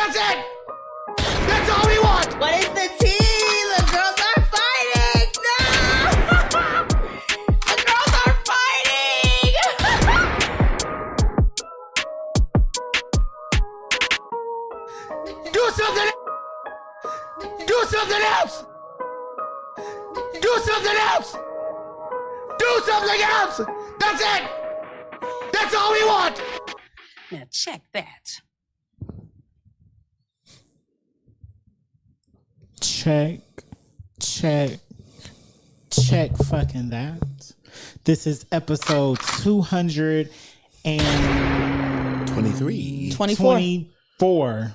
That's it! That's all we want! What is the tea? The girls are fighting! No! The girls are fighting! Do something! Do something else! Do something else! Do something else! That's it! That's all we want! Now check that. Check fucking that. This is episode 223. 24.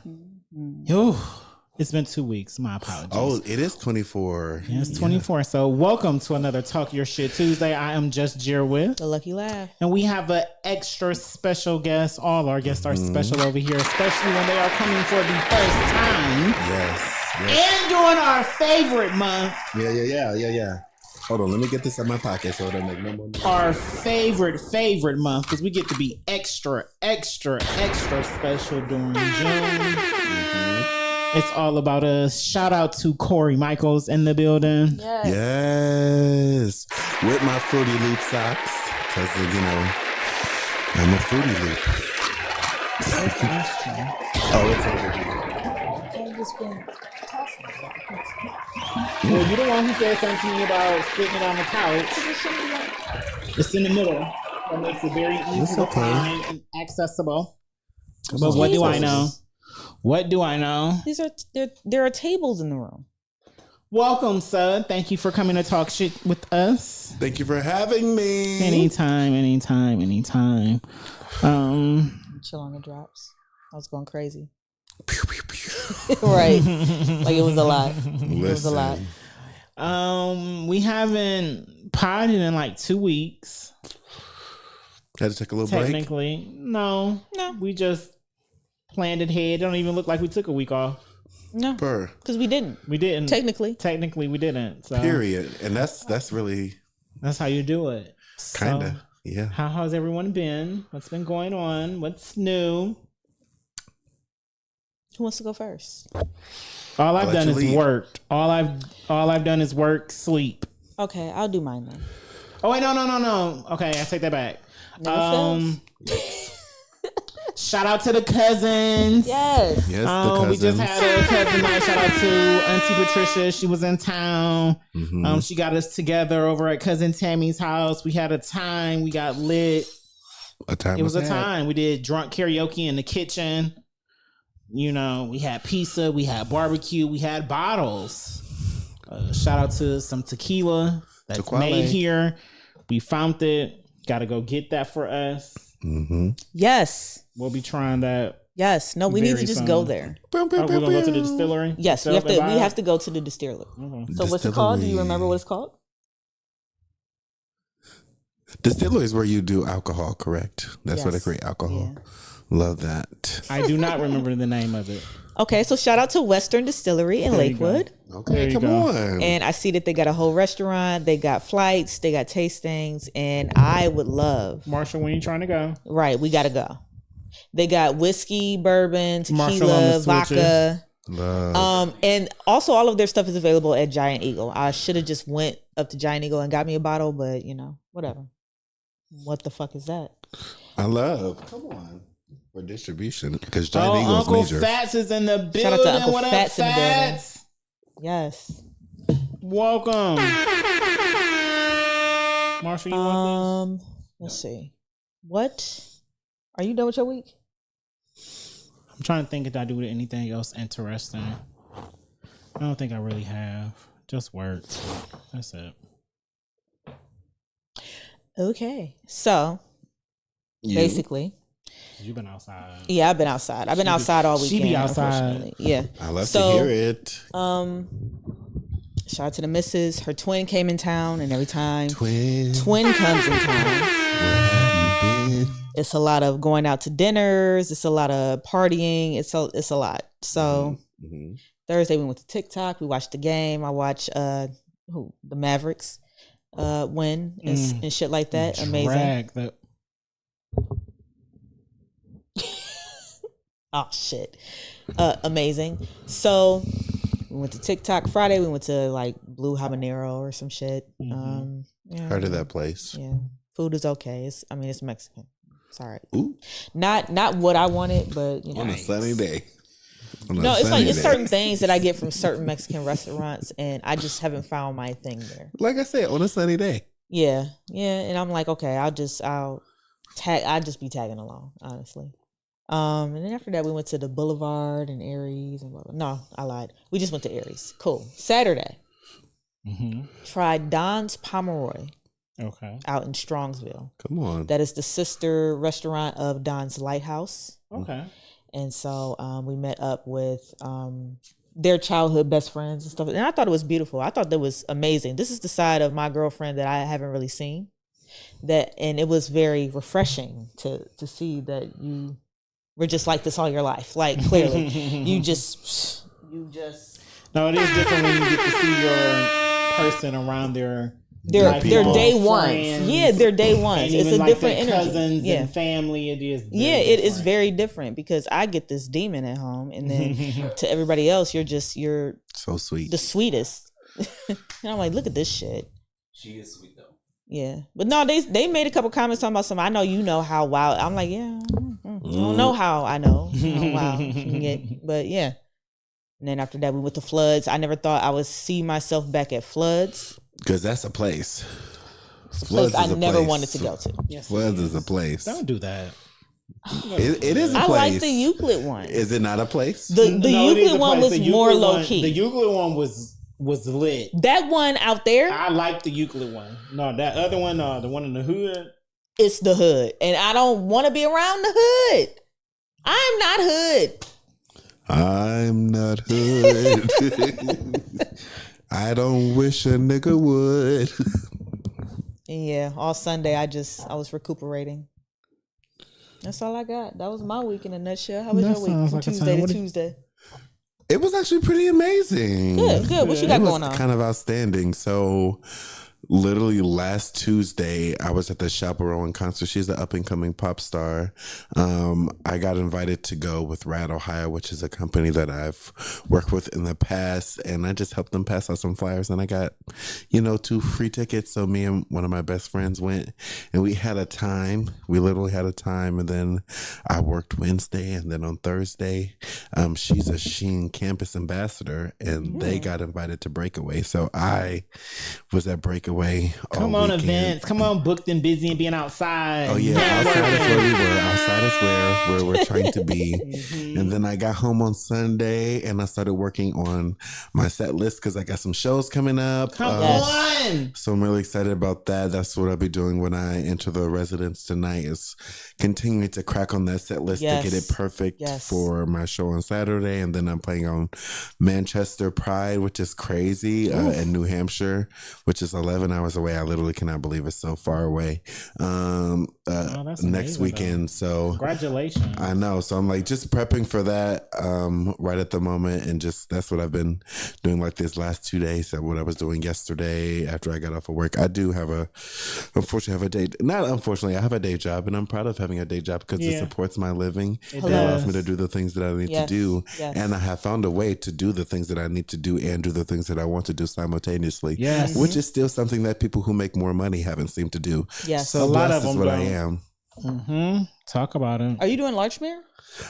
Oh, it's been 2 weeks. My apologies. Oh, it is 24. Yeah, it's 24. So welcome to another Talk Your Shit Tuesday. I am just Jerwith. The Lucky Laugh. And we have an extra special guest. All our guests are special over here, especially when they are coming for the first time. Yes. And during our favorite month. Yeah. Hold on, let me get this in my pocket so it don't make no more noise. Our favorite month, because we get to be extra special during June. It's all about us. Shout out to Corey Michaels in the building. Yes. With my Fruity Loop socks. Because, I'm a Fruity Loop. Oh, it's over here. Well, you're the one who said something to me about sitting on the couch. It's in the middle. That makes it very easy to find and accessible. But what do I know? What do I know? There are tables in the room. Welcome, son. Thank you for coming to talk shit with us. Thank you for having me. Anytime. Chill on the drops. I was going crazy. Pew, pew, pew. Right. Like it was a lot. It was a lot. We haven't potted in like 2 weeks. Had to take a little break. Technically, no. We just planned it ahead. It don't even look like we took a week off. No, because we didn't. Technically, we didn't. So. Period. And that's really that's how you do it. Kinda. So, yeah. How's everyone been? What's been going on? What's new? Who wants to go first? All I've done is worked. All I've done is work, sleep. Okay, I'll do mine then. Oh wait, no. Okay, I take that back. Shout out to the cousins. Yes. Yes, the cousins. We just had a cousin night. Shout out to Auntie Patricia. She was in town. She got us together over at cousin Tammy's house. We had a time. We got lit. It was a time. We did drunk karaoke in the kitchen. We had pizza, we had barbecue, we had bottles. Shout out to some tequila that's made here. We found it. Got to go get that for us. Yes. We'll be trying that. Yes. No, we need to just go there. We're going to go to the distillery? Yes, we have to go to the distillery. So what's it called? Do you remember what it's called? Distillery is where you do alcohol, correct? That's where they create alcohol. Yeah. Love that. I do not remember the name of it. Okay, so shout out to Western Distillery in Lakewood. Okay, come on. And I see that they got a whole restaurant. They got flights. They got tastings. And I would love... Marshall, when you trying to go? Right, we got to go. They got whiskey, bourbon, tequila, vodka. Love. And also all of their stuff is available at Giant Eagle. I should have just went up to Giant Eagle and got me a bottle, but whatever. What the fuck is that? I love. Come on. For distribution, because Giant Eagle's Uncle major. Fats is in the building. Shout out to Uncle what Fats up, in the building. Fats? Yes. Welcome. Marshall, you want this? Let's see. What? Are you done with your week? I'm trying to think if I do anything else interesting. I don't think I really have. Just work. That's it. Okay. So, basically... You've been outside. Yeah, I've been outside. I've been outside all weekend. She be outside. Yeah. I love to hear it. Shout out to the missus. Her twin came in town, and every time twin comes in town, where have you been? It's a lot of going out to dinners. It's a lot of partying. It's a lot. So Thursday we went to TikTok. We watched the game. I watched the Mavericks win and shit like that. Amazing. Oh shit. Amazing. So we went to TikTok Friday. We went to like Blue Habanero or some shit. Yeah. Heard of that place? Yeah, food is okay. It's Mexican. Sorry. Ooh. Not what I wanted, but you know. On a sunny day. It's certain things that I get from certain Mexican restaurants, and I just haven't found my thing there. Like I said, on a sunny day. Yeah, and I'm like, okay, I'll just be tagging along, honestly. And then after that, we went to the Boulevard and Aries and blah, blah. No, I lied. We just went to Aries. Cool. Saturday, tried Don's Pomeroy. Okay. Out in Strongsville. Come on. That is the sister restaurant of Don's Lighthouse. Okay. And so we met up with their childhood best friends and stuff. And I thought it was beautiful. I thought that was amazing. This is the side of my girlfriend that I haven't really seen. And it was very refreshing to see that you were just like this all your life. Like, clearly, you just. No, it is different when you get to see your person around their day ones. Yeah, they're day ones. It's a different energy. Cousins and family. It is. It is very different because I get this demon at home, and then to everybody else, you're so sweet, the sweetest. And I'm like, look at this shit. She is sweet though. Yeah, but no, they made a couple comments talking about something. I know you know how wild. I'm like, yeah, I don't know how I know how wild you can get, but yeah. And then after that, we went to Floods. I never thought I would see myself back at Floods. Because that's a place. Floods I never wanted to go to. Yes, Floods is a place. Don't do that. It is a place. I like the Euclid one. Is it not a place? The Euclid one was more low key. The Euclid one was lit. That one out there. I like the Euclid one. No, that other one, the one in the hood. It's the hood, and I don't want to be around the hood. I'm not hood. I'm not hood. I don't wish a nigga would. Yeah, all Sunday I was recuperating. That's all I got. That was my week in a nutshell. How was your week from Tuesday to Tuesday? It was actually pretty amazing. Good. What you got going on? Kind of outstanding. So, literally last Tuesday, I was at the Chaperone concert. She's an up-and-coming pop star. I got invited to go with Rad Ohio, which is a company that I've worked with in the past, and I just helped them pass out some flyers, and I got, 2 free tickets. So me and one of my best friends went, and we had a time. We literally had a time, and then I worked Wednesday, and then on Thursday, she's a Sheen campus ambassador, and they got invited to Breakaway. So I was at Breakaway. Come on, events. Come on, booked and busy and being outside. Oh yeah, outside is where we were. Outside is where we're trying to be. And then I got home on Sunday and I started working on my set list because I got some shows coming up. Come on! So I'm really excited about that. That's what I'll be doing when I enter the residence tonight. Is continuing to crack on that set list to get it perfect for my show on Saturday. And then I'm playing on Manchester Pride, which is crazy, in New Hampshire, which is 11 hours away. I literally cannot believe it's so far away. Next weekend. So congratulations. I know. So I'm like just prepping for that right at the moment. And just that's what I've been doing like this last 2 days. So what I was doing yesterday after I got off of work. I do have I have a day job, and I'm proud of having a day job because it supports my living. It allows me to do the things that I need to do. And I have found a way to do the things that I need to do and do the things that I want to do simultaneously. Yes. Which is still something that people who make more money haven't seemed to do. Yes. So a lot of them is what I am. Talk about it. Are you doing Larchmere?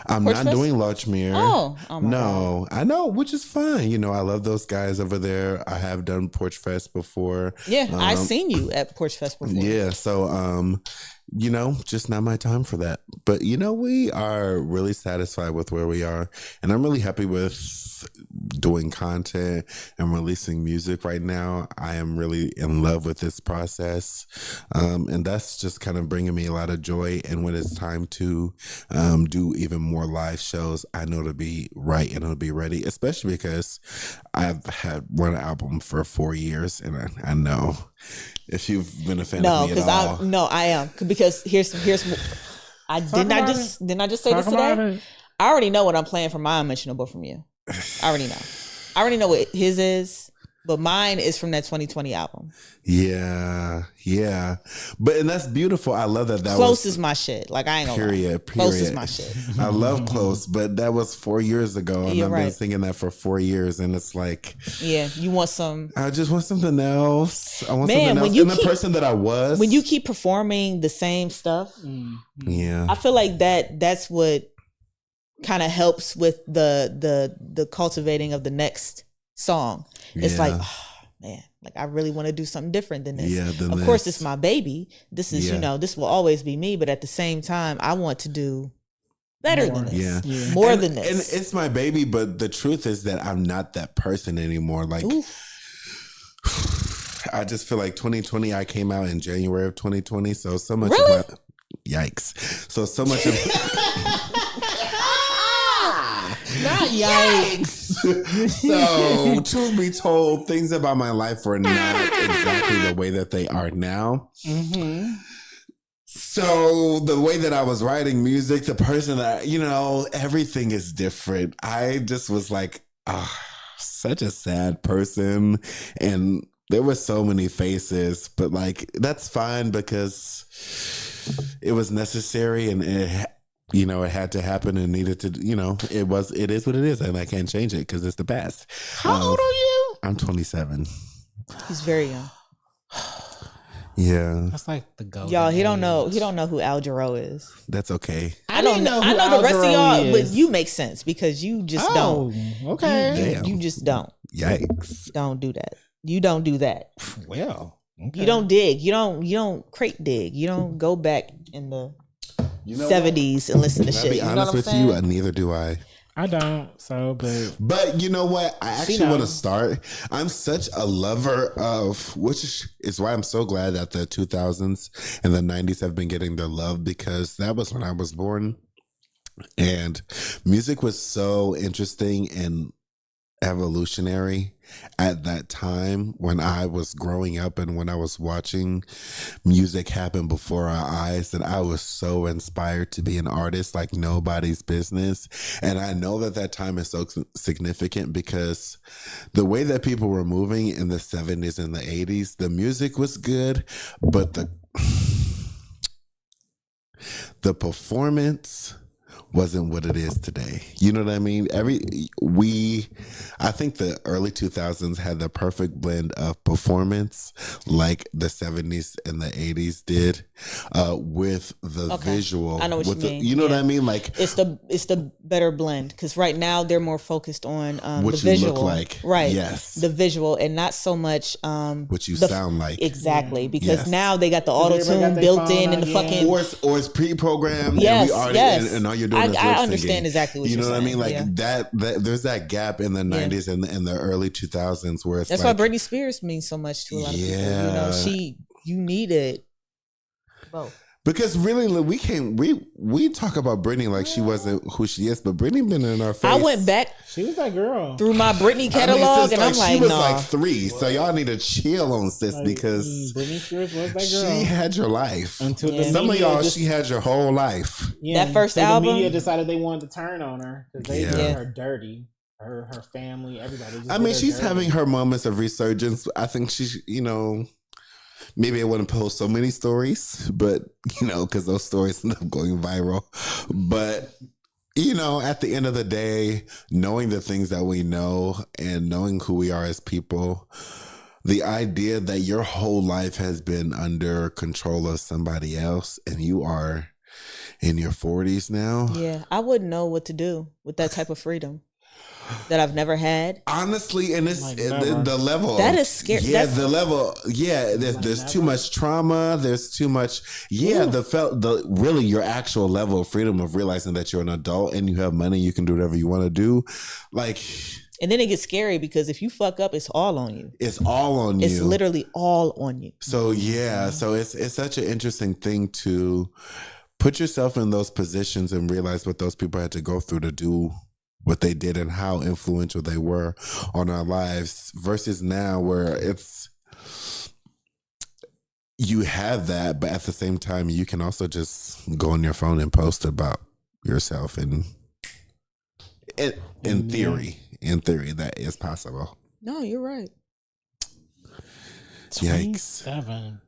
I'm not doing Larchmere. Oh my God. I know, which is fine. I love those guys over there. I have done Porch Fest before. Yeah, I've seen you at Porch Fest before. Yeah, so just not my time for that. But we are really satisfied with where we are, and I'm really happy with doing content and releasing music right now. I am really in love with this process, and that's just kind of bringing me a lot of joy. And when it's time to do even more live shows, I know to be right and it'll be ready, especially because I've had one album for 4 years, and I know if you've been a fan of me at all. I am, because here's I didn't just say this today. I already know what I'm playing for my Unmentionable from you. I already know what his is. But mine is from that 2020 album. Yeah. But and that's beautiful. I love that. Close is my shit. Like I ain't gonna lie. Period. Close is my shit. I love Close, but that was 4 years ago, and I've been singing that for 4 years, and it's like, yeah, you want some? I just want something else. I want something else. And the person that I was, when you keep performing the same stuff, yeah, I feel like that's what kind of helps with the cultivating of the next song. It's like, oh man, like I really want to do something different than this. Yeah, of course it's my baby. This is, this will always be me, but at the same time, I want to do better than this. Yeah. More than this. And it's my baby, but the truth is that I'm not that person anymore. Like I just feel like 2020, I came out in January of 2020. So much of my yikes. So much of not yikes. So, truth be told, things about my life were not exactly the way that they are now. Mm-hmm. So, the way that I was writing music, the person that, everything is different. I just was like, such a sad person. And there were so many faces, but like, that's fine because it was necessary and it had to happen and needed to, it is what it is. And I can't change it because it's the past. How old are you? I'm 27. He's very young. Yeah. That's like the go. Y'all, he don't know who Al Jarreau is. That's okay. I don't know. I know the rest of y'all, but you make sense because you just don't. Okay. You just don't. Yikes. Don't do that. You don't do that. Well, okay. You don't dig. You don't crate dig. You don't go back in the 70s and listen to shit. To be honest with you, neither do I. I don't. But you know what? I actually want to start. I'm such a lover of, which is why I'm so glad that the 2000s and the 90s have been getting their love, because that was when I was born, and music was so interesting and evolutionary at that time when I was growing up and when I was watching music happen before our eyes, that I was so inspired to be an artist like nobody's business. And I know that time is so significant because the way that people were moving in the 70s and the 80s, the music was good, but the performance wasn't what it is today. You know what I mean? I think the early 2000s had the perfect blend of performance like the 70s and the 80s did, with the visual. I know what you mean. You know what I mean? Like it's the better blend, because right now they're more focused on what the visual. You look like. Right. Yes. The visual, and not so much what you sound like. Exactly. Because now they got the auto-tune built in the fucking, or it's pre-programmed. Yes, and we already and all you're doing is I understand exactly what you you're know saying. What I mean? Like that there's that gap in the 90s and the early 2000s where it's that's like, why Britney Spears means so much to a lot of people. You needed both. Because really, we talk about Britney like she wasn't who she is, but Britney been in our face. I went back. She was that girl through my Britney catalog, and I'm like, she was nah. like 3, so y'all need to chill on sis because Britney Spears was that girl. She had your life. Until some of y'all, she had your whole life. Yeah, that first album, the media decided they wanted to turn on her because they did her dirty. Her family, everybody. I mean, she's having her moments of resurgence. I think she's, maybe I wouldn't post so many stories, but, because those stories end up going viral. But, at the end of the day, knowing the things that we know and knowing who we are as people, the idea that your whole life has been under control of somebody else and you are in your 40s now. Yeah, I wouldn't know what to do with that type of freedom that I've never had. Honestly, and it's the level that is scary. Yeah, the level. Yeah, there's too much trauma. There's too much. Yeah, really your actual level of freedom of realizing that you're an adult and you have money, you can do whatever you want to do. Like, and then it gets scary because if you fuck up, it's all on you. It's all on you. It's literally all on you. So yeah, so it's such an interesting thing to put yourself in those positions and realize what those people had to go through to do what they did and how influential they were on our lives versus now where you have that, but at the same time, you can also just go on your phone and post about yourself. And in theory, that is possible. No, you're right. Yikes. 27.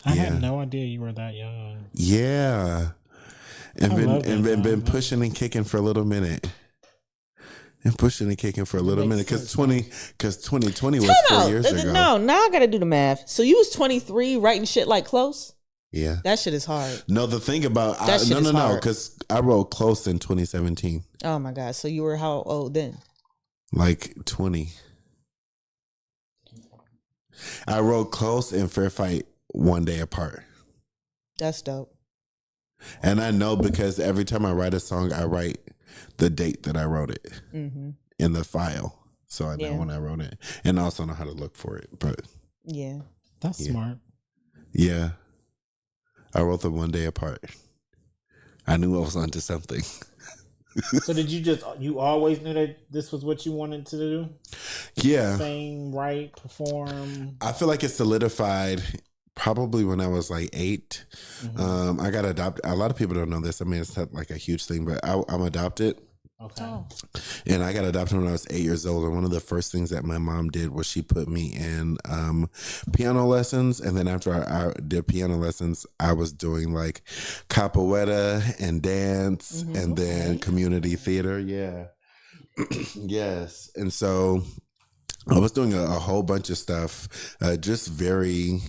I had no idea you were that young. Yeah. And been pushing and kicking for a little minute. Because 2020 was 4 years ago. No, now I gotta do the math. So you was 23 writing shit like Close? Yeah. That shit is hard. No, the thing about no, because I wrote Close in 2017. Oh my God. So you were how old then? Like 20. I wrote Close and Fair Fight one day apart. That's dope. And I know because every time I write a song, I write the date that I wrote it in the file. So I know when I wrote it. And I also know how to look for it. But yeah. That's smart. Yeah. I wrote them one day apart. I knew I was onto something. So did you always knew that this was what you wanted to do? Yeah. Sing, write, perform? I feel like it solidified probably when I was like 8. I got adopted. A lot of people don't know this. I mean, it's not like a huge thing, but I'm adopted. Okay. Oh. And I got adopted when I was 8 years old. And one of the first things that my mom did was she put me in piano lessons. And then after I did piano lessons, I was doing like capoeira and dance and then community theater. Yeah. Yes. And so I was doing a whole bunch of stuff, just very,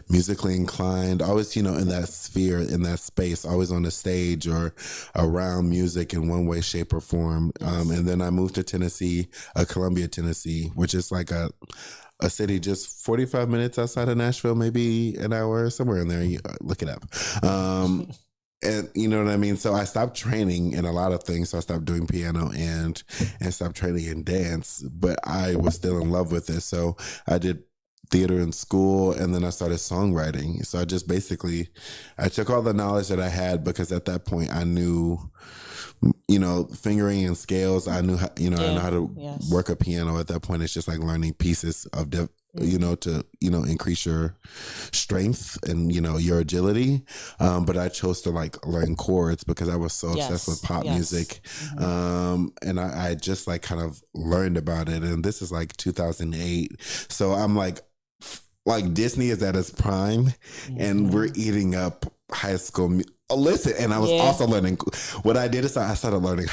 musically inclined, always, in that sphere, in that space, always on the stage or around music in one way, shape, or form. And then I moved to Tennessee, Columbia, Tennessee, which is like a city just 45 minutes outside of Nashville, maybe an hour, somewhere in there. You look it up. And you know what I mean? So I stopped training in a lot of things. So I stopped doing piano and stopped training in dance, but I was still in love with it. So I did theater in school and then I started songwriting. So I just I took all the knowledge that I had because at that point I knew, fingering and scales. I knew how, I know how to work a piano. At that point, it's just like learning pieces of to increase your strength and, your agility. But I chose to like learn chords because I was so obsessed with pop music. And I just like kind of learned about it. And this is like 2008. So I'm like Disney is at its prime and we're eating up High School. Listen, and I was also learning. What I did is I started learning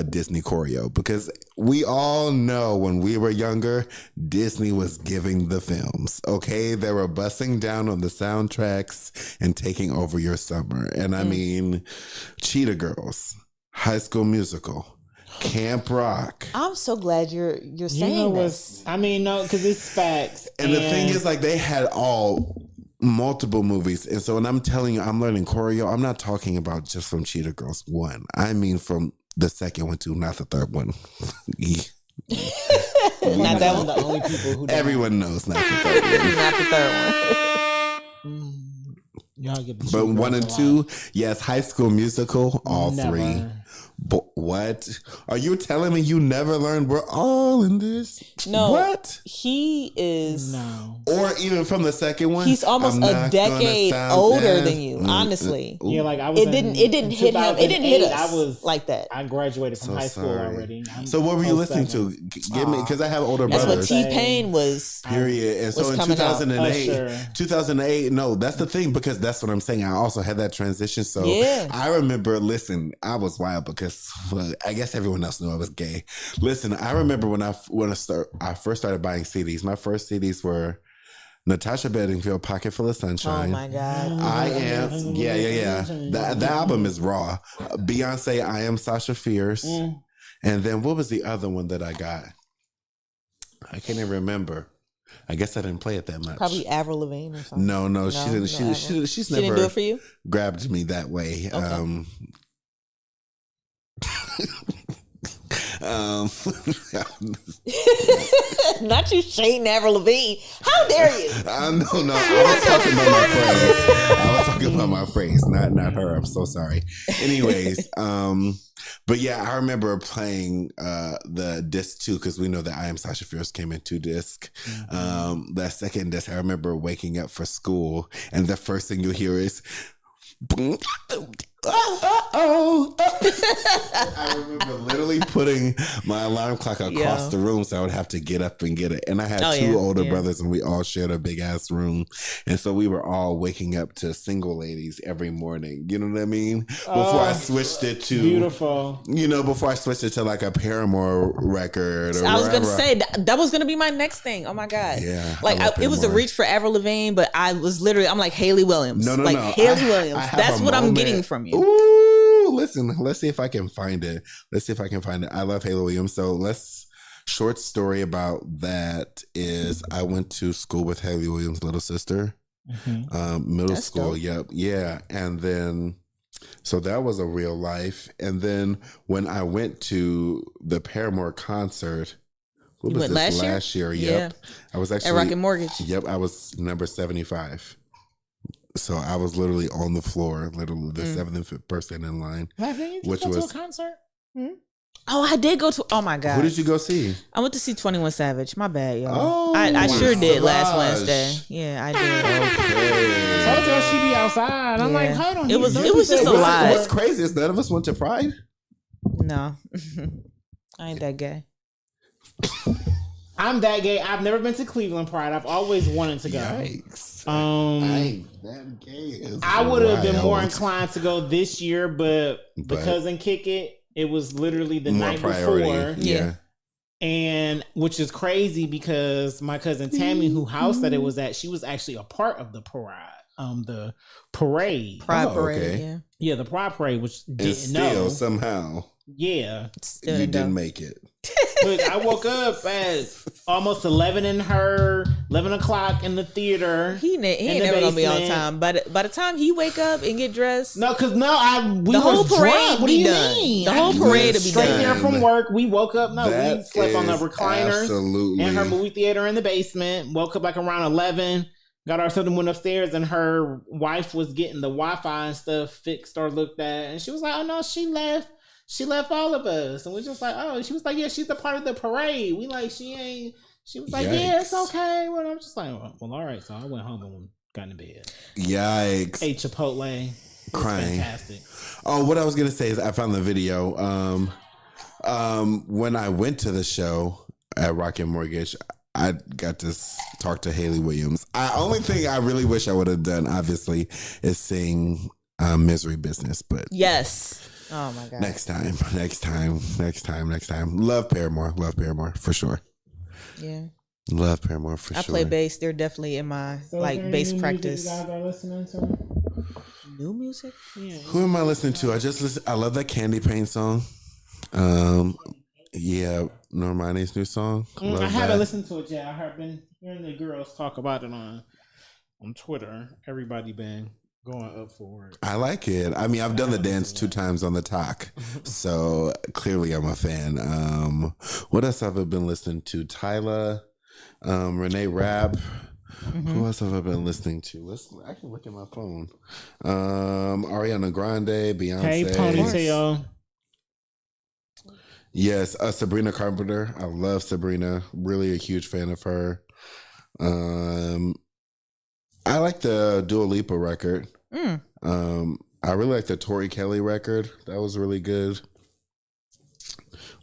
Disney choreo because we all know when we were younger, Disney was giving the films. Okay, they were busting down on the soundtracks and taking over your summer. And I mean, Cheetah Girls, High School Musical, Camp Rock. I'm so glad you're saying this. I mean, no, because it's facts. And the thing is, like, they had multiple movies. And so when I'm telling you I'm learning choreo, I'm not talking about just from Cheetah Girls 1. I mean from the second one too, not the third one. Not that one. The only people who everyone knows not the third one. Not the third one. Y'all get the but 1 and 2, yes, High School Musical, all Never. 3. What? Are you telling me you never learned we're all in this? No. What? He is. No. Or even from the second one? He's almost a decade older than you, honestly. Yeah, like I was. It didn't hit him. It didn't hit us. I was like that. I graduated from high school already. So what were you listening to? Give me, because I have older That's brothers. what T-Pain was. Period. And so in 2008, no, that's the thing, because that's what I'm saying. I also had that transition. So I remember, listen, I was wild because I guess everyone else knew I was gay. Listen, I remember when I first started buying CDs. My first CDs were Natasha Bedingfield, Pocket Full of Sunshine. Oh my God. I Am, yeah. The album is raw. Beyonce, I Am Sasha Fierce. And then what was the other one that I got? I can't even remember. I guess I didn't play it that much. Probably Avril Lavigne or something. No, she didn't. She's never didn't do it for you? Grabbed me that way. Okay. Not you shading Avril Lavigne. How dare you? No. I was talking about my phrase. I was talking about my phrase, not her. I'm so sorry. Anyways, but yeah, I remember playing the disc 2 because we know that I Am Sasha Fierce came in 2 disc. That second disc, I remember waking up for school, and the first thing you hear is. I remember literally putting my alarm clock across the room so I would have to get up and get it. And I had two older brothers, and we all shared a big ass room. And so we were all waking up to Single Ladies every morning. You know what I mean? Before I switched it to beautiful. You know, before I switched it to like a Paramore record. Or I was gonna say that was gonna be my next thing. Oh my god! Yeah, like it was a reach for Avril Lavigne, but I was literally I'm like Hayley Williams. No, Hayley Williams. That's what I'm getting from you. Ooh, listen, let's see if I can find it. I love Hayley Williams. So short story about that is I went to school with Hayley Williams' little sister. Middle That's school. Dope. Yep. Yeah. And then, so that was a real life. And then when I went to the Paramore concert, what was this last year? Yep. Yeah. I was actually at Rocket Mortgage. Yep. I was number 75. So I was literally on the floor, literally the seventh person in line. Which was to a concert? Oh, I did go to. Oh my god! Who did you go see? I went to see 21 Savage. My bad, y'all. Oh, I sure did last Wednesday. Yeah, I did. Okay. Told y'all she be outside. I'm like, hold on. It was just a lot. What's crazy is none of us went to Pride. No, I ain't that gay. I'm that gay. I've never been to Cleveland Pride. I've always wanted to go. Yikes. I ain't that gay. I would have been more inclined to go this year, but because in Kick It was literally the night before. Yeah. And which is crazy because my cousin Tammy, who house that it was at, she was actually a part of the parade. The parade. Pride parade. Yeah, the Pride parade, which didn't know. Somehow. Yeah. You didn't make it. But I woke up at almost 11 o'clock in the theater. He ain't never gonna be on time. But by the time he wake up and get dressed, we the whole parade will be done. The whole parade will be straight done. there from work. We woke up. We slept on the recliners in her movie theater in the basement. Woke up like around 11. Got ourselves and went upstairs, and her wife was getting the Wi-Fi and stuff fixed or looked at, and she was like, "Oh no, she left." She left all of us, and we just like, oh, she was like, yeah, she's a part of the parade. We like, she ain't. She was like, yeah, it's okay. Well, I'm just like, well, all right. So I went home and got in bed. Yikes! Ate Chipotle. Crying. Fantastic. Oh, what I was gonna say is I found the video. When I went to the show at Rocket Mortgage, I got to talk to Hayley Williams. Only thing I really wish I would have done, obviously, is sing "Misery Business." But yes. Oh my god. Next time. Love Paramore for sure. Yeah. Love Paramore for sure. I play bass. They're definitely in my bass practice. You guys are listening to? New music? Yeah. Who am I listening to? I love that Candy Paint song. Yeah, Normani's new song. I haven't listened to it yet. I have been hearing the girls talk about it on Twitter. Everybody been going up for it. I like it. I mean, I've done the dance 2 times on the talk, so clearly I'm a fan. What else have I been listening to? Tyla, Renee Rapp. Who else have I been listening to? I can look at my phone. Ariana Grande, Beyonce. Hey, Ponytail. Yes, Sabrina Carpenter. I love Sabrina. Really a huge fan of her. I like the Dua Lipa record. I really like the Tori Kelly record. That was really good.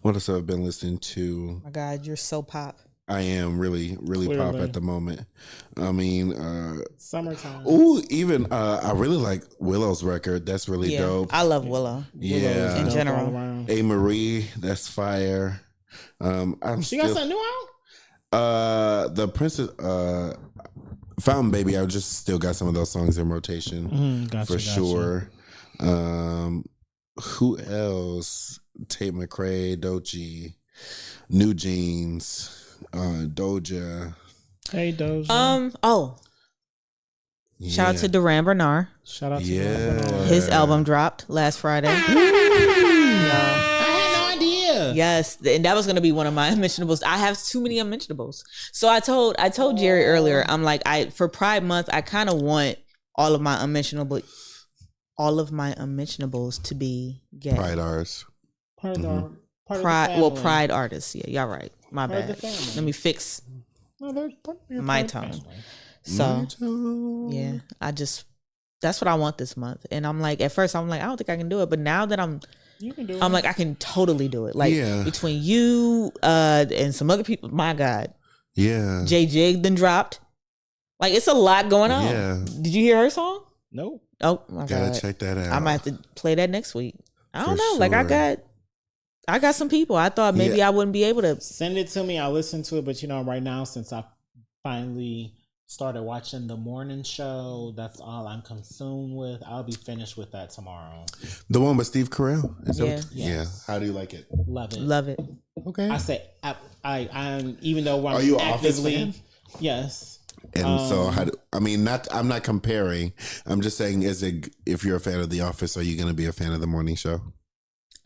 What else have I been listening to? Oh my God, you're so pop. I am really pop at the moment. I mean, summertime. Ooh, even I really like Willow's record. That's really dope. I love Willow. Yeah, in general. A. Marie, that's fire. She got something new out? The Princess Fountain Baby, I just still got some of those songs in rotation for sure. Who else? Tate McRae, Doechii, New Jeans, Doja. Hey Doja. Shout out to Duran Bernard. Shout out to Duran Bernard. His album dropped last Friday. Yes, and that was going to be one of my unmentionables. I have too many unmentionables. So I told Jerry earlier, I'm like, for Pride Month, I kind of want all of my unmentionables to be gay. Pride artists. Pride artists. Yeah, y'all right. My bad. Let me fix my tone. So yeah, I just That's what I want this month. And I'm like, at first I'm like, I don't think I can do it. But now that You can do it. I'm like, I can totally do it. Like between you and some other people, my God. Yeah. J Jig then dropped. Like, it's a lot going on. Yeah. Did you hear her song? Nope. Oh my God. Gotta check that out. I might have to play that next week. I don't For know. Like, sure. I got some people. I thought maybe I wouldn't be able to. Send it to me. I'll listen to it. But right now, since I finally started watching the morning show, that's all I'm consumed with. I'll be finished with that tomorrow. The one with Steve Carell? Yeah. How do you like it? Love it. Love it. Okay. I say I'm even though I'm Are you an actively Office fan? Yes. And so I'm not comparing. I'm just saying, if you're a fan of The Office, are you going to be a fan of the morning show?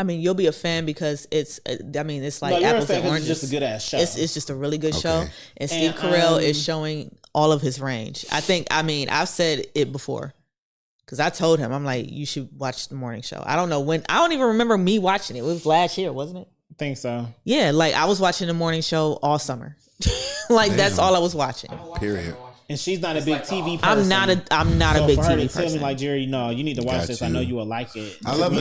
I mean, you'll be a fan because it's like you're apples a fan and 'cause oranges. it's just a good ass show. It's just a really good show. Okay. And Steve Carell is showing all of his range. I've said it before. Because I told him, I'm like, you should watch the morning show. I don't know when. I don't even remember me watching it. It was last year, wasn't it? I think so. Yeah, like I was watching the morning show all summer. Like that's all I was watching. Period. And she's not a big TV person. I'm not a big for her TV to tell person. me like, Jerry, no, you need to watch Got this. you. I know you will like it. I love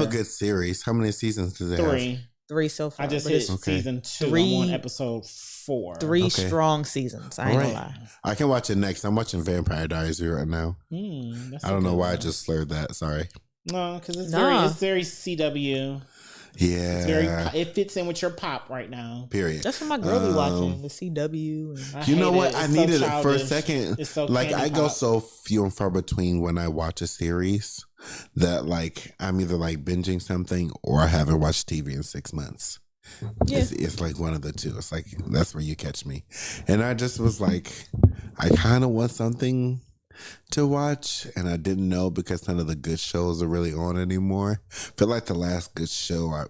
a good series. How many seasons does it have? 3 so far. I just but hit it's season 2. 3 I'm on episode 4. 3 Okay. strong seasons. I ain't gonna lie. I can watch it next. I'm watching Vampire Diaries right now. That's I don't know okay. why I just slurred that. Sorry. No, because it's Nah. very CW. Yeah. It's very. It fits in with your pop right now. Period. That's what my girl be watching. The CW. And You know hate what? it. I It's so needed it for a childish. second. It's so Like candy I go pop. so few and far between when I watch a series that like I'm either like binging something or I haven't watched TV in 6 months. Yeah. It's like one of the two. It's like that's where you catch me. And I just was like, I kind of want something to watch, and I didn't know because none of the good shows are really on anymore. Feel like the last good show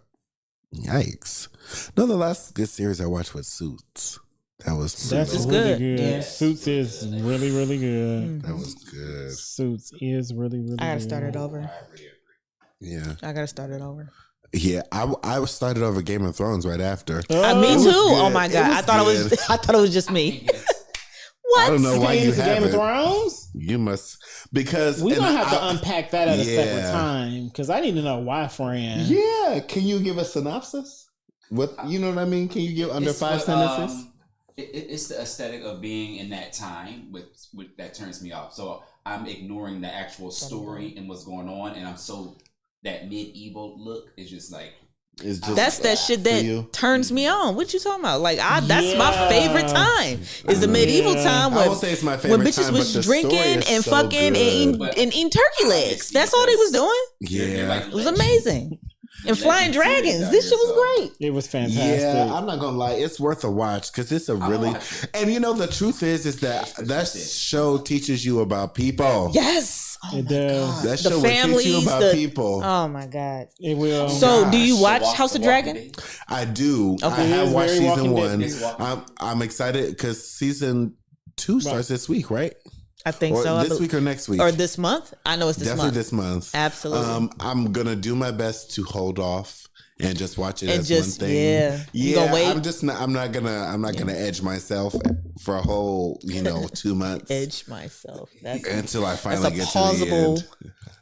yikes. No, the last good series I watched was Suits. That was That's It's really good. good. Yeah. Suits is really, really good. that was good. Suits is really, really good. I gotta start it over. Yeah. I gotta start it over. Yeah, I started over Game of Thrones right after. Me It too. was Oh good. my It God. was I thought good. it was just me. What? I don't know why you Game of haven't. Thrones? You must because We're and gonna have to I- unpack that at a separate Yeah. time because I need to know why, friend. Yeah, can you give a synopsis? What you know what I mean? Can you give under It's 5 what, sentences? It's the aesthetic of being in that time with that turns me off. So I'm ignoring the actual story and what's going on, and I'm so that medieval look is just like It's just That's that shit for you. that turns me on. What you talking about? Like that's my Yeah. favorite time. Is the medieval time I when won't say it's my favorite when bitches time, was but the drinking story is and so fucking and good. eating turkey legs. That's all they was doing. Yeah. It was amazing. And flying dragons. This shit was great. It was fantastic. Yeah, I'm not gonna lie, it's worth a watch because it's a really watch it. and you know the truth is that show teaches you about people. Yes. Oh It my does. God. That The show will teach you families, about people. Oh my God. It will. So do you gosh. watch House of Dragon? I do. I Okay. have It is watched very season Walking 1. Dead. I'm excited because season 2 starts this week, right? I think Or so. this week or next week? Or this month? I know it's this Definitely month. this month. Absolutely. I'm gonna do my best to hold off and just watch it And as just- one thing. yeah. You Yeah. gonna wait? I'm not gonna edge myself for a whole 2 months Edge myself. That's until I that's finally a get to the plausible. end.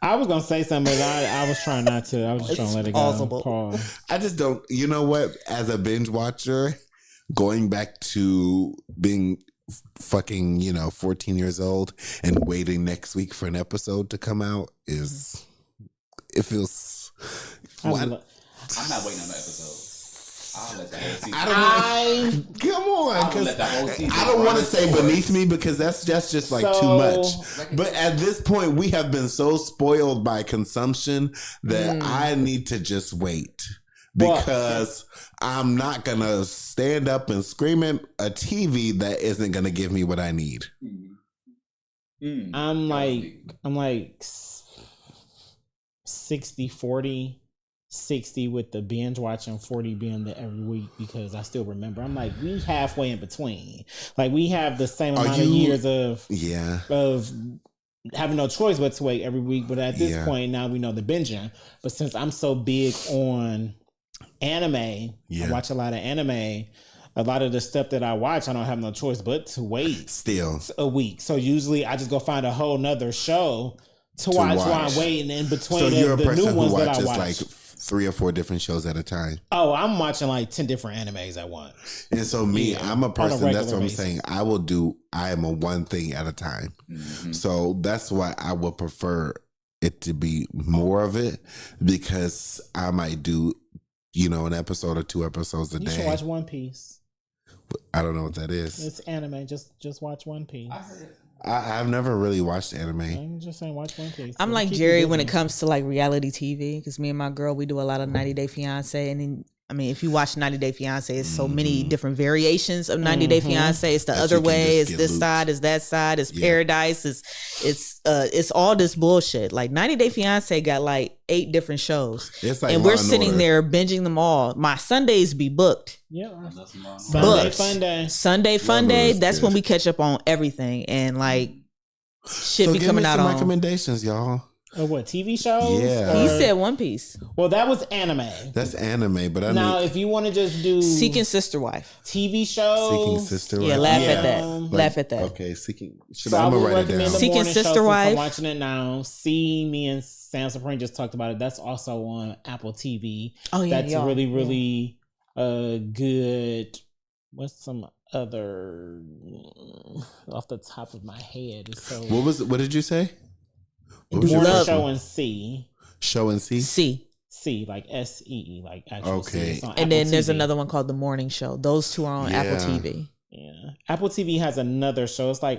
I was gonna say something, but I was trying not to. I was just It's trying to let it plausible. go. Pause. I just don't. You know what? As a binge watcher, going back to being fucking 14 years old and waiting next week for an episode to come out it feels. I What? lo- I'm not waiting on the episode. I'll let the whole season. I don't know. Come on, I'll 'cause let the whole season I don't want to run say its course. beneath me because that's just like So- too much. But at this point, we have been so spoiled by consumption that I need to just wait because I'm not gonna stand up and scream at a TV that isn't gonna give me what I need. I'm like 60-40. 60 with the binge watching, 40 being the every week because I still remember. I'm like, we halfway in between. Like we have the same amount of years of having no choice but to wait every week. But at this point now we know the binging. But since I'm so big on anime, I watch a lot of anime. A lot of the stuff that I watch, I don't have no choice but to wait Still. a week. So usually I just go find a whole nother show to watch while I'm waiting in between So you're a the person new who ones that I watches watch. like 3 or 4 different shows at a time. Oh, I'm watching like 10 different animes at once. And so I'm a person, that's what I'm basis. saying. I am a one thing at a time. Mm-hmm. So that's why I would prefer it to be more of it, because I might do, an episode or 2 episodes a You day. should watch One Piece. I don't know what that is. It's anime. Just watch One Piece. I heard it. I've never really watched anime. I'm just saying, watch One Piece. I'm It'll like keep Jerry you when it busy. comes to like reality TV, because me and my girl, we do a lot of 90 Day Fiance, and then if you watch 90 Day Fiance, it's so many different variations of 90 Day Fiance. It's the That other you can way. just It's get this looped. side. It's that side. It's paradise. It's all this bullshit. Like 90 Day Fiance got like 8 different shows, It's like and Law we're and sitting Order. there binging them all. My Sundays be booked. Yeah. Nothing wrong. Sunday Booked. Fun Day. Sunday Fun Love Day. is That's good. when we catch up on everything, and like shit So be give coming me out some on. recommendations, y'all. What, TV shows? Yeah. He Or- said One Piece. Well, that was anime. That's anime, but I Now, know if you want to just do Seeking Sister Wife. TV shows, Seeking Sister. Yeah, Wife. laugh at Yeah. that. Like, Laugh at that. Okay, Seeking. So I'm I gonna would write it recommend down. the Seeking morning Sister show since Wife. I'm watching it now. See, me and Sam Supreme just talked about it. That's also on Apple TV. Oh yeah, That's y'all. really, really good. What's some other off the top of my head? It's so What did you say? What Do was your morning love- first show one? and C. Show and see. C. Like SEE, like actual Okay. C. It's on And then Apple there's TV. another one called The Morning Show. Those 2 are on Apple Yeah. TV. Yeah, Apple TV has another show. It's like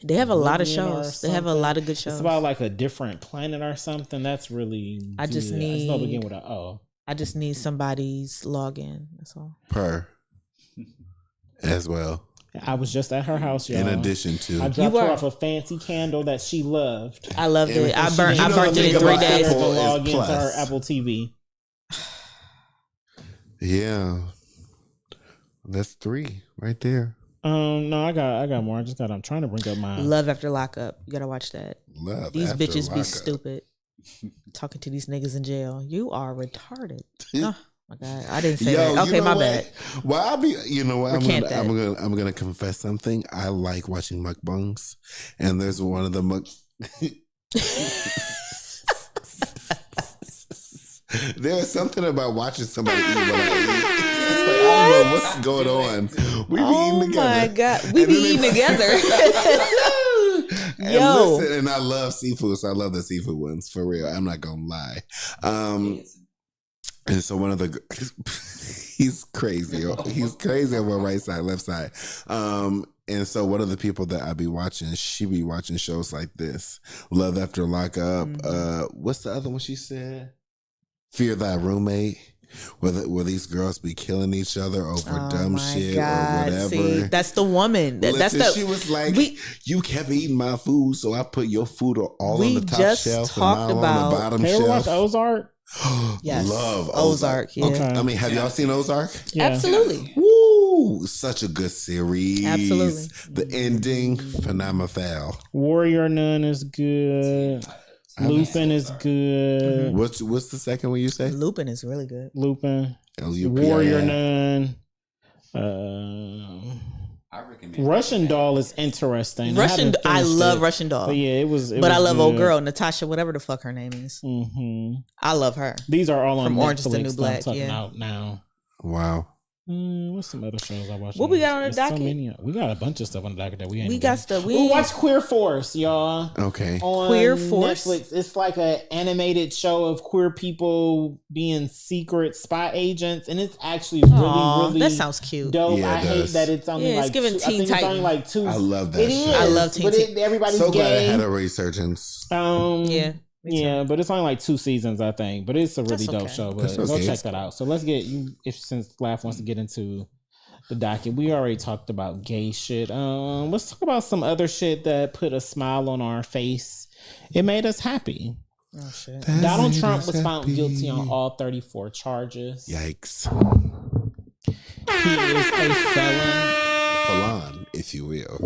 They have a lot of Oblivion or shows. They have a something. lot of good shows. It's about like a different planet or something. That's really. I just good. It's no begin need- with a O. I just need somebody's login. That's all. Per. As well. I was just at her house, y'all. In addition I to. dropped You her were. off a fancy candle that she loved. I loved it. I You burnt know it the in thing 3 about days. Apple To is log into her Plus. Apple TV. Yeah. That's 3 right there. No, I got more. I'm trying to bring up my. Love After Lockup. You gotta watch that. Love. These After bitches be Lockup. stupid. Talking to these niggas in jail. You are retarded. Oh my god. I didn't say that. you Okay, know my what? bad. Well, I'll be. You know what? Recant that. I'm gonna confess something. I like watching mukbangs, and there's one of the There's something about watching somebody eat while I eat. It's like, I don't know what's going on. We be Oh eating together. my god. We And be then eating they- together. And Yo. listen, and I love seafood, so I love the seafood ones for real. I'm not gonna lie. And so one of the he's crazy. He's crazy on my right side, left side. And so one of the people that I be watching, she be watching shows like this. Love After Lockup. What's the other one she said? Fear Thy Roommate. Where these girls be killing each other over dumb shit or whatever. See, that's the woman. That's Listen, the she was like, we- you kept eating my food, so I put your food all We on the top just shelf and talked mine on about- the bottom They ever watch shelf. Ozark? Yes. Love Ozark, yeah. Okay. I mean, have y'all seen Ozark? Yeah. Absolutely. Woo! Such a good series. Absolutely. The ending, phenomenal. Warrior Nun is good. Lupin is good. What's the second one you say? Lupin is really good. Lupin. L-U-P-I-N. Warrior Nun. I recommend Russian Doll is interesting. Russian. I finished love it, Russian Doll. But yeah, it was. But I love old girl Natasha, whatever the fuck her name is. Mm-hmm. I love her. These are all on From Netflix. Orange is the New that Black, I'm talking yeah. out now. Wow. What's some other shows I watched? What we got on the There's so docket? many. We got a bunch of stuff on the docket that we ain't. We even- got stuff. We watch Queer Force, y'all. Okay. On Queer Force? Netflix. It's like an animated show of queer people being secret spy agents, and it's actually really, Aw, really that sounds cute. dope. Yeah, it I hate does. that it's only Yeah, it's like giving two, I Teen think it's only Titan. like 2. I love that It shit. is. I love Teen but Titan. everybody's So glad gay. it had a resurgence. Yeah. me too. Yeah, but it's only like 2 seasons, I think. But it's a really That's dope okay. show. But That's go okay. check that out. So let's get you. If since Laugh wants to get into the docket, we already talked about gay shit. Let's talk about some other shit that put a smile on our face. It made us happy. Oh shit. Donald Trump was found guilty on all 34 charges. Yikes. He is a felon. Falon, if you will.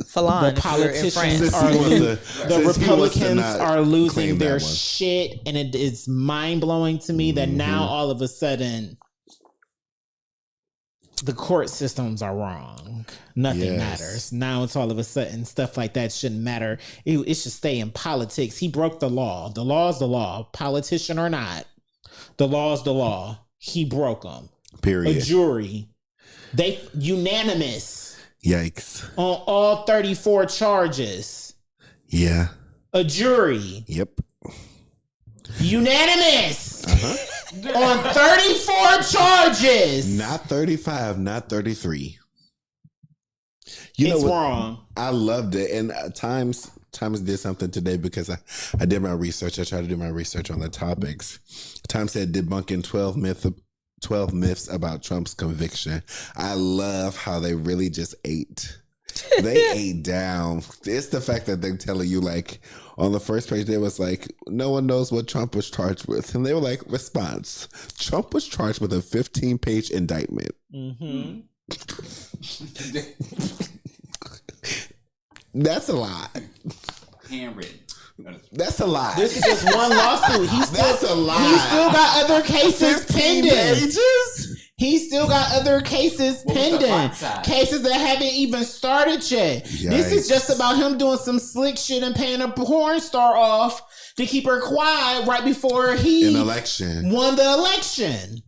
Falon. The politicians Since are he wants the to- since he wants to Republicans not are losing claim that their one. shit, and it is mind blowing to me that now all of a sudden the court systems are wrong. Nothing matters. Now it's all of a sudden stuff like that shouldn't matter. It should stay in politics. He broke the law. The law is the law. Politician or not. The law is the law. He broke them. Period. A jury. They unanimous. Yikes. On all 34 charges. Yeah. A jury. Yep. Unanimous. On 34 charges. Not 35, not 33. It's wrong. I loved it. And Times did something today because I did my research. I tried to do my research on the topics. Times said debunking 12 myths about Trump's conviction. I love how they really just ate. They ate down. It's the fact that they're telling you, like, on the first page, they was like, no one knows what Trump was charged with. And they were like, response. Trump was charged with a 15-page indictment. Mm-hmm. That's a lot. Handwritten. That's a lot. This is just one lawsuit. That's a lot. He still got other cases 15 pending. pages? He still got other cases pending. Cases that haven't even started yet. Yikes. This is just about him doing some slick shit and paying a porn star off to keep her quiet right before he won the election.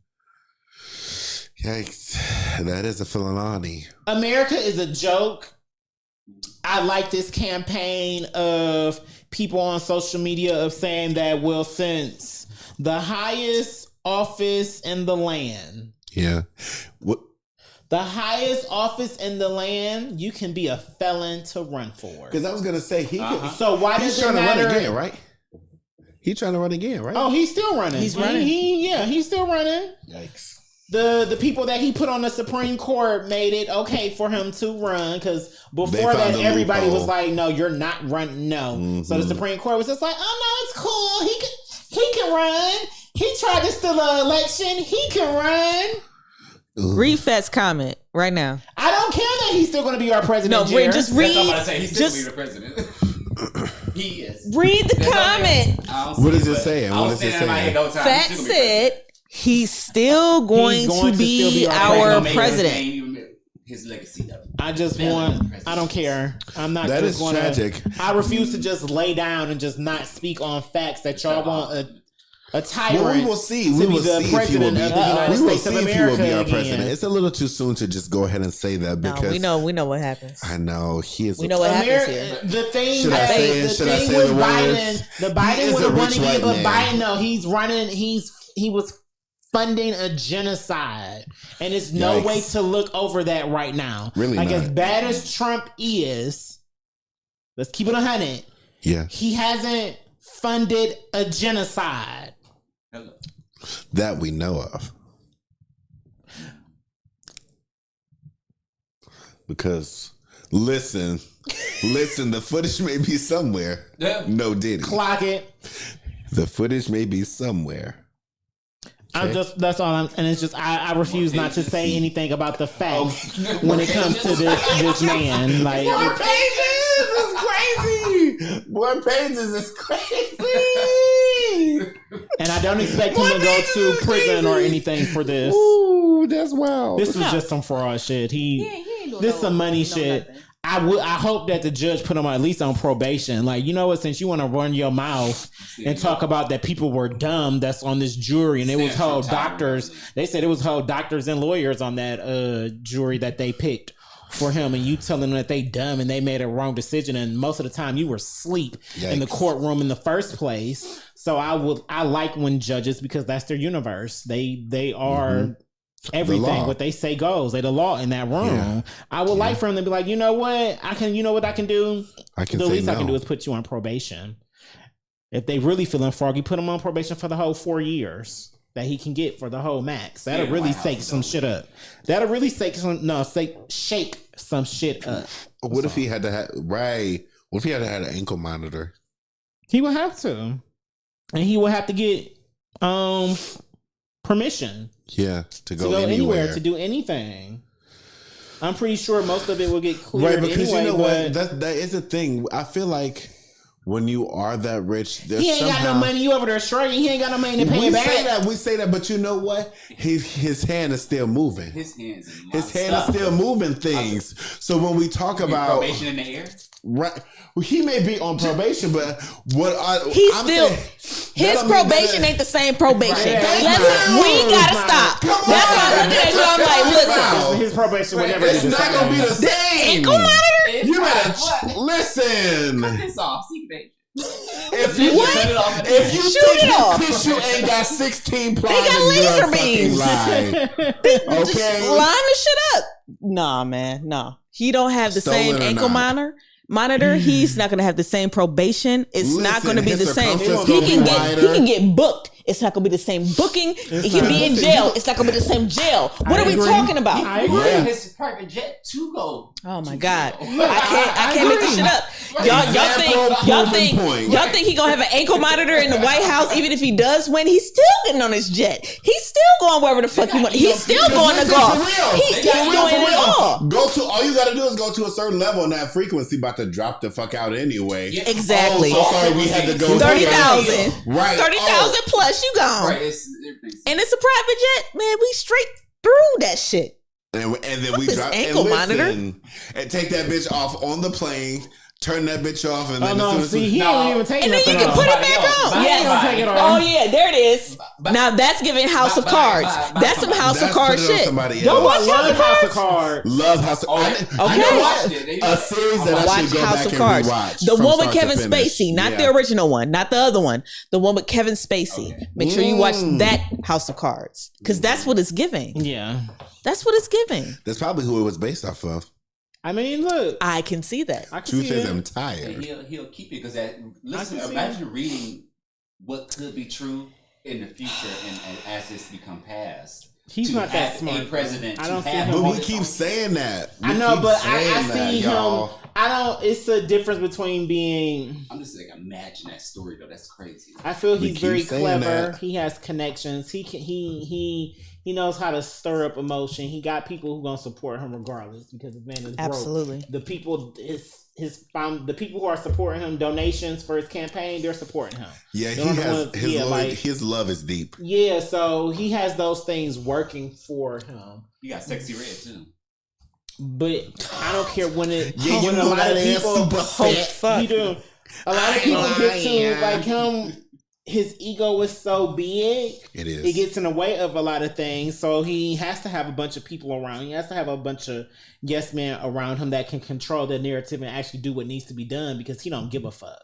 Yikes. That is a felony. America is a joke. I like this campaign of people on social media of saying that, well, since the highest office in the land. Yeah. What? The highest office in the land, you can be a felon to run for. Because I was going to say, so why does it matter? He's trying to run again, right? He's trying to run again, right? Oh, he's still running. He's running. He's still running. Yikes. The people that he put on the Supreme Court made it okay for him to run, because before that everybody was like, no, you're not running. No. Mm-hmm. So the Supreme Court was just like, oh no, it's cool. He can run. He tried to steal an election. He can run. Read Fat's comment right now. I don't care that he's still going to be our president. No, just read. That's what I'm about to say. He's still going to be the president. He is. Read the comment. What is it saying? What is it saying? Fat said he's still going to be our president. His legacy, though. I don't care. I'm not. That is tragic. I refuse to just lay down and just not speak on facts that y'all want a tyrant. Well, we will see. We will see if he will be our president. It's a little too soon to just go ahead and say that because we know what happens. I know he is. We know what happens here. The thing with Biden, the Biden would have won again, but Biden, no, he's running. He was funding a genocide, and it's no way to look over that right now. Really, like as bad as Trump is, let's keep it 100. Yeah, he hasn't funded a genocide that we know of. Because listen, the footage may be somewhere. Yeah. No Diddy. Clock it. The footage may be somewhere. Okay. That's all and it's just, I refuse not to say anything about the facts when it comes to this man. Like, More pages is crazy. More pages is crazy. And I don't expect him to go to prison or anything for this. Ooh, that's wild. This was just some fraud shit. This some money shit. Nothing. I hope that the judge put him at least on probation. Like, you know what? Since you want to run your mouth and talk about that people were dumb that's on this jury, and it was whole doctors. They said it was whole doctors and lawyers on that jury that they picked for him, and you telling them that they dumb and they made a wrong decision, and most of the time you were asleep in the courtroom in the first place. So I like when judges, because that's their universe. They are everything what they say goes. They the law in that room. Yeah. I would like for them to be like, you know what I can do? The least I can do is put you on probation. If they really feeling froggy, put him on probation for the whole 4 years that he can get for the whole max. That'll really shake some shit up. That'll really shake some shit up. What if he had to have What if he had an ankle monitor? He would have to. And he would have to get permission. Yeah, to go anywhere to do anything. I'm pretty sure most of it will get cleared. Right, because anyway, you know what? That is a thing. I feel like when you are that rich, he ain't got no money. You over there struggling. He ain't got no money to pay it back. We say that, but you know what? His hand is still moving. His hand is still moving things. So when we talk about probation in the air, right? Well, he may be on probation, but his probation ain't the same probation. Right. We gotta stop. That's why I'm looking at you. I'm like, listen, his probation would never be the same. It's not gonna be the same. Ankle monitor? You better listen. Cut this off, secret. If you Shoot think it off. his tissue ain't got 16 plots, They got laser beams. Okay, line the shit up. Nah, man, no. He don't have the same ankle monitor. He's not gonna have the same probation. It's not gonna be the same. He can get booked. It's not gonna be the same booking. He can be in jail. It's not gonna be the same jail. What are we talking about? I agree. Yeah. His private jet to go. Oh my God! I can't make this shit up. Y'all think he gonna have an ankle monitor in the White House? Even if he does win, he's still getting on his jet. He's still going wherever the fuck he wants. He's still going to golf. He's still doing it all. All you gotta do is go to a certain level, and that frequency about to drop the fuck out anyway. Exactly. Oh, so sorry, we had to go 30,000. Right, 30,000 plus. You gone. Right, and it's a private jet, man. We straight through that shit. And then we drop ankle monitor and take that bitch off on the plane. Turn that bitch off, and then he don't even take it off. And then you can put it back on. Yeah, oh yeah, there it is. Now that's giving House of Cards. That's some House of Cards shit. Don't watch House of Cards. Love House of Cards. Okay, a series that I should go back and rewatch. The one with Kevin Spacey, not the original one, not the other one. The one with Kevin Spacey. Make sure you watch that House of Cards because that's what it's giving. Yeah, that's what it's giving. That's probably who it was based off of. I mean, look. I can see that. Truth is, I'm tired. He'll keep it because listen. Imagine reading what could be true in the future, and as this become past. He's not that smart. A president. I don't see him. But we keep saying that. I know, but I see him. I don't. It's a difference between being. I'm just like imagine that story though. That's crazy. I feel he's very clever. He has connections. He knows how to stir up emotion. He got people who gonna support him regardless because the man is broke. Absolutely. The people the people who are supporting him, donations for his campaign, they're supporting him. Yeah, his love is deep. Yeah, so he has those things working for him. He got Sexy Red too. But I don't care when it. Yeah, when a lot of people a lot of people get to like him. His ego is so big. It is. It gets in the way of a lot of things. So he has to have a bunch of people around. He has to have a bunch of yes men around him that can control the narrative and actually do what needs to be done because he don't give a fuck.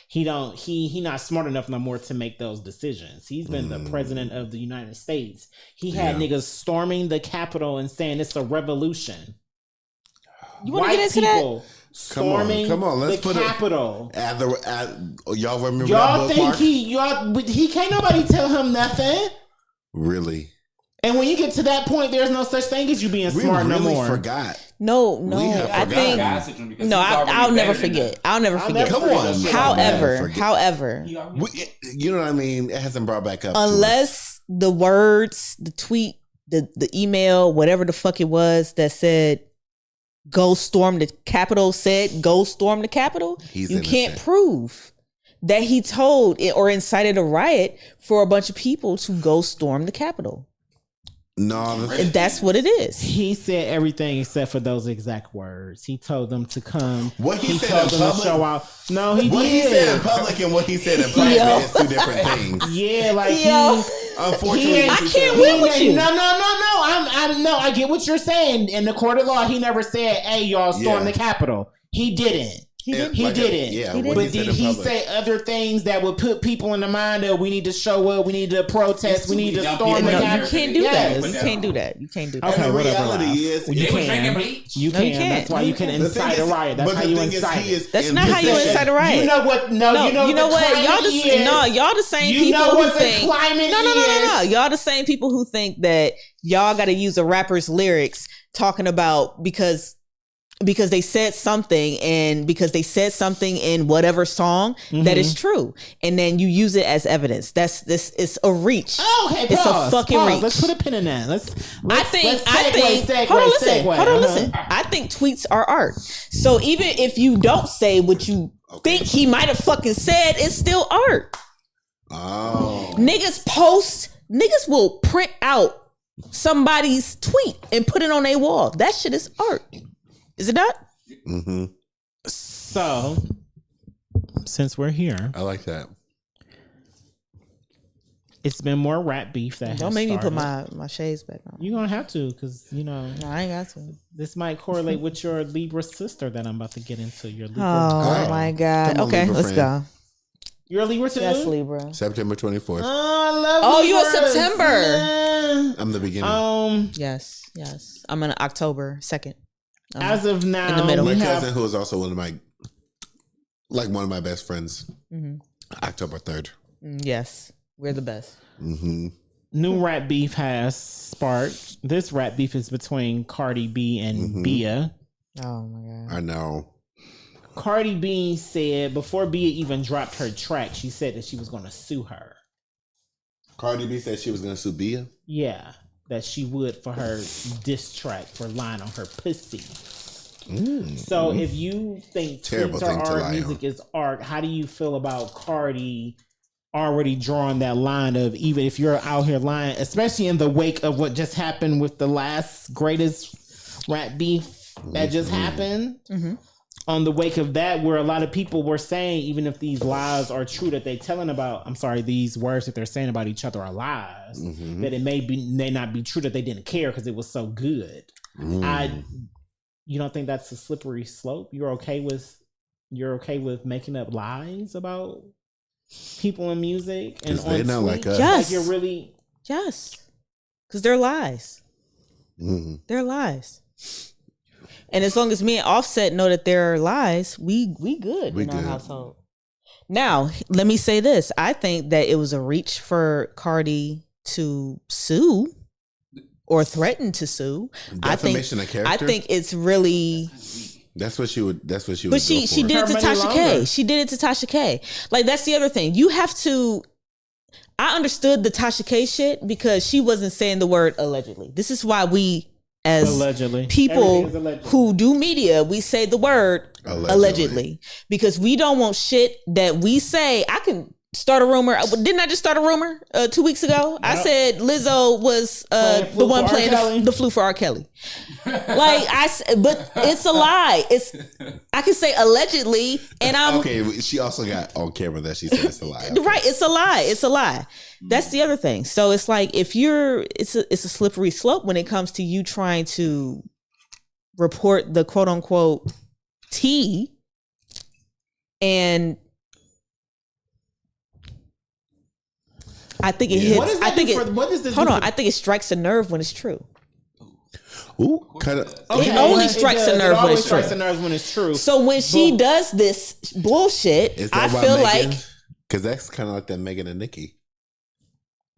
He not smart enough no more to make those decisions. He's been the president of the United States. He had niggas storming the Capitol and saying it's a revolution. You want to get into that? Storming come on, let's the put Capitol. Y'all remember y'all that think book, he can't nobody tell him nothing. Really? And when you get to that point, there's no such thing as you being smart no more. Forgot. No, I think I'll never forget. I'll never forget. Come on. However, you know what I mean? It hasn't brought back up. Unless the words, the tweet, the email, whatever the fuck it was that said go storm the Capitol said go storm the Capitol. You can't prove that he told it or incited a riot for a bunch of people to go storm the Capitol. No, that's what it is. He said everything except for those exact words. He told them to come. What he said in public, to show out. No, he what did. He said in public and what he said in private is two different things. Yeah, like unfortunately, I can't win with you. No. I get what you're saying. In the court of law, he never said, "Hey, y'all, storm the Capitol." He didn't. He didn't. Yeah, but did he say other things that would put people in the mind of we need to show up, we need to protest, we need to storm the Capitol? You can't do that. You can't do that. You can't do that. Okay, the reality is, you can. You can. That's why you can incite a riot. That's how you incite it. That's not how you incite a riot. You know what? No, you know what? Y'all the same people who think. No. Y'all the same people who think that y'all got to use a rapper's lyrics talking about because they said something and because they said something in whatever song that is true, and then you use it as evidence. It's a reach. Oh, hey, it's a fucking reach. Let's put a pin in that. I think. Hold on, listen. I think tweets are art. So even if you don't say what you think he might have fucking said it's still art. Oh. Niggas will print out somebody's tweet and put it on their wall. That shit is art. Is it not? Mm-hmm. So, since we're here, I like that. It's been more rap beef that Don't make me put my shades back on. You're gonna have to, because No, I ain't got to. this might correlate with your Libra sister that I'm about to get into. Your Libra. Oh my God. Come on, Okay, Libra let's friend. go. You're a Libra too? Yes, Libra. September 24th. Oh, I love Oh, you in Libras. September. I'm the beginning. Yes. I'm in October 2nd. As of now, in the middle. My we cousin, have, who is also one of my best friends, Mhm. October 3rd. Yes, we're the best. Mm-hmm. new rap beef has sparked. This rap beef is between Cardi B and Bia. Oh my God. I know. Cardi B said before Bia even dropped her track, she said that she was going to sue her. Cardi B said she was going to sue Bia. Yeah, that she would for her diss track for lying on her pussy. So if you think Terrible tweets are thing to art, lie music on. is art, how do you feel about Cardi already drawing that line of even if you're out here lying, especially in the wake of what just happened with the last greatest rap beef that just happened? On the wake of that, where a lot of people were saying, even if these lies are true that they're telling about, these words that they're saying about each other are lies, that it may not be true, that they didn't care because it was so good. You don't think that's a slippery slope? You're okay with making up lies about people in music and They on not like tweets? us. Yes. Like you're really Yes. Because they're lies. They're lies. And as long as me and Offset know that they're lies, we good in our household. Now, let me say this. I think that it was a reach for Cardi to sue or threaten to sue. Defamation of character. I think it's really... That's what she would. But she did it to Tasha K. She did it to Tasha K. Like, that's the other thing. You have to... I understood the Tasha K shit because she wasn't saying the word allegedly. This is why we, as allegedly people Everything is allegedly. who do media, we say the word allegedly because we don't want shit that we say. I can start a rumor. Didn't I just start a rumor 2 weeks ago? I said Lizzo was the one playing the flute for R. Kelly. But it's a lie. I can say allegedly, and I'm okay. She also got on camera that she said it's a lie. Right, it's a lie. It's a lie. That's the other thing. So it's like if it's a slippery slope when it comes to you trying to report the quote unquote tea, and I think it hits. I think I think it strikes a nerve when it's true. Ooh, kind of. It only strikes a nerve when it's true. Strikes a nerve when it's true. So when she does this bullshit, I feel like because that's kind of like that Megan and Nicki.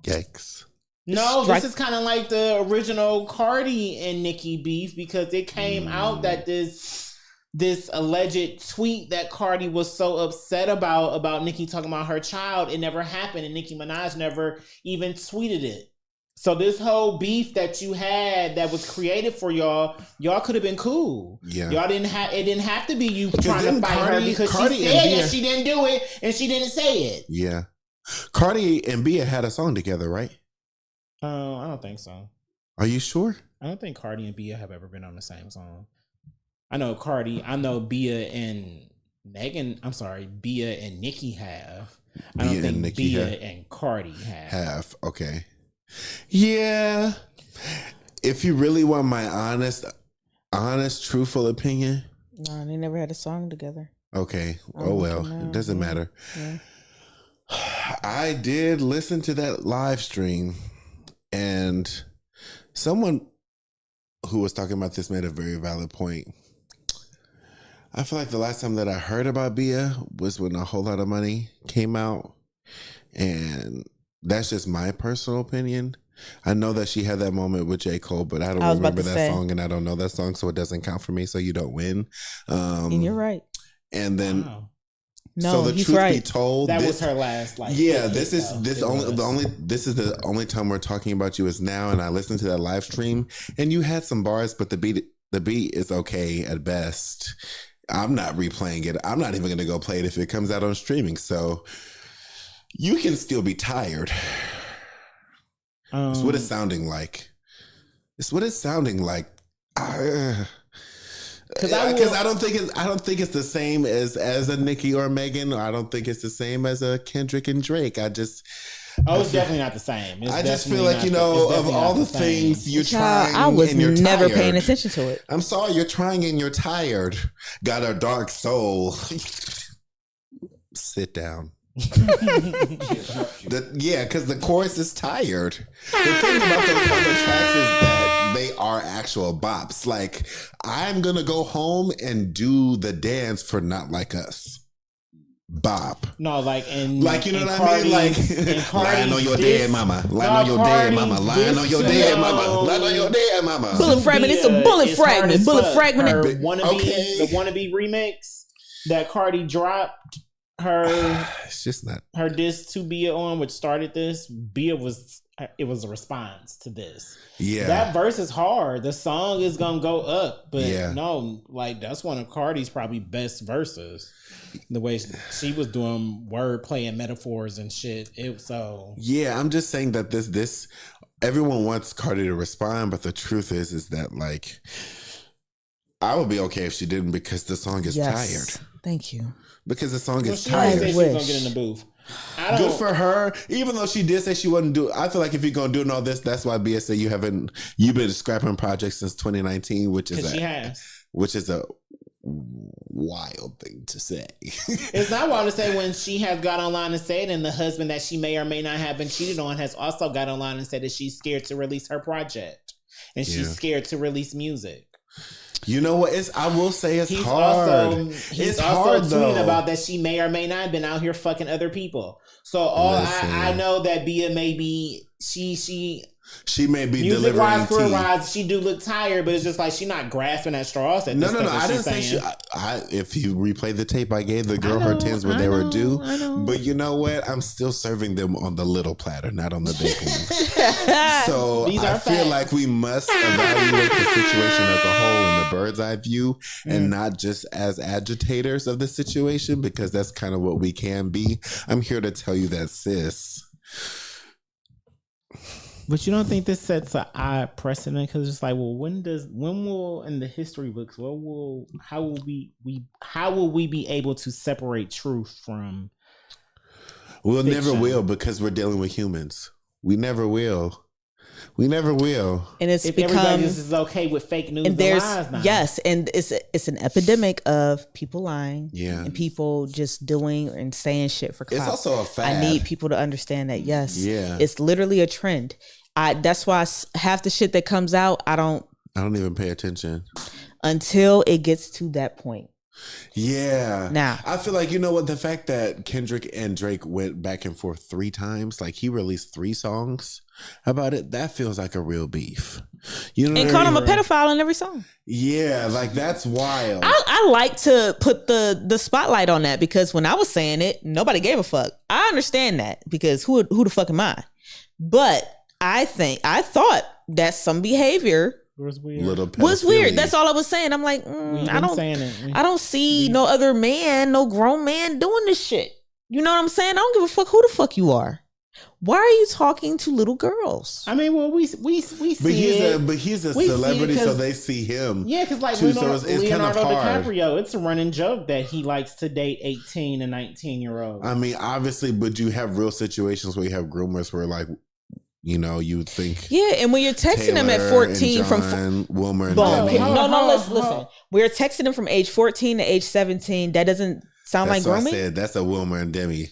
Yikes. No, this is kind of like the original Cardi and Nicki beef because it came out that this alleged tweet that Cardi was so upset about Nicki talking about her child, it never happened, and Nicki Minaj never even tweeted it. So this whole beef that you had that was created for y'all could have been cool. Yeah. Y'all didn't have to be you trying to fight her because Cardi she said that she didn't do it and she didn't say it. Yeah. Cardi and Bia had a song together, right? I don't think so. Are you sure? I don't think Cardi and Bia have ever been on the same song. I know Bia and Bia and Nicki have. I don't think Bia and Cardi have. Okay. Yeah. If you really want my honest, truthful opinion. No, they never had a song together. Okay. Oh well. It doesn't matter. Yeah. I did listen to that live stream, and someone who was talking about this made a very valid point. I feel like the last time that I heard about Bia was when A Whole Lot of Money came out, and that's just my personal opinion. I know that she had that moment with J. Cole, but I don't remember that song, and I don't know that song, so it doesn't count for me. So you don't win. And you're right. And then, no, so the he's truth right. be told, that was her last. This is the only time we're talking about you is now. And I listened to that live stream, and you had some bars, but the beat is okay at best. I'm not replaying it. I'm not even going to go play it if it comes out on streaming. So you can still be tired. It's what it's sounding like. It's what it's sounding like. Because I don't think it's the same as a Nicki or Megan. Or I don't think it's the same as a Kendrick and Drake. it's definitely not the same. I just feel like, of all the things you're trying, I was and you're never tired. paying attention to it. I'm sorry, you're trying and you're tired. Got a dark soul. Sit down. Because the chorus is tired. The thing about those other tracks is that they are actual bops. Like, I'm gonna go home and do the dance for Not Like Us. Bop. No, like you know what I mean? Like lying on your dead mama. Lying on your dead mama. Lying on your dead mama. Lying on your dead mama. Bullet fragment. It's a bullet fragment. Bullet fragment. The wannabe remix that Cardi dropped. It's just not her diss to Bia on, which started this. Bia was a response to this. Yeah, that verse is hard. The song is gonna go up, but yeah. No, like that's one of Cardi's probably best verses. The way she was doing wordplay and metaphors and shit. Yeah, I'm just saying that this everyone wants Cardi to respond, but the truth is that like I would be okay if she didn't because the song is tired. Thank you. Because the song is tired. tired. She's gonna get in the booth. Good for her. Even though she did say she wouldn't do it, I feel like if you're gonna do all this, that's why Bia said you've been scrapping projects since 2019, which is a wild thing to say. It's not wild to say when she has got online and said, and the husband that she may or may not have been cheated on has also got online and said that she's scared to release her project and she's scared to release music. You know what? I will say it's hard. He's also tweeting about that she may or may not have been out here fucking other people. So I know that Bia may be she may be music delivering wise, career wise, she do look tired, but it's just like she's not grasping at straws. No. I didn't say she. If you replay the tape, I gave the girl her tens when they were due. But you know what? I'm still serving them on the little platter, not on the big one. So I feel like we must evaluate the situation as a whole in the bird's eye view, and not just as agitators of the situation, because that's kind of what we can be. I'm here to tell you that, sis. But you don't think this sets an odd precedent? Because it's like, well, when will in the history books, how will we be able to separate truth from? We'll fiction? Never will, because we're dealing with humans. We never will. We never will. And it's become everybody is okay with fake news and lies now. Yes, and it's an epidemic of people lying, and people just doing and saying shit for clout. It's also a fad. I need people to understand that. Yes, it's literally a trend. That's why half the shit that comes out, I don't even pay attention until it gets to that point. Yeah. Now, I feel like, you know what, the fact that Kendrick and Drake went back and forth 3 times, like he released 3 songs about it, that feels like a real beef. You know, and called him a pedophile in every song. Yeah, like that's wild. I like to put the spotlight on that, because when I was saying it, nobody gave a fuck. I understand that, because who the fuck am I? But I thought that some behavior was weird. That's all I was saying. I'm like, I don't see no other man, no grown man doing this shit. You know what I'm saying? I don't give a fuck who the fuck you are. Why are you talking to little girls? I mean, well, we see but he's a celebrity, so they see him. Yeah, because like Leonardo DiCaprio, it's a running joke that he likes to date 18 and 19-year-olds. I mean, obviously, but you have real situations where you have groomers where, like, you know, you would think. Yeah, and when you're texting them at 14 from Wilmer and listen. We're texting them from age 14 to age 17. That doesn't sound like grooming. I said that's a Wilmer and Demi.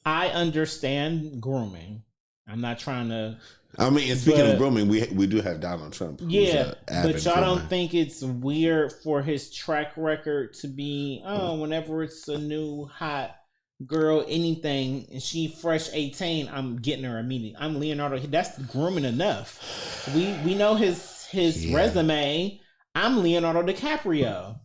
I understand grooming. I'm not trying to. I mean, and speaking of grooming, we do have Donald Trump. Yeah, but y'all don't think it's weird for his track record to be, whenever it's a new hot girl, anything, and she fresh 18, I'm getting her immediately. I'm Leonardo. That's grooming enough. We know his resume. I'm Leonardo DiCaprio.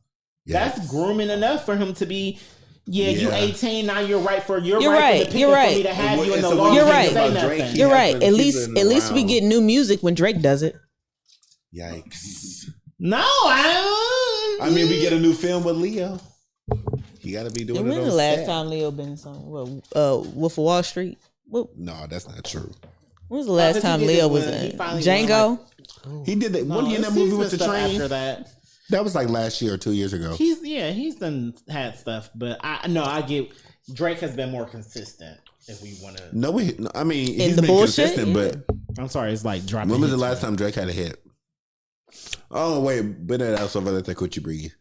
Yes. That's grooming enough for him to be. You 18 now. You're right for me to have you in the long. You're right. You're right. At least we get new music when Drake does it. Yikes. No, I mean, we get a new film with Leo. You got to be doing And it when on the last set. time Leo been in something? Wolf of Wall Street? When No, that's not true. was the last time Leo was in Django? He did that. No, Wasn't he in that movie with the train? After that, That was like last year or 2 years ago. he's done had stuff, but I get Drake has been more consistent. If we want to, No, I mean, In he's the been bullshit? consistent, Yeah. but I'm sorry, it's like dropping. when was the hits, last man. time Drake had a hit? Oh, wait. Bennett also let that Cucci breathe.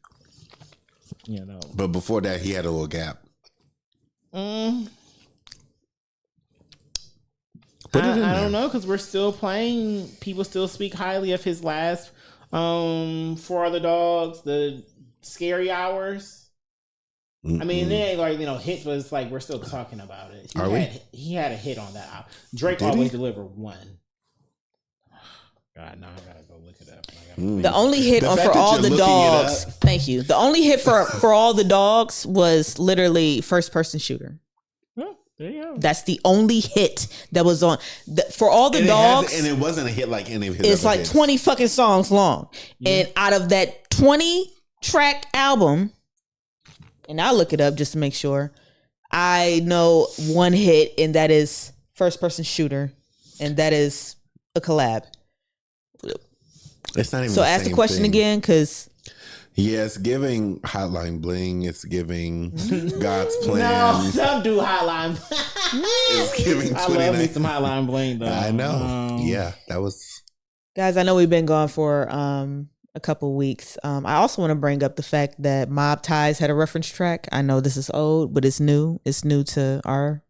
You know, But before that, he had a little gap. I Put it in don't there. know because we're still playing. People still speak highly of his last For Other Dogs, the Scary Hours. I mean, it ain't like hits, but it's like we're still talking about it. He had a hit on that album. Drake Did always he? delivered one. God, now I gotta go look it up. The only hit The on fact For that All you're the looking it Dogs. up. Thank you. The only hit for All the Dogs was literally First Person Shooter. There you go. That's the only hit that was on. For All the And Dogs, and it wasn't a hit like any of his it's other like hits. 20 fucking songs long. And out of that 20 track album, and I'll look it up just to make sure, I know one hit, and that is First Person Shooter, and that is a collab. It's not even So the ask the same question thing. again, because Yeah, it's giving Hotline Bling. It's giving God's No, Plan. don't do Hotline. It's giving I love me 29. some Hotline Bling though. I know. Yeah, that was. guys, I know we've been gone for a couple weeks. I also want to bring up the fact that Mob Ties had a reference track. I know this is old, but it's new. It's new to our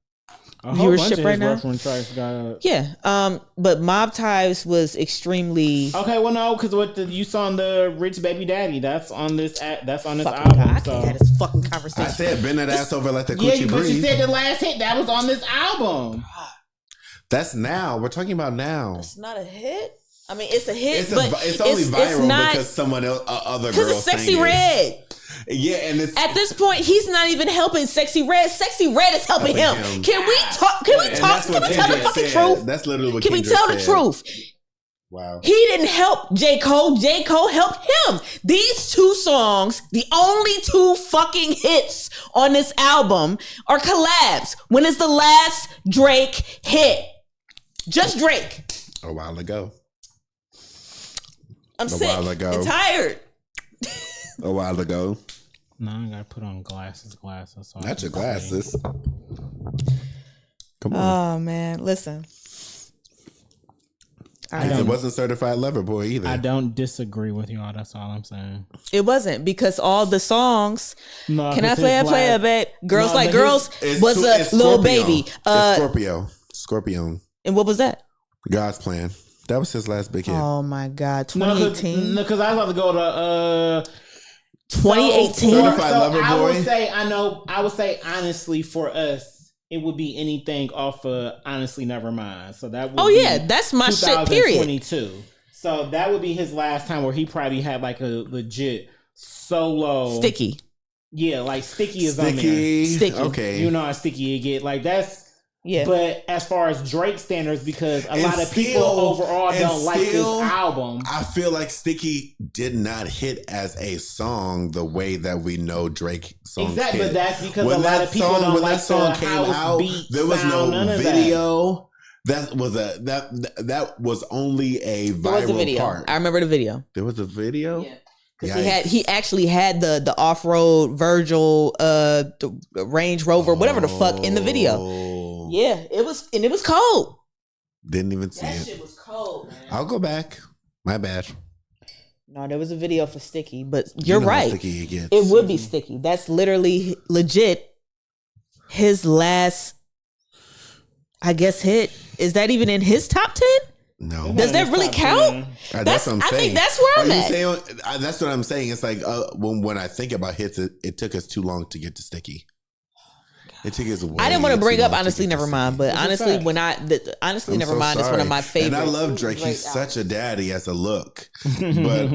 A whole bunch viewership of right his now. reference tracks got. Yeah. But Mob Ties was extremely. Okay, well no, because you saw on the Rich Baby Daddy, that's on this. That's on this Fucking album. God, I so. can't have this fucking I conversation. said bend that ass over like the Yeah, coochie but you breeze. said the last hit that was on this album. That's now. We're talking about now. It's not a hit. I mean, it's a hit, It's, but it's only viral not because someone else, other because girls it's Sexy sang it. Red. Yeah, and it's At this point, he's not even helping Sexy Red. Sexy Red is helping him. Helping him. Can we talk? Can we and talk? that's Can what we tell the Kendrick fucking said. truth? That's literally what Can we Kendrick tell the said. truth? Wow. He didn't help J. Cole. J. Cole helped him. These two songs, the only two fucking hits on this album, are collabs. When is the last Drake hit? Just Drake. A while ago. I'm sick while ago. and tired. A while ago. No, I gotta put on glasses. So Not your glasses. Come on. Oh man, listen. And it wasn't Certified Lover Boy either. I don't disagree with you all. That's all I'm saying. It wasn't because all the songs. No, Can I his play a last- babe? Girls No, Like but his- Girls It's was too- a it's little Scorpio. baby. It's Scorpio. And what was that? God's Plan. That was his last big hit. Oh my God, No, 2018. because I was about to go to 2018. Certified Lover I Boy. would say I would say honestly for us, it would be anything off of Honestly Nevermind. So that would Oh be yeah, that's my shit. Period. 2022. So that would be his last time where he probably had like a legit solo Sticky. Yeah, like Sticky is on there. Sticky. Okay. You know how sticky you get. Like that's Yeah. But as far as Drake standards, because a And lot of people still- overall and don't like this still, album. I feel like Sticky did not hit as a song the way that we know Drake songs Exactly, hit. but that's because When a lot that of people song- don't when like that song the came house out, beat there was sound, no none of that. video. That was that was only a There was a viral video. part. I remember the video. There was a video. Yeah. Because he actually had the off road Virgil the Range Rover, whatever the fuck, in the video. Oh. Yeah, it was cold. Didn't even see That it. shit was cold, man. I'll go back. My bad. No, there was a video for Sticky, but You you're know how right. Sticky it gets. It would be Sticky. That's literally legit his last, I guess, hit. Is that even in his top 10? No. Does that really count? That's what I'm I saying. think that's where I'm Are you at. saying- that's what I'm saying. It's like when I think about hits, it took us too long to get to Sticky. It took us. I didn't want to way bring too up long to Honestly get to Nevermind, Sticky. but It's a honestly, fact. when Honestly I'm Nevermind so is one of sorry. my favorite. And I love Drake. He's Drake such a daddy as a look. But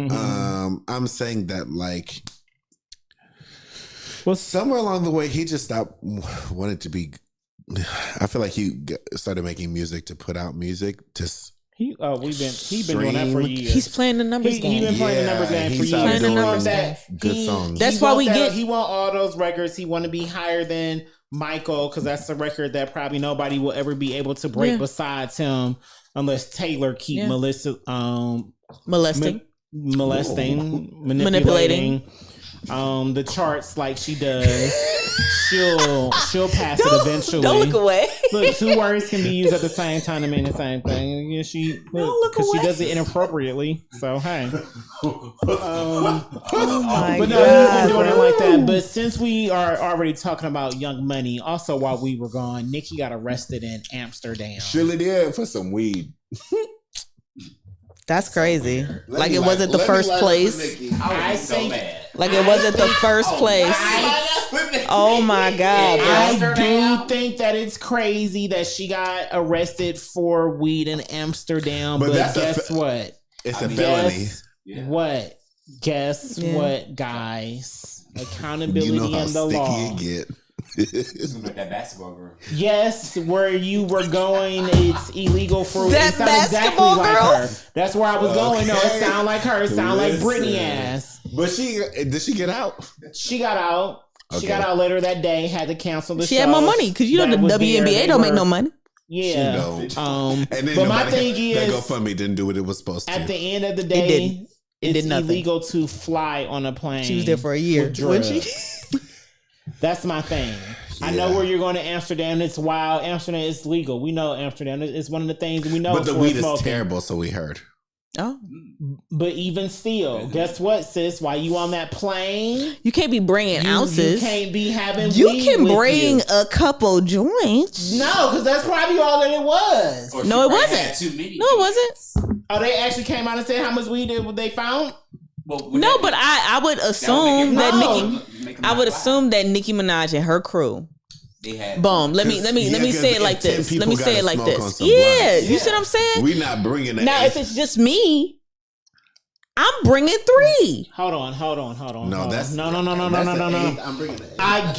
I'm saying that like Well, somewhere along the way, he just stopped wanting to be. I feel like he started making music to put out music. He's been doing that for years. He's playing the numbers game. He's been playing the numbers game for years. Playing the numbers game. Good songs. That's why we get. He want all those records. He want to be higher than Michael because that's a record that probably nobody will ever be able to break besides him, unless Taylor keep molesting, manipulating. The charts like she does. She'll pass it eventually. Don't look away. Look, 2 words can be used at the same time to mean the same thing. Yeah, because she does it inappropriately. So hey. Oh my but no, he's been doing it like that. But since we are already talking about Young Money, also while we were gone, Nicki got arrested in Amsterdam. Surely did for some weed. That's crazy. Like it wasn't the first place. I so bad. Like it wasn't the first place. Oh my God. I do think that it's crazy that she got arrested for weed in Amsterdam. But guess what? It's a felony. What? Guess what, guys? Accountability and the law. Like that basketball girl. Yes, where you were going, it's illegal for that basketball exactly girl. Like her. That's where I was going. No, it sound like her. It sound like Britney ass. But did she get out? She got out. Okay. She got out later that day. Had to cancel the show. She had more money because you know the WNBA don't make no money. Yeah. She don't. And then but my thing is, that GoFundMe didn't do what it was supposed to. At the end of the day, it's illegal to fly on a plane. She was there for a year. Wasn't she? That's my thing. Yeah. I know where you're going to Amsterdam. It's wild. Amsterdam is legal. We know Amsterdam. It's one of the things we know. But the weed is terrible, so we heard. Oh. But even still, guess what, sis? While you on that plane, you can't be bringing ounces. You can't be having. You can bring a couple joints. No, because that's probably all that it was. No, it wasn't. No, it wasn't. Oh, they actually came out and said how much weed they found. Well, no, but I would assume that Nicki. I would assume that Nicki Minaj and her crew. They had boom. Let me say it like this. Let me say it like this. Yeah, you see what I'm saying? We not bringing that. Now, if it's just me, I'm bringing 3. Hold on. No, that's no. I'm bringing it. I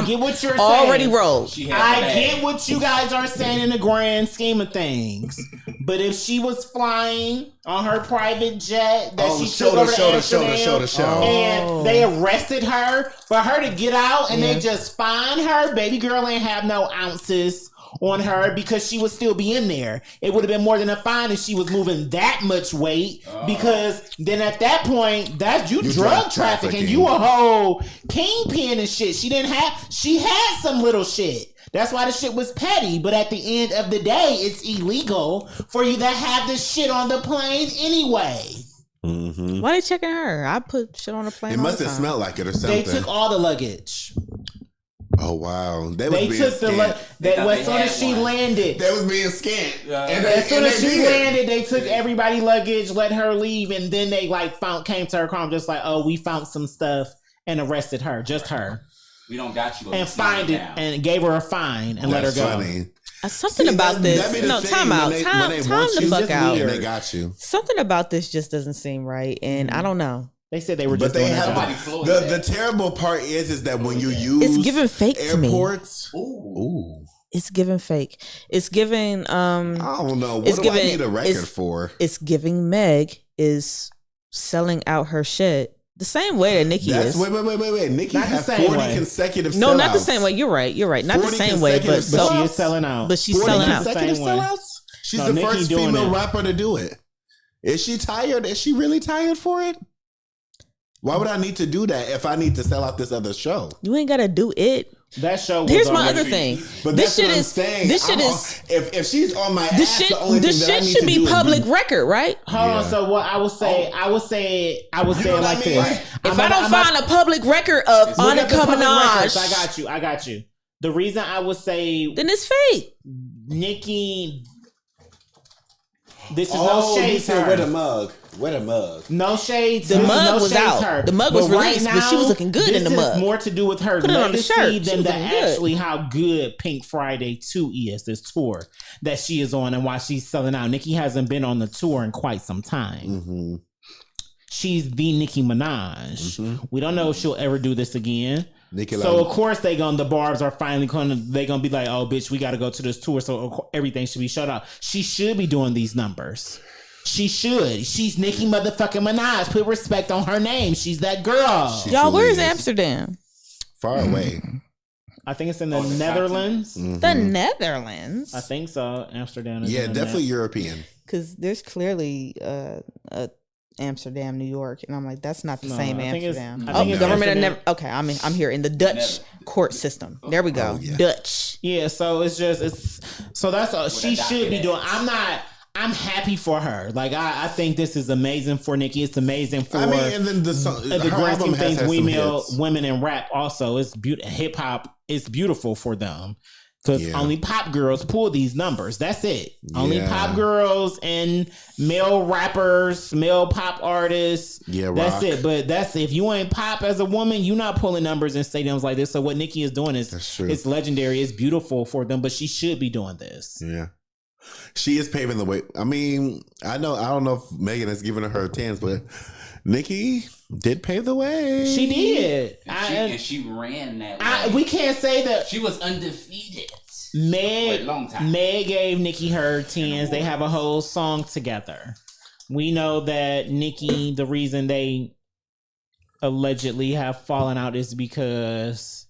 get what you're saying. Already rolled. I get what you guys are saying in the grand scheme of things. But if she was flying on her private jet that she took over to Amsterdam, and they arrested her for her to get out, and they just find her, baby girl ain't have no ounces on her because she would still be in there. It would have been more than a fine if she was moving that much weight, because then at that point, that's you drug trafficking. You a whole kingpin and shit. She had some little shit. That's why the shit was petty. But at the end of the day, it's illegal for you to have this shit on the plane anyway. Mm-hmm. Why they checking her? I put shit on the plane. It must have smelled like it or something. They took all the luggage. Oh wow! They took as soon as she landed, they was being scant. As soon as she landed, they took everybody's luggage, let her leave, and then they came to her car, just like, oh, we found some stuff and arrested her, just her. We don't got you. And fined it and gave her a fine and let her go. Funny. Something about this. No, time out. Time the fuck out. And they got you. Something about this just doesn't seem right, and I don't know. They said they were just doing the terrible part is that when you use it's giving fake airports, to me. Ooh. It's giving fake. It's giving I don't know. What do I need a record for? It's giving Meg is selling out her shit the same way that Nicki is. Wait. Nicki has 40 consecutive sellouts. No, not the same way. You're right. Not the same way, but she is selling out. But she's selling out. Consecutive sellouts? She's the first female rapper to do it. Is she tired? Is she really tired for it? Why would I need to do that if I need to sell out this other show? You ain't gotta do it. That show. Here's my other thing. But this shit is. This shit is. If she's on my this ass, shit, the only this thing that shit I need should to be do public record, right? Hold on. So what I would say, I would say it like this. If I don't find a public record of Annika Minaj, I got you. The reason I would say then it's fake. Nicki. This is no shade to her. With a mug. With a mug. No shades. The mug was out. Her. The mug was released, but she was looking good in the mug. This is more to do with her legacy than actually how good Pink Friday 2 is, this tour that she is on and why she's selling out. Nicki hasn't been on the tour in quite some time. Mm-hmm. She's the Nicki Minaj. Mm-hmm. We don't know if she'll ever do this again. So of course the barbs are finally gonna be like, oh bitch, we gotta go to this tour, so everything should be shut out. She should be doing these numbers. She should. She's Nicki motherfucking Minaj. Put respect on her name. She's that girl. Y'all, where's Amsterdam? Far away. I think it's in the Netherlands. Mm-hmm. The Netherlands? I think so. Amsterdam is definitely European. Because there's clearly Amsterdam, New York, and I'm like, that's not the same Amsterdam. I think it's government Amsterdam. Okay, I'm here in the Dutch court system. There we go, Dutch. Yeah, so so that's all she should be doing. I'm happy for her. Like I think this is amazing for Nicki. It's amazing for and then the grand scheme things. Women in rap also. It's hip hop. It's beautiful for them. Because only pop girls pull these numbers. That's it. Only pop girls and male rappers, male pop artists. Yeah, that's rock. it. But if you ain't pop as a woman, you're not pulling numbers in stadiums like this. So what Nicki is doing it's legendary. It's beautiful for them. But she should be doing this. Yeah, she is paving the way. I mean, I don't know if Megan has given her a chance, but Nicki did pave the way. She did. And she ran that way. We can't say that. She was undefeated. Meg gave Nicki her 10s. They have a whole song together. We know that Nicki, the reason they allegedly have fallen out is because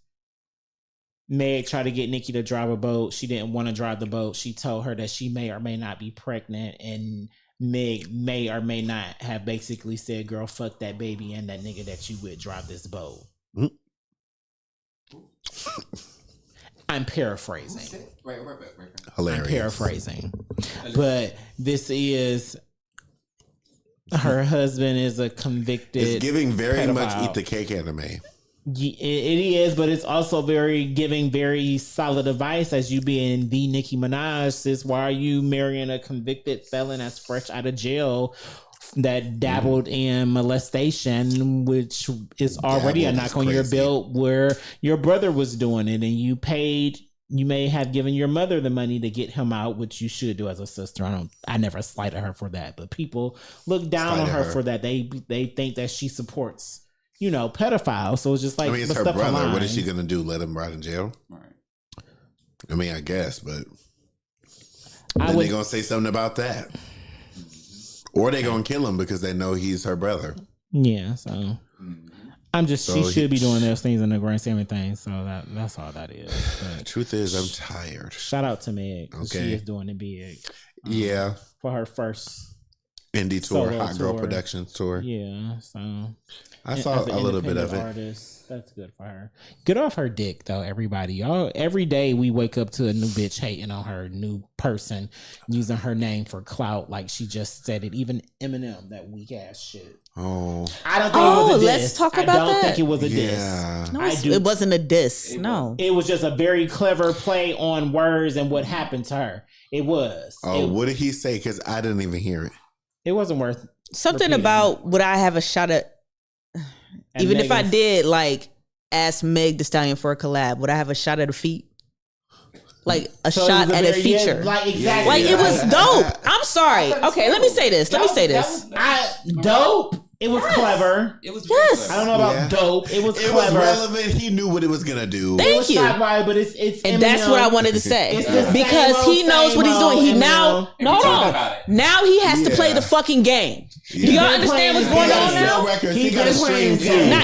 Meg tried to get Nicki to drive a boat. She didn't want to drive the boat. She told her that she may or may not be pregnant, and Meg may or may not have basically said, girl, fuck that baby and that nigga that you would drive this boat. I'm paraphrasing. Right. Hilarious. I'm paraphrasing. But this is her husband is a convicted It's giving very pedophile. much Eat the Cake anime. It is, but it's also giving very solid advice as you being the Nicki Minaj. Sis, why are you marrying a convicted felon that's fresh out of jail that dabbled in molestation, which is already a knock on your belt, where your brother was doing it and you may have given your mother the money to get him out, which you should do as a sister. I never slighted her for that, but people look down on her for that. They think that she supports pedophiles. So it's just like, it's her brother. What is she gonna do? Let him rot in jail? Right. I mean, I guess, but then they gonna say something about that, or they gonna kill him because they know he's her brother. Yeah. So she should be doing those things in the grand scheme of things. So that's all that is. But truth is, I'm tired. Shout out to Meg. Okay, she is doing it big. For her first indie tour, Hot Girl Productions tour. Yeah. So I saw a little bit of it. Artist, that's good for her. Get off her dick, though, everybody. Y'all, every day we wake up to a new bitch hating on her, new person using her name for clout, like she just said it. Even Eminem, that weak ass shit. Oh, I don't think it was a diss. Let's talk about that. I don't think it was a diss. No, it wasn't a diss. No, it was just a very clever play on words and what happened to her. It was. What did he say? Because I didn't even hear it. It wasn't worth something repeating. About would I have a shot at? And even if I did, like, ask Meg Thee Stallion for a collab, would I have a shot at her feet? Like shot at a feature. Exactly. Like it was dope. I'm sorry. Okay, let me say this. Dope. It was clever. It was yes. I don't know about dope. It was clever. It was relevant. He knew what it was gonna do. Thank you. But it's and that's what I wanted to say because he knows what he's doing. He now he has to play the fucking game. Do y'all understand what's going on now?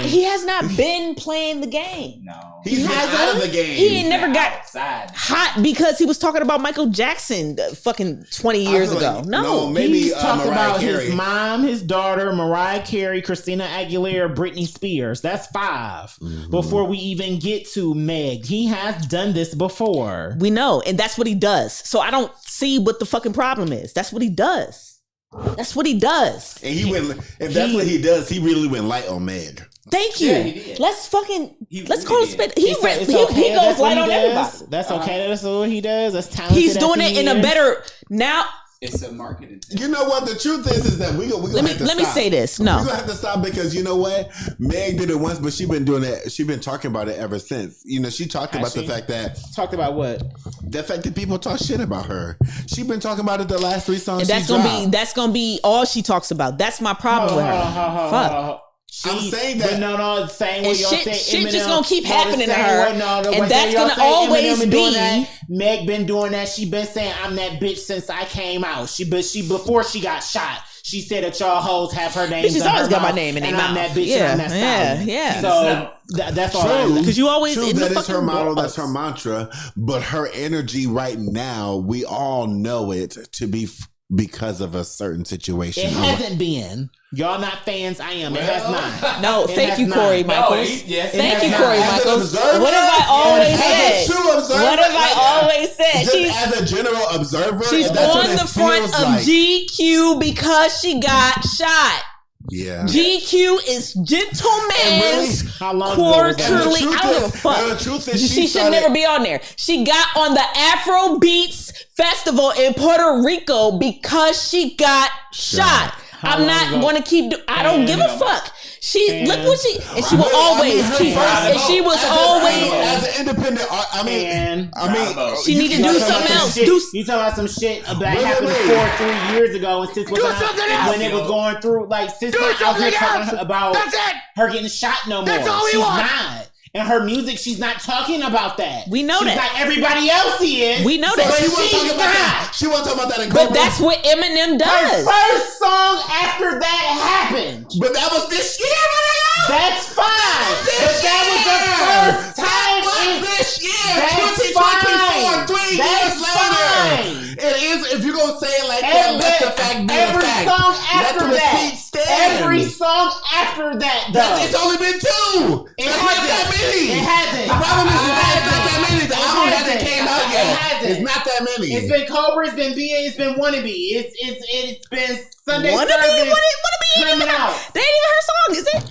He has not been playing the game. No, he's out of the game. He ain't never got hot because he was talking about Michael Jackson fucking 20 years ago. No, maybe he's talked about Carey. His mom, his daughter, Mariah Carey, Christina Aguilera, Britney Spears. That's 5 before we even get to Meg. He has done this before. We know, and that's what he does. So I don't see what the fucking problem is. That's what he does. That's what he does. And if that's what he does, he really went light on Meg. Thank you. Yeah, let's call him spit. He goes light on everybody. That's okay. That's what he does. That's talented. He's doing it in a better now. It's a marketing thing. You know what? The truth is that we gonna have to stop. Let me say this. No, we're gonna have to stop because you know what? Meg did it once, but she's been doing it. She's been talking about it ever since. She talked about the fact that the fact that people talk shit about her. She's been talking about it the last 3 songs. And that's gonna be all she talks about. That's my problem with her. Fuck. I'm saying that. But no, the same way y'all say shit Eminem. just gonna keep happening to her. And that's y'all gonna say always Eminem be. that. Meg been doing that. She been saying I'm that bitch since I came out. She before she got shot. She said that y'all hoes have her name. She's always got my name in their mouth. I'm that bitch and I'm that stallion. Yeah. So that's all. Because you always True, in the that is her fucking model. walls. That's her mantra. But her energy right now, we all know it to be because of a certain situation. It hasn't been. Y'all not fans. I am. It has not. No, It thank has you, not. Corey Michaels. yes, Thank it you, has Corey not. As an Michaels. observer, What have I always as said? a true observer, What have I like, always said? just She's as a general observer, she's that's what on it the front feels of like. GQ because she got shot. Yeah. GQ is gentleman's How long ago was that? quarterly. And the I don't give a truth is- fuck. and the truth is She should started- never be on there. She got on the Afro Beats Festival in Puerto Rico because she got shot. How I'm long not ago? going to keep. I don't give a fuck. She look what she and she will But, always her keep. first- And she was always. as an independent. I mean, She need to you do talking something about else. some Do You talking about some shit that Wait, happened wait. 4 or 3 years ago, and sis was Do not, something else. when it was going through. Like sis Do not out something here talking else. about That's it. her getting shot no more. That's all we She's want. not. And her music, she's not talking about that. We know she's that. Like everybody else is. We know So that. But she she's wasn't talking about not. that. She wasn't talking about that in But Cobra. that's what Eminem Her does. first song after that happened. But that was this year, That's fine. But that was the first time in this year. That's 2024, fine. 3 That's years later. fine. It is, if you're going to say it like that, let the fact be a every fact. song Let after the that. receipt stand. Every song after that, though. It's only been 2. It That's not hasn't. that many. It hasn't. The problem is it's not that many. The It album hasn't hasn't. came out It yet. hasn't. It's not that many. It's been Cobra, it's been BA, it's been Wannabe. It's been Sunday Wannabe? Service Wannabe? coming out. That ain't even her song, is it?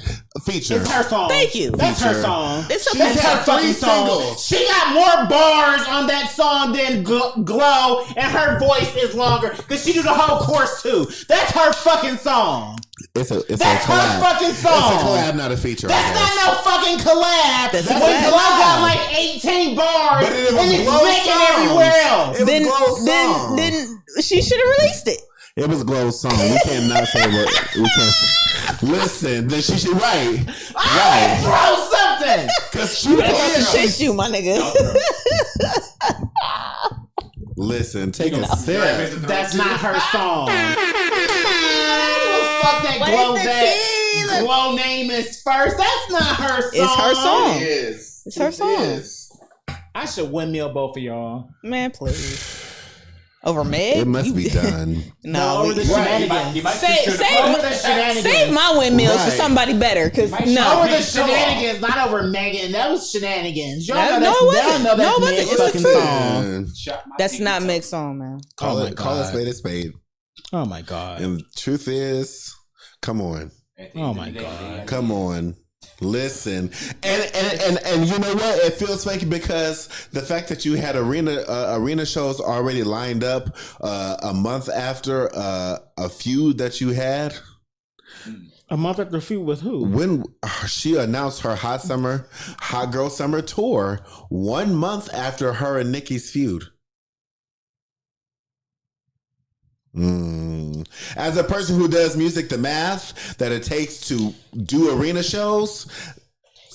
Feature. It's her song. Thank you. That's her Feature. song. It's a That's her had fucking 3 song. singles. She got more bars on that song than Glow, and her voice is longer because she do the whole chorus too. That's her fucking song. It's That's a her collab. fucking song. It's a collab, not a feature. I That's guess. not no fucking collab. That's a when collab. Glow got like 18 bars But it was and it's Glow's making songs. everywhere else. It was Glow's song. Then she should have released it. It was Glow's song. We cannot say what we can't. Listen, then she should right. Throw something. Because she is. Tissue, my nigga. Listen, take a sip. That's not her song. Fuck that Glow. That Glow name is first. That's not her song. It's her song. It is. It's her song. I should windmill both of y'all. Man, please. Over Meg? It must You- be done. No, over the shenanigans. Save Shenanigans. my windmills for Right. somebody better, because Over no. the shenanigans, not over Megan. That was shenanigans. Y'all No, know no, it that's, y'all wasn't. know that's No, it Meg's wasn't. fucking song. That's not Meg's song, man. Call Oh my it. Call a God. spade a spade. Oh my god. And the truth is, come on, Oh my God. come on. Listen, and you know what? It feels fake because the fact that you had arena shows already lined up a month after a feud that you had. A month after feud with who? When she announced her Hot Girl Summer tour, 1 month after her and Nikki's feud. As a person who does music, the math that it takes to do arena shows.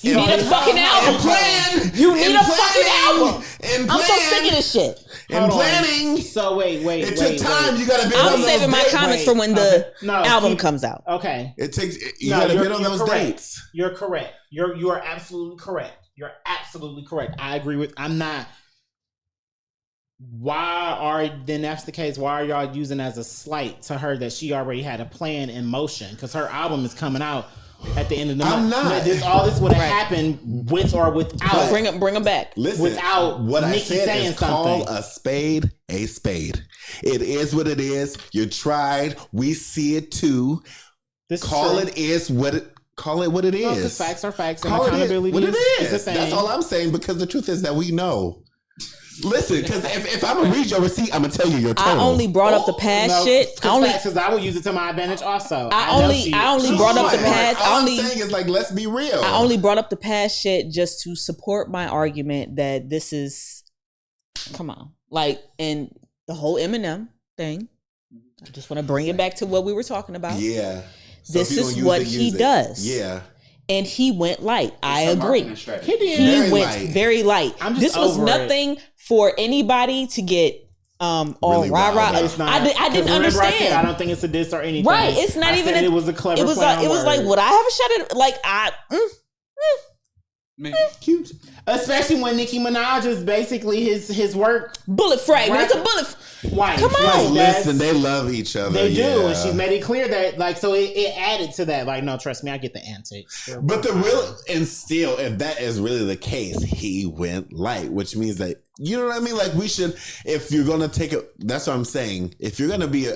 You need a fucking album. You need a fucking album. I'm so sick of this shit. In Hold on. planning, So wait. it took time. You gotta bid on I'm those saving my dates. comments for when the No, album keep- comes out. Okay. It takes. You No, gotta you're- bid on you're those correct. dates. You're correct. You are absolutely correct. You're absolutely correct. I agree with. I'm not. Then that's the case, why are y'all using as a slight to her that she already had a plan in motion? Because her album is coming out at the end of the I'm month. not. All this would have Right. happened with or without. Bring them back. Listen, Without what I Nikki said saying is call something. a spade a spade. It is what it is. You tried. We see it too. This is Call true. it is what it. Call it what it No, 'cause is. facts are facts, and Call it accountability what it is a is. thing. That's all I'm saying because the truth is that we know. Listen, because if I'm gonna read your receipt, I'm gonna tell you your total. I only brought up the past shit. Because I will use it to my advantage also. I only brought up the past. All I I'm only saying is like, let's be real. I only brought up the past shit just to support my argument that this is, come on, like, and the whole Eminem thing. I just want to bring it back to what we were talking about. Yeah. this is what he does. Yeah. And he went light. I agree. He Very went light. very light. This was nothing for anybody to get all Really rah rah. It's not. I didn't understand. I said I don't think it's a diss or anything. Right. It's not even. It was a clever. It was play like on it was like, words. would I have a shot at like Cute. Especially when Nicki Minaj is basically his work. bullet fragment? It's a bullet. Wife. Come on. Listen, they love each other. They do, yeah. and she's made it clear that, like, so it added to that. Like, no, trust me, I get the antics. But the real, and still, if that is really the case, he went light, which means that, you know what I mean? Like, we should, if you're going to take it, that's what I'm saying. If you're going to be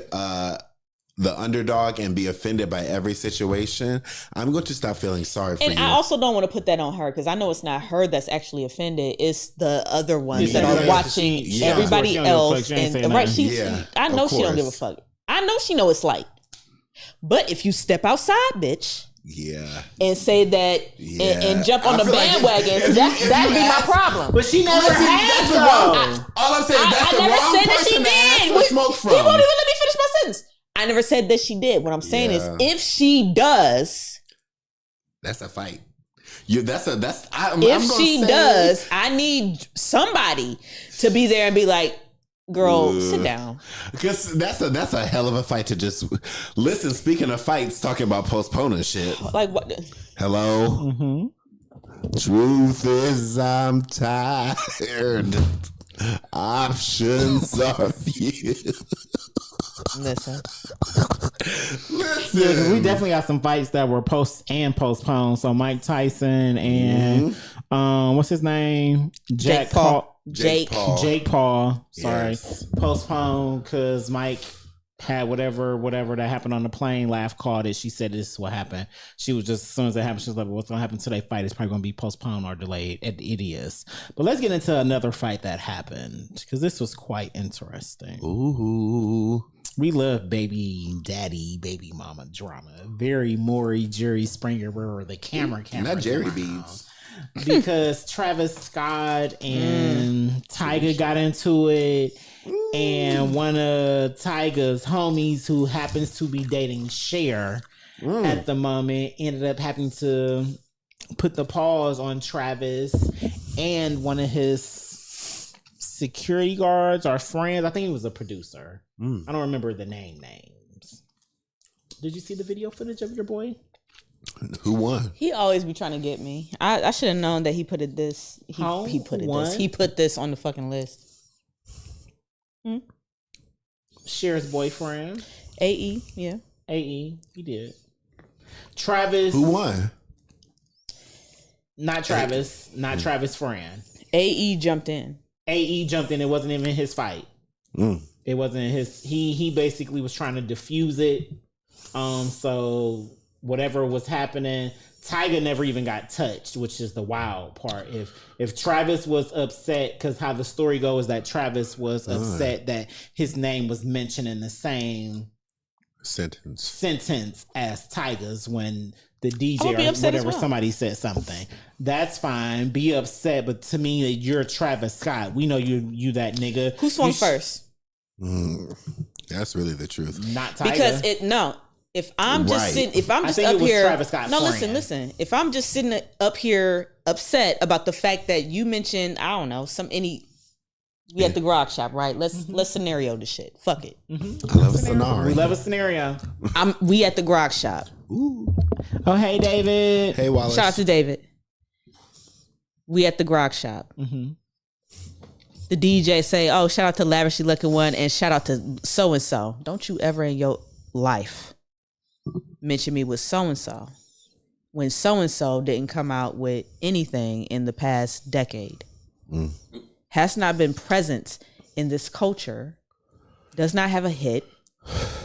the underdog and be offended by every situation, I'm going to stop feeling sorry for you. And I also don't want to put that on her because I know it's not her that's actually offended. It's the other ones Yeah. that are watching Yeah. everybody She don't give a else. fuck. She ain't saying And right, nothing. I know of she don't give a course. fuck. I know she know it's light. But if you step outside, bitch, Yeah. and say that and jump on I the feel like bandwagon, if that'd you be my ask- problem. But she never Listen, had that's the though. wrong. All I'm saying, that's I the never wrong said that she person to ask did. for smoke from. He won't even let me finish my sentence. I never said that she did. What I'm saying is, if she does, That's a fight. I'm if gonna she say- does, I need somebody to be there and be like, girl, sit down. Because that's a hell of a fight to just listen. Speaking of fights, talking about postponing shit. Like what? Hello. Mm-hmm. Truth is, I'm tired. Options are few. Listen. Listen. We definitely got some fights that were postponed. So Mike Tyson and what's his name? Jake Paul. Jake Paul. Sorry, Yes. postponed because Mike had whatever that happened on the plane. Laugh called it. She said this is what happened. She was just, as soon as it happened, she was like, what's going to happen to their fight? It's probably going to be postponed or delayed. It is. But let's get into another fight that happened because this was quite interesting. Ooh. We love baby daddy, baby mama drama. Very Maury, Jerry Springer, or the camera. Not Jerry around. Beads. Because Travis Scott and Tyga got into it, and one of Tyga's homies, who happens to be dating Cher at the moment, ended up having to put the pause on Travis and one of his security guards or friends. I think he was a producer. I don't remember the names. Did you see the video footage of your boy? Who won? He always be trying to get me. I should have known that he put it this. He put it this. He put this on the fucking list. Cher's boyfriend. AE, yeah. AE, he did. Travis. Who won? Not Travis. Not Travis' friend. AE jumped in. AE jumped in. It wasn't even his fight. It wasn't his. He basically was trying to diffuse it. So whatever was happening, Tyga never even got touched, which is the wild part. If Travis was upset, because how the story goes is that Travis was upset that his name was mentioned in the same sentence as Tyga's when the DJ or whatever somebody said something. That's fine. Be upset, but to me, you're Travis Scott. We know you that nigga. Who swung first? That's really the truth. Not Tyga. Because if I'm just sitting, if I'm just I think up it was here, Travis Scott's no, friend. listen. If I'm just sitting up here upset about the fact that you mentioned, I don't know, we at the grog shop, right? Let's scenario the shit. Fuck it. I love a scenario. We love a scenario. We at the grog shop. Ooh. Oh, hey, David. Hey, Wallace. Shout out to David. We at the grog shop. The DJ say, "Oh, shout out to Lavishly Looking One and shout out to so and so." Don't you ever in your life mention me with so and so when so and so didn't come out with anything in the past decade. Has not been present in this culture. Does not have a hit.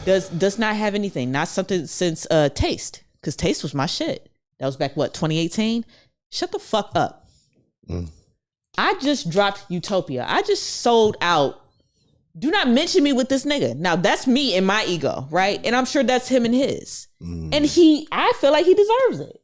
Does not have anything. Not something since Taste, because Taste was my shit. That was back 2018. Shut the fuck up. I just dropped Utopia. I just sold out. Do not mention me with this nigga. Now that's me and my ego, right? And I'm sure that's him and his. And I feel like he deserves it.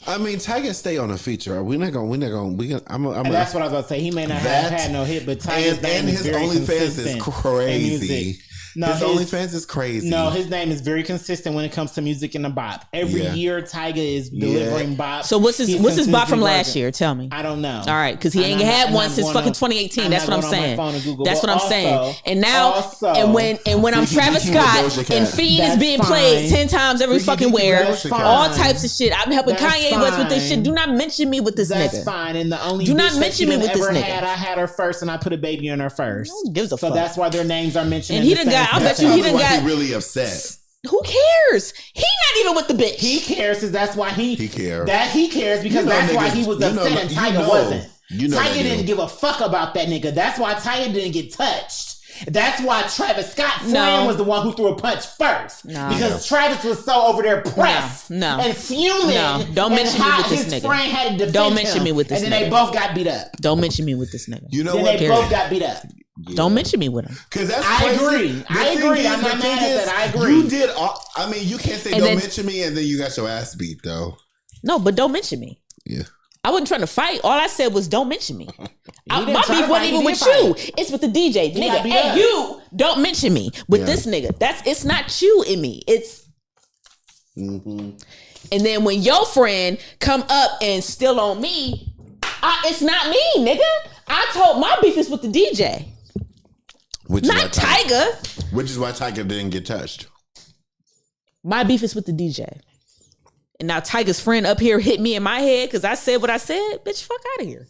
I mean, Tyga stay on a feature. And that's what I was about to say. He may not have had no hit, but Tyga's and his OnlyFans is crazy. His OnlyFans is crazy. No, his name is very consistent when it comes to music and the bop. Every year, Tyga is delivering bop. So what's his bop from last year? Tell me. I don't know. All right, because he ain't had one since fucking 2018. That's what I'm saying. That's what I'm saying. And now, and when I'm Travis Scott and Fiend is being played 10 times every fucking where, all types of shit. I'm helping Kanye West with this shit. Do not mention me with this nigga. That's fine. And the only do not mention me with this nigga. I had her first, and I put a baby in her first. Who gives a fuck? So that's why their names are mentioned. And he done got. I bet you he done got really upset. Who cares? He not even with the bitch. He cares because that's why he cares. That he cares because that's why he was upset and Tyga wasn't. Tyga didn't give a fuck about that nigga. That's why Tyga didn't get touched. That's why Travis Scott's friend was the one who threw a punch first. Because Travis was so over there pressed and fuming. No, don't mention me with this nigga. His friend had to defend don't mention me with this nigga. And then they both got beat up. Don't mention me with this nigga. You know then what? They both got beat up. Yeah. Don't mention me with him. Because that's I crazy. agree. I agree. I'm not mad at that. I agree. You did all, I mean, you can't say don't mention me and then you got your ass beat though. No, but don't mention me. Yeah. I wasn't trying to fight. All I said was don't mention me. My beef wasn't even with you. It's with the DJ. Nigga, and you don't mention me with this nigga. It's not you and me. It's and then when your friend come up and still on me, it's not me, nigga. I told my beef is with the DJ. Not Tyga. Which is why Tyga didn't get touched. My beef is with the DJ. And now Tyga's friend up here hit me in my head because I said what I said. Bitch, fuck out of here.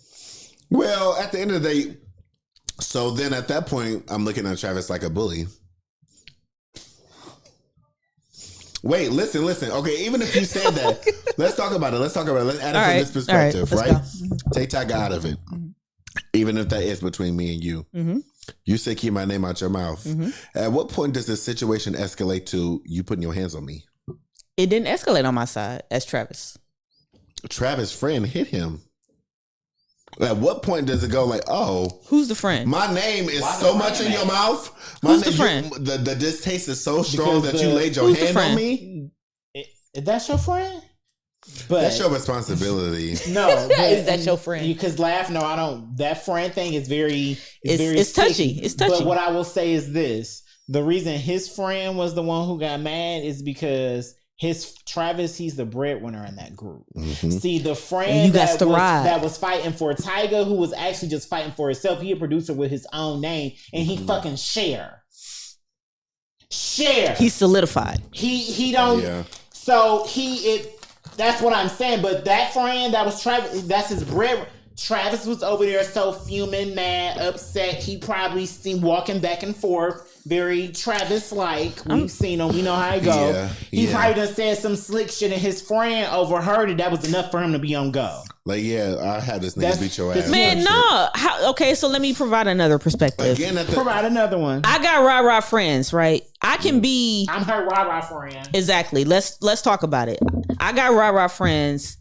Well, at the end of the day, so then at that point, I'm looking at Travis like a bully. Wait, listen. Okay, even if you said that, let's talk about it. Let's add it from this perspective, right? Take Tyga out of it. Even if that is between me and you. Mm-hmm. You say keep my name out your mouth. Mm-hmm. At what point does this situation escalate to you putting your hands on me? It didn't escalate on my side as Travis. Travis' friend hit him. At what point does it go like, oh, who's the friend? My name is so much in your mouth. Who's the friend? The distaste is so strong that you laid your hand on me. That's your friend? But that's your responsibility. No, is that your friend? Because laugh. No, I don't. That friend thing is very. It's touchy. It's touchy. But what I will say is this: the reason his friend was the one who got mad is because Travis, he's the breadwinner in that group. Mm-hmm. See, the friend that was fighting for Tyga, who was actually just fighting for himself. He a producer with his own name, and he fucking share. He's solidified. He don't. Yeah. So that's what I'm saying. But that friend that was Travis, that's his bread. Travis was over there so fuming, mad, upset. He probably seen walking back and forth, very Travis-like. We've seen him. We know how he go. Yeah, he probably done said some slick shit, and his friend overheard it. That was enough for him to be on go. Like, I had this nigga beat your ass. Man, no. Okay, so let me provide another perspective. Provide another one. I got rah-rah friends, right? I'm her rah-rah friend. Exactly. Let's talk about it. I got rah-rah friends.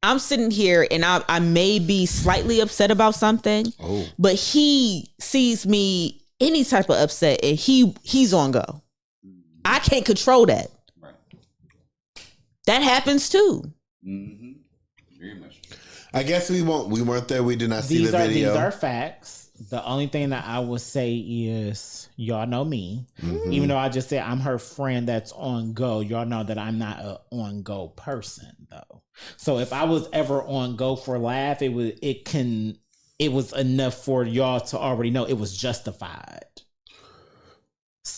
I'm sitting here and I may be slightly upset about something, but he sees me any type of upset and he's on go. I can't control that. Right. That happens too. Mm-hmm. Very much. I guess we weren't there. We did not see the video. These are facts. The only thing that I would say is, y'all know me. Mm-hmm. Even though I just said I'm her friend that's on go, y'all know that I'm not an on go person though. So if I was ever on go for laugh, it was enough for y'all to already know it was justified.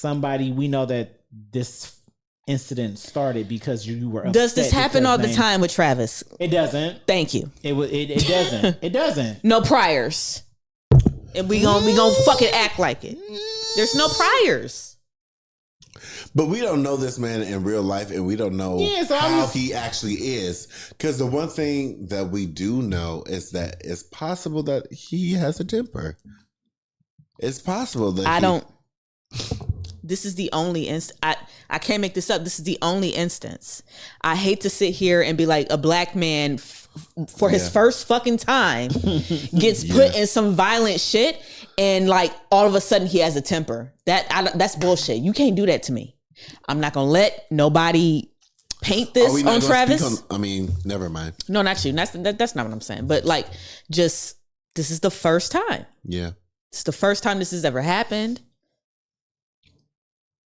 We know that this incident started because you were upset. Does this happen all the time with Travis? It doesn't. Thank you. It doesn't. It doesn't. No priors. And we gonna fucking act like it. There's no priors. But we don't know this man in real life, and we don't know how he actually is. Because the one thing that we do know is that it's possible that he has a temper. It's possible that This is the only instance. I can't make this up. This is the only instance. I hate to sit here and be like, a black man for his first fucking time gets put in some violent shit, and like all of a sudden he has a temper. That's bullshit. You can't do that to me. I'm not gonna let nobody paint this on Travis. Never mind. No, not you. That's not what I'm saying. But like, this is the first time. Yeah, it's the first time this has ever happened.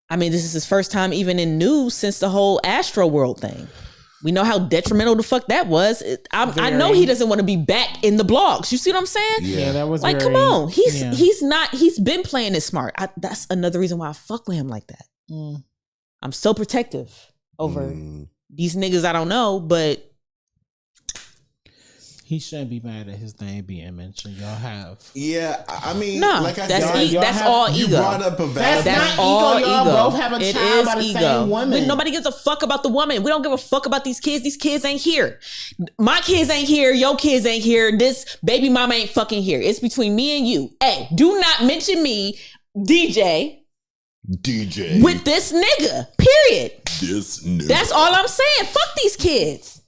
I mean, this is his first time even in news since the whole Astro World thing. We know how detrimental the fuck that was. I know he doesn't want to be back in the blogs. You see what I'm saying? Yeah, that was like, come on. He's been playing it smart. That's another reason why I fuck with him like that. I'm so protective over these niggas I don't know, but he shouldn't be mad at his name being mentioned. Y'all have. Yeah, I mean, no, like I that's said, that's all ego. You brought up a valid. That's not all ego. Y'all both have a it child is by the ego. same woman. Nobody gives a fuck about the woman. We don't give a fuck about these kids. These kids ain't here. My kids ain't here. Your kids ain't here. This baby mama ain't fucking here. It's between me and you. Hey, do not mention me, DJ, with this nigga. Period. This nigga. That's all I'm saying. Fuck these kids.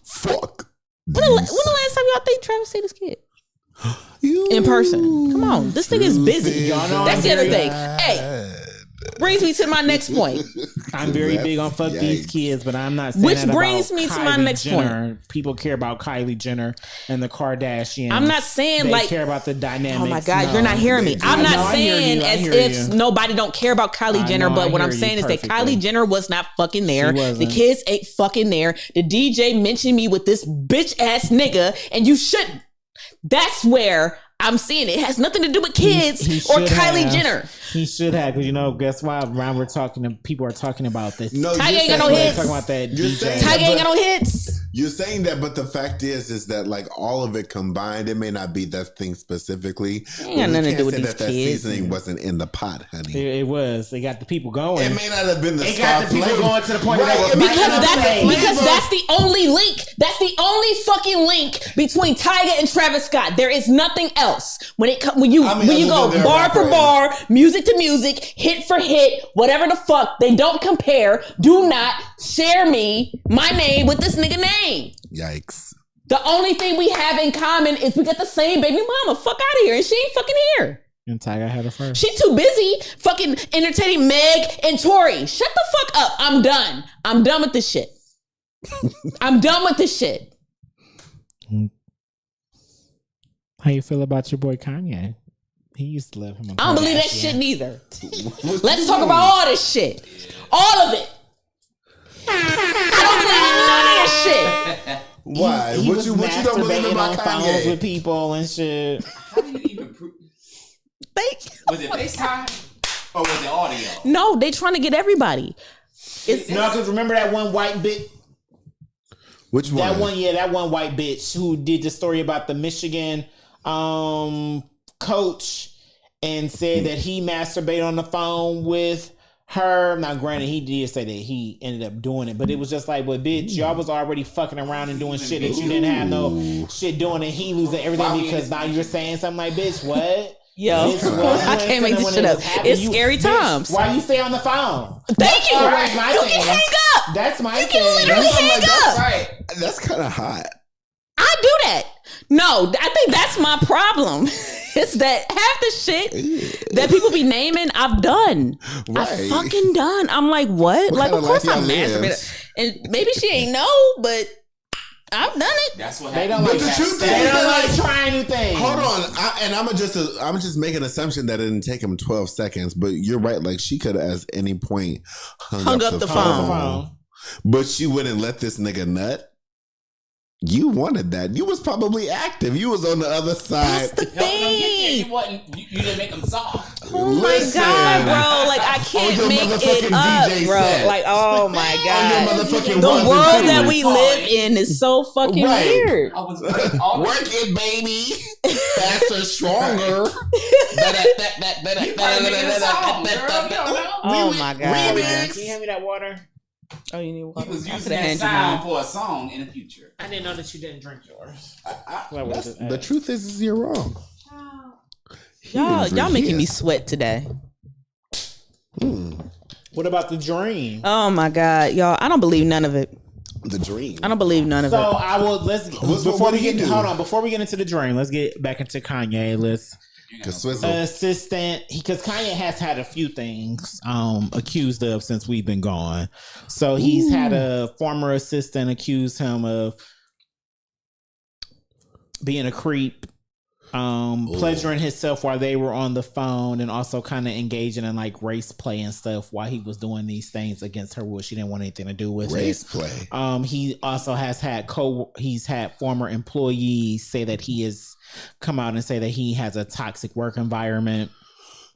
Fuck. When the last time y'all think Travis seen his kid? In person. Come on. This thing is busy. That's the other thing. Hey, brings me to my next point. I'm very big on fuck these kids, but I'm not saying Which that brings about me to Kylie my next Jenner. point. People care about Kylie Jenner and the Kardashians. I'm not saying they like care about the dynamics. Oh my God, No, you're not hearing me. I'm not I hear saying you, I as hear if you. nobody don't care about Kylie Jenner, but what I'm hear saying you is that perfectly. Kylie Jenner was not fucking there. She wasn't. The kids ain't fucking there. The DJ mentioned me with this bitch ass nigga, and you shouldn't. That's where I'm seeing it. It has nothing to do with kids He or should Kylie have. Jenner. He should have, because guess why? Around people are talking about this. No, Tiger you're ain't got no saying- hits. Talking about that You're DJ. saying Tiger that, ain't got no hits. You're saying that, but the fact is that like all of it combined, it may not be that thing specifically. Ain't got nothing to do with these that kids. seasoning wasn't in the pot, honey. It was. They got the people going. It may not have been the It star got the people flavor. going to the point Right, that it might Because not that's have been because flavor. that's the only link. That's the only fucking link between Tyga and Travis Scott. There is nothing else. When you go other than bar for rapper. bar, music to music, hit for hit, whatever the fuck, they don't compare. Do not share my name with this nigga name. Yikes. The only thing we have in common is we got the same baby mama. Fuck out of here, and she ain't fucking here. And Tiger had her first. She too busy fucking entertaining Meg and Tori. Shut the fuck up. I'm done. I'm done with this shit. I'm done with this shit. How you feel about your boy Kanye? He used to love him. I don't believe that shit neither. Let's talk about all this shit. All of it. I don't believe none of this shit. Why? He What was you don't believe masturbating about on phones with Kanye? people and shit. How do you even prove? Was it FaceTime or was it audio? No, they trying to get everybody. It's, No, because remember that one white bitch? Which one? That one white bitch who did the story about the Michigan coach and said that he masturbated on the phone with her. Now, granted, he did say that he ended up doing it, but it was just like, well, bitch, y'all was already fucking around and doing shit that you didn't have no shit doing, and he losing everything because now you're saying something like, bitch, what? yo, Bitch, what? I can't make this shit up. It's scary times. Why you stay on the phone? Thank you. Always my You thing. can hang up. That's my You thing. can literally hang up. Right. That's kind of hot. I do that. No, I think that's my problem. It's that half the shit that people be naming, I've done. Right. I fucking done. I'm like, what? Like, kind of of course life I'm y'all live? masturbating. And maybe she ain't know, but I've done it. That's what They happened. don't But like the truth They is don't that, like trying new things. Hold on, I'm just making an assumption that it didn't take him 12 seconds, but you're right. Like she could have at any point hung up the phone, but she wouldn't let this nigga nut. You wanted that. You was probably active. You was on the other side. That's the thing. You didn't make them soft. Oh my Listen. God, bro. Like, I can't your make it motherfucking up, DJ bro. set. Like, oh my On your God. motherfucking The ones and world that twos. we live in is so fucking Right. weird. I was all Work it, baby. Faster, stronger. Oh my God. Remix. Can you hand me that water? Oh, you need water? He was I using could've that handed you sound mine. for a song in the future. I didn't know that you didn't drink yours. The truth is you're wrong. Y'all making me sweat today. What about the dream? Oh my God, y'all! I don't believe none of it. The dream. I don't believe none of So it. I will. what did he do? Hold on. Before we get into the dream, let's get back into Kanye. Let's assistant because Kanye has had a few things accused of since we've been gone. So he's had a former assistant accuse him of being a creep. pleasuring himself while they were on the phone, and also kind of engaging in like race play and stuff while he was doing these things against her, which she didn't want anything to do with. Race play. He also has had he's had former employees say that he has come out and say that he has a toxic work environment.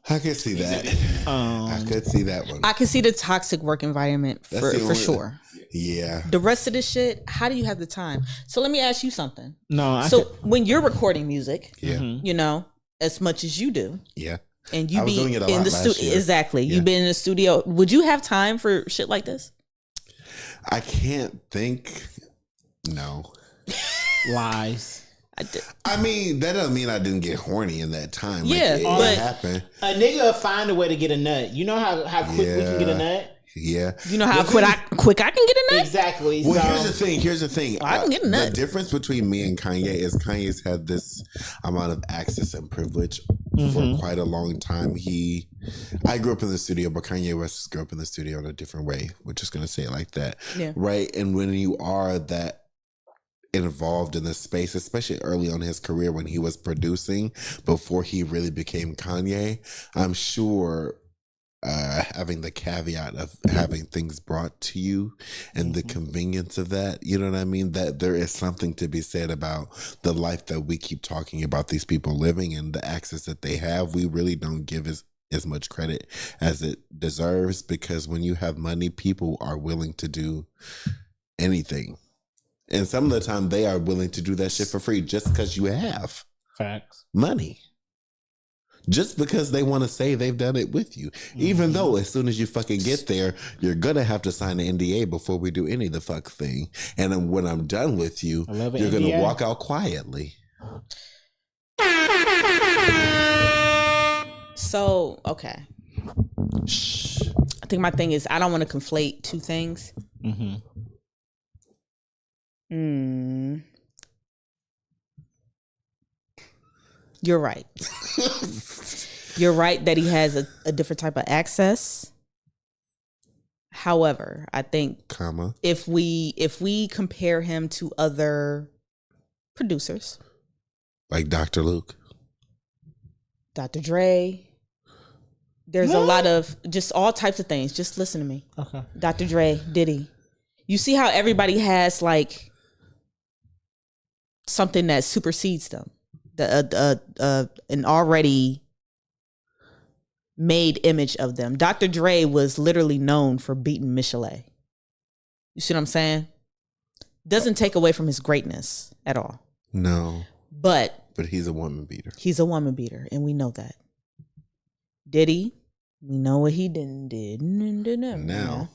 I could see that. I could see that one. I can see the toxic work environment for sure. Yeah. The rest of the shit, how do you have the time? So let me ask you something. No. When you're recording music, yeah, you know, as much as you do, yeah, and you be doing it a in lot the studio, exactly. Yeah. You've been in the studio. Would you have time for shit like this? I can't think. No. Lies. I mean, that doesn't mean I didn't get horny in that time. Yeah, like, it happened. A nigga will find a way to get a nut. You know how quick we can get a nut? Yeah. You know how quick I can get a nut? Exactly. Well, here's the thing. I can get a nut. The difference between me and Kanye is Kanye's had this amount of access and privilege for quite a long time. I grew up in the studio, but Kanye West grew up in the studio in a different way. We're just going to say it like that. Yeah. Right? And when you are that involved in this space, especially early on in his career when he was producing before he really became Kanye, I'm sure having the caveat of having things brought to you and the convenience of that, you know what I mean, that there is something to be said about the life that we keep talking about these people living and the access that they have. We really don't give as much credit as it deserves, because when you have money, people are willing to do anything. And some of the time they are willing to do that shit for free just because you have money. Just because they want to say they've done it with you. Even though as soon as you fucking get there, you're going to have to sign an NDA before we do any of the fuck thing. And then when I'm done with you, you're going to walk out quietly. So, okay. Shh. I think my thing is I don't want to conflate two things. You're right. You're right that he has a different type of access. However, I think if we compare him to other producers, like Dr. Luke, Dr. Dre, there's a lot of just all types of things. Just listen to me. Okay. Dr. Dre, Diddy. You see how everybody has like something that supersedes them, an already made image of them. Dr. Dre was literally known for beating Michelet. You see what I'm saying? Doesn't take away from his greatness at all. No. But he's a woman beater. He's a woman beater, and we know that. Diddy, we know what he did. Now.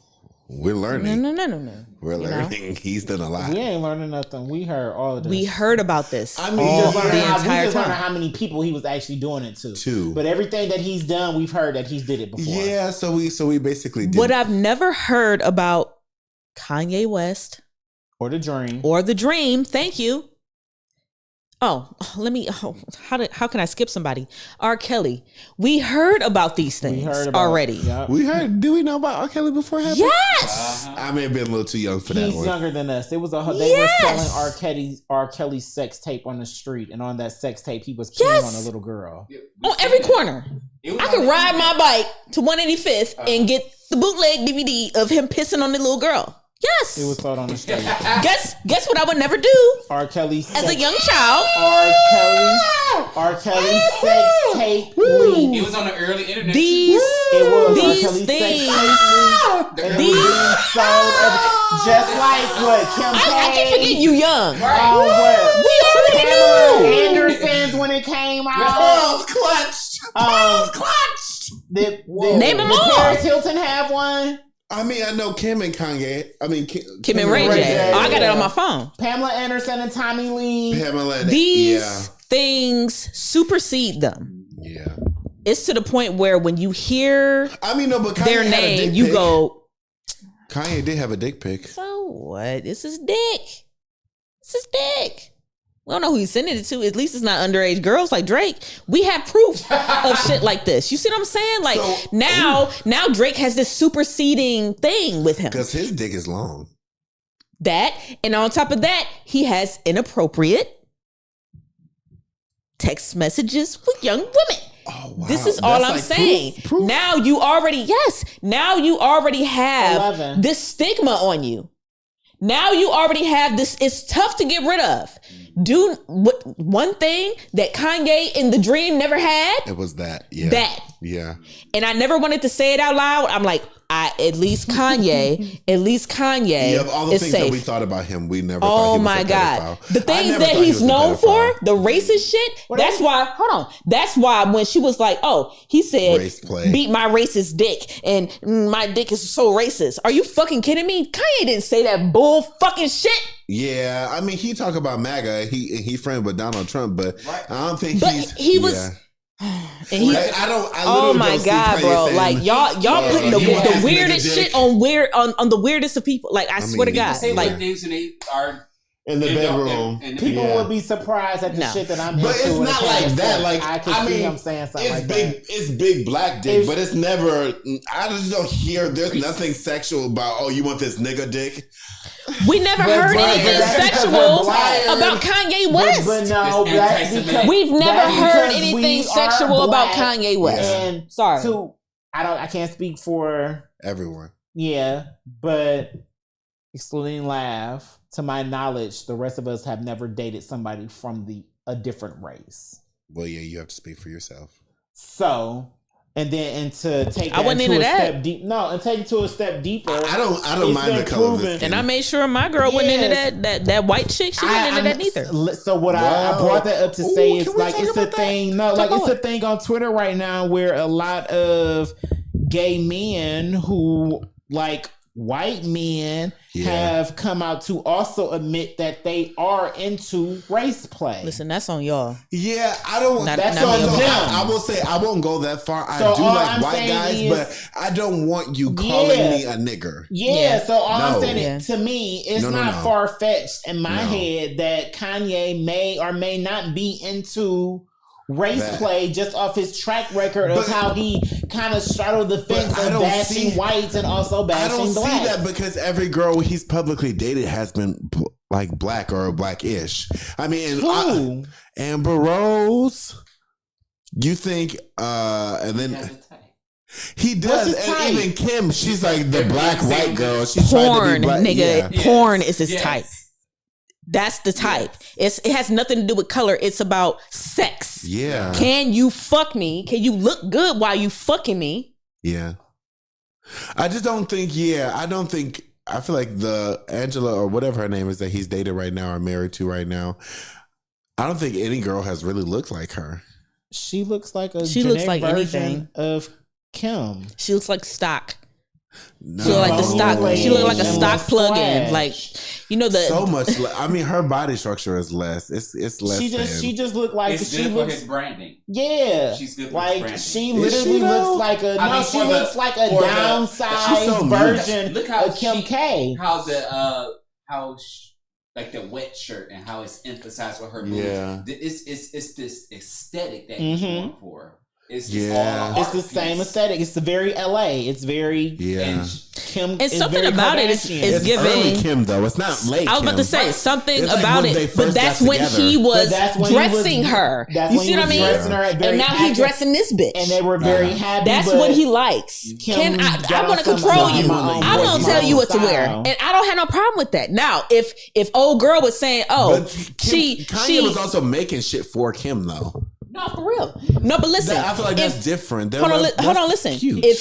We're learning. No. We're learning. He's done a lot. We ain't learning nothing. We heard all of this. We heard about this. I mean, we just learned how many people he was actually doing it to. But everything that he's done, we've heard that he's did it before. Yeah, so we basically did. What I've never heard about Kanye West or The Dream. Thank you. How can I skip somebody? R. Kelly. We heard about these things already. Yeah. We heard. Do we know about R. Kelly before? Yes. I may have been a little too young for that one. He's younger than us. They were selling R. Kelly's sex tape on the street, and on that sex tape, he was killing on a little girl. On every corner. I could ride my bike to 185th and get the bootleg DVD of him pissing on the little girl. Yes. It was thought on the street. Guess what I would never do? R. Kelly as a young child. R. Kelly sex tape leak. It was on the early internet. These things. And it was being sold just like what Kim K. I keep forgetting you young. We already knew. Anderson's when it came out. Balls clutched. Name them all. Paris Hilton have one. I mean, I know Kim and Kanye. I mean, Kim and Ray J. I got it on my phone. Pamela Anderson and Tommy Lee. These things supersede them. Yeah. It's to the point where when you hear but their name, you go, Kanye did have a dick pic. So what? This is dick. We don't know who he's sending it to. At least it's not underage girls like Drake. We have proof of shit like this. You see what I'm saying? Like now Drake has this superseding thing with him. Because his dick is long. That, and on top of that, he has inappropriate text messages with young women. Oh, wow. This is all I'm saying. Proof? Now you already have 11. this stigma on you. Now you already have this. It's tough to get rid of. Do what one thing that Kanye in The Dream never had. It was that. Yeah. That. Yeah. And I never wanted to say it out loud. I'm like, at least Kanye Yeah, of all the is things safe. that we thought about him, we never thought Oh he was my a God. pedophile. The I things never that thought he he's was a known for, pedophile. the racist shit, that's why, hold on. That's why when she was like, oh, he said, Race play. beat my racist dick and my dick is so racist. Are you fucking kidding me? Kanye didn't say that bull fucking shit. Yeah, I mean, he talk about MAGA. He friend with Donald Trump, but I don't think But he was. Yeah. And he, I oh literally my don't see God, Kanye bro! saying, Like y'all putting you the ass weirdest nigga shit dick. on the weirdest of people. Like I swear to mean, God, Say like like things when they are in the bedroom. People Yeah. would be surprised at the No. shit that I'm But into it's when it not comes like to that. sex. Like I can see him saying something it's like big. that. It's big black dick, It's- but it's never. I just don't hear. There's nothing sexual about. Oh, you want this nigga dick? we never But- heard but anything that's because sexual we're black. about Kanye West. But no, It's that's anti-Semitic. because We've never that's heard because anything we are sexual about black. Kanye West. And Sorry. I can't speak for Everyone. but excluding Laugh, to my knowledge, the rest of us have never dated somebody from a different race. Well, yeah, you have to speak for yourself. So, and to take I that wasn't into into a that. step deep. No, and take it to a step deeper. I don't It's mind the been color of proven. his skin. And I made sure my girl wasn't into that white chick. She wasn't into that neither. So what I Wow. brought that up to Ooh, say can is we like talk it's a about that? thing. No, Talk like it's about a thing on Twitter right now where a lot of gay men who like white men have come out to also admit that they are into race play. Listen, that's on y'all. Yeah, I don't. Not- That's not on me. them. I will say I won't go that far. I So do all like I'm white saying guys, is- but I don't want you calling Yeah. me a nigger. Yeah, so all No. I'm saying Yeah. is, to me, it's No, no, not no. far fetched in my No. head that Kanye may or may not be into race That- play just off his track record of But- how he kind of straddled the fence I of don't bashing see- whites and also I bashing don't blacks. see that because every girl he's publicly dated has been like black or blackish. I mean, Who? Amber Rose. You think, and then Has a type. he does, What's his and type? even Kim, she's like the black white girl. She's Porn, trying to be black. nigga. Yeah. Porn is his Yes. type. That's the type. It has nothing to do with color. It's about sex. Yeah. Can you fuck me? Can you look good while you fucking me? Yeah. I just don't think, I feel like the Angela or whatever her name is that he's dated right now or married to right now, I don't think any girl has really looked like her. She looks like a She looks genetic like version anything. of Kim. She looks like stock. No. She look like the stock. She look like a And stock less plug-in. flash. Like, you know, the so much. I mean, her body structure is less. It's less. She just looked like It's she good for looks. his branding. Yeah, She's good for like branding. she Is literally she, though? looks like a I mean, she for the- looks like a for the- downsized She's so mean. version Look how of Kim she- K. How the like the wet shirt and how it's emphasized with her boobs. Yeah. It's this aesthetic that he's Mhm. going for. It's just Yeah. all It's the same aesthetic. It's the very LA. It's very Yeah. Kim. And it's something very about it is Kardashian. It's giving- early Kim though. It's not late. I was about Kim. to say something It's like about when they it, but first that's got when together. he was But that's when he was- dressing her. That's You when see he what I was mean? dressing her at very And now he's active- dressing this bitch. and they were very happy. That's but what he likes. Kim I got want to some control of you. my own I'm gonna voice, tell my you own what to wear, style. and I don't have no problem with that. Now, if old girl was saying, "Oh, But she Kanye was also making shit for Kim though. no, for real, no." But listen, I feel like if- that's different. Hold on, listen. Cute. If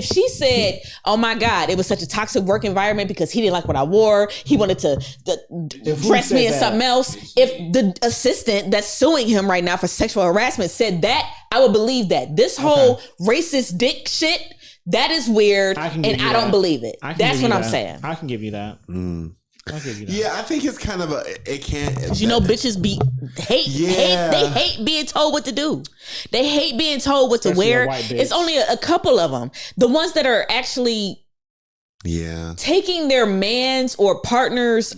she said, "Oh my God, it was such a toxic work environment because he didn't like what I wore. He wanted to If who dress me said in that? something else." If the assistant that's suing him right now for sexual harassment said that, I would believe that. This whole racist dick shit, that is weird, I can and give you I don't that. believe it. I can That's give what you I'm that. saying. I can give you that. I'll give you that. Yeah, I think it's kind of it can't. You know, bitches hate they hate being told what to do. They hate being told what Especially to a wear. white bitch. It's only a couple of them. The ones that are actually Yeah. taking their man's or partner's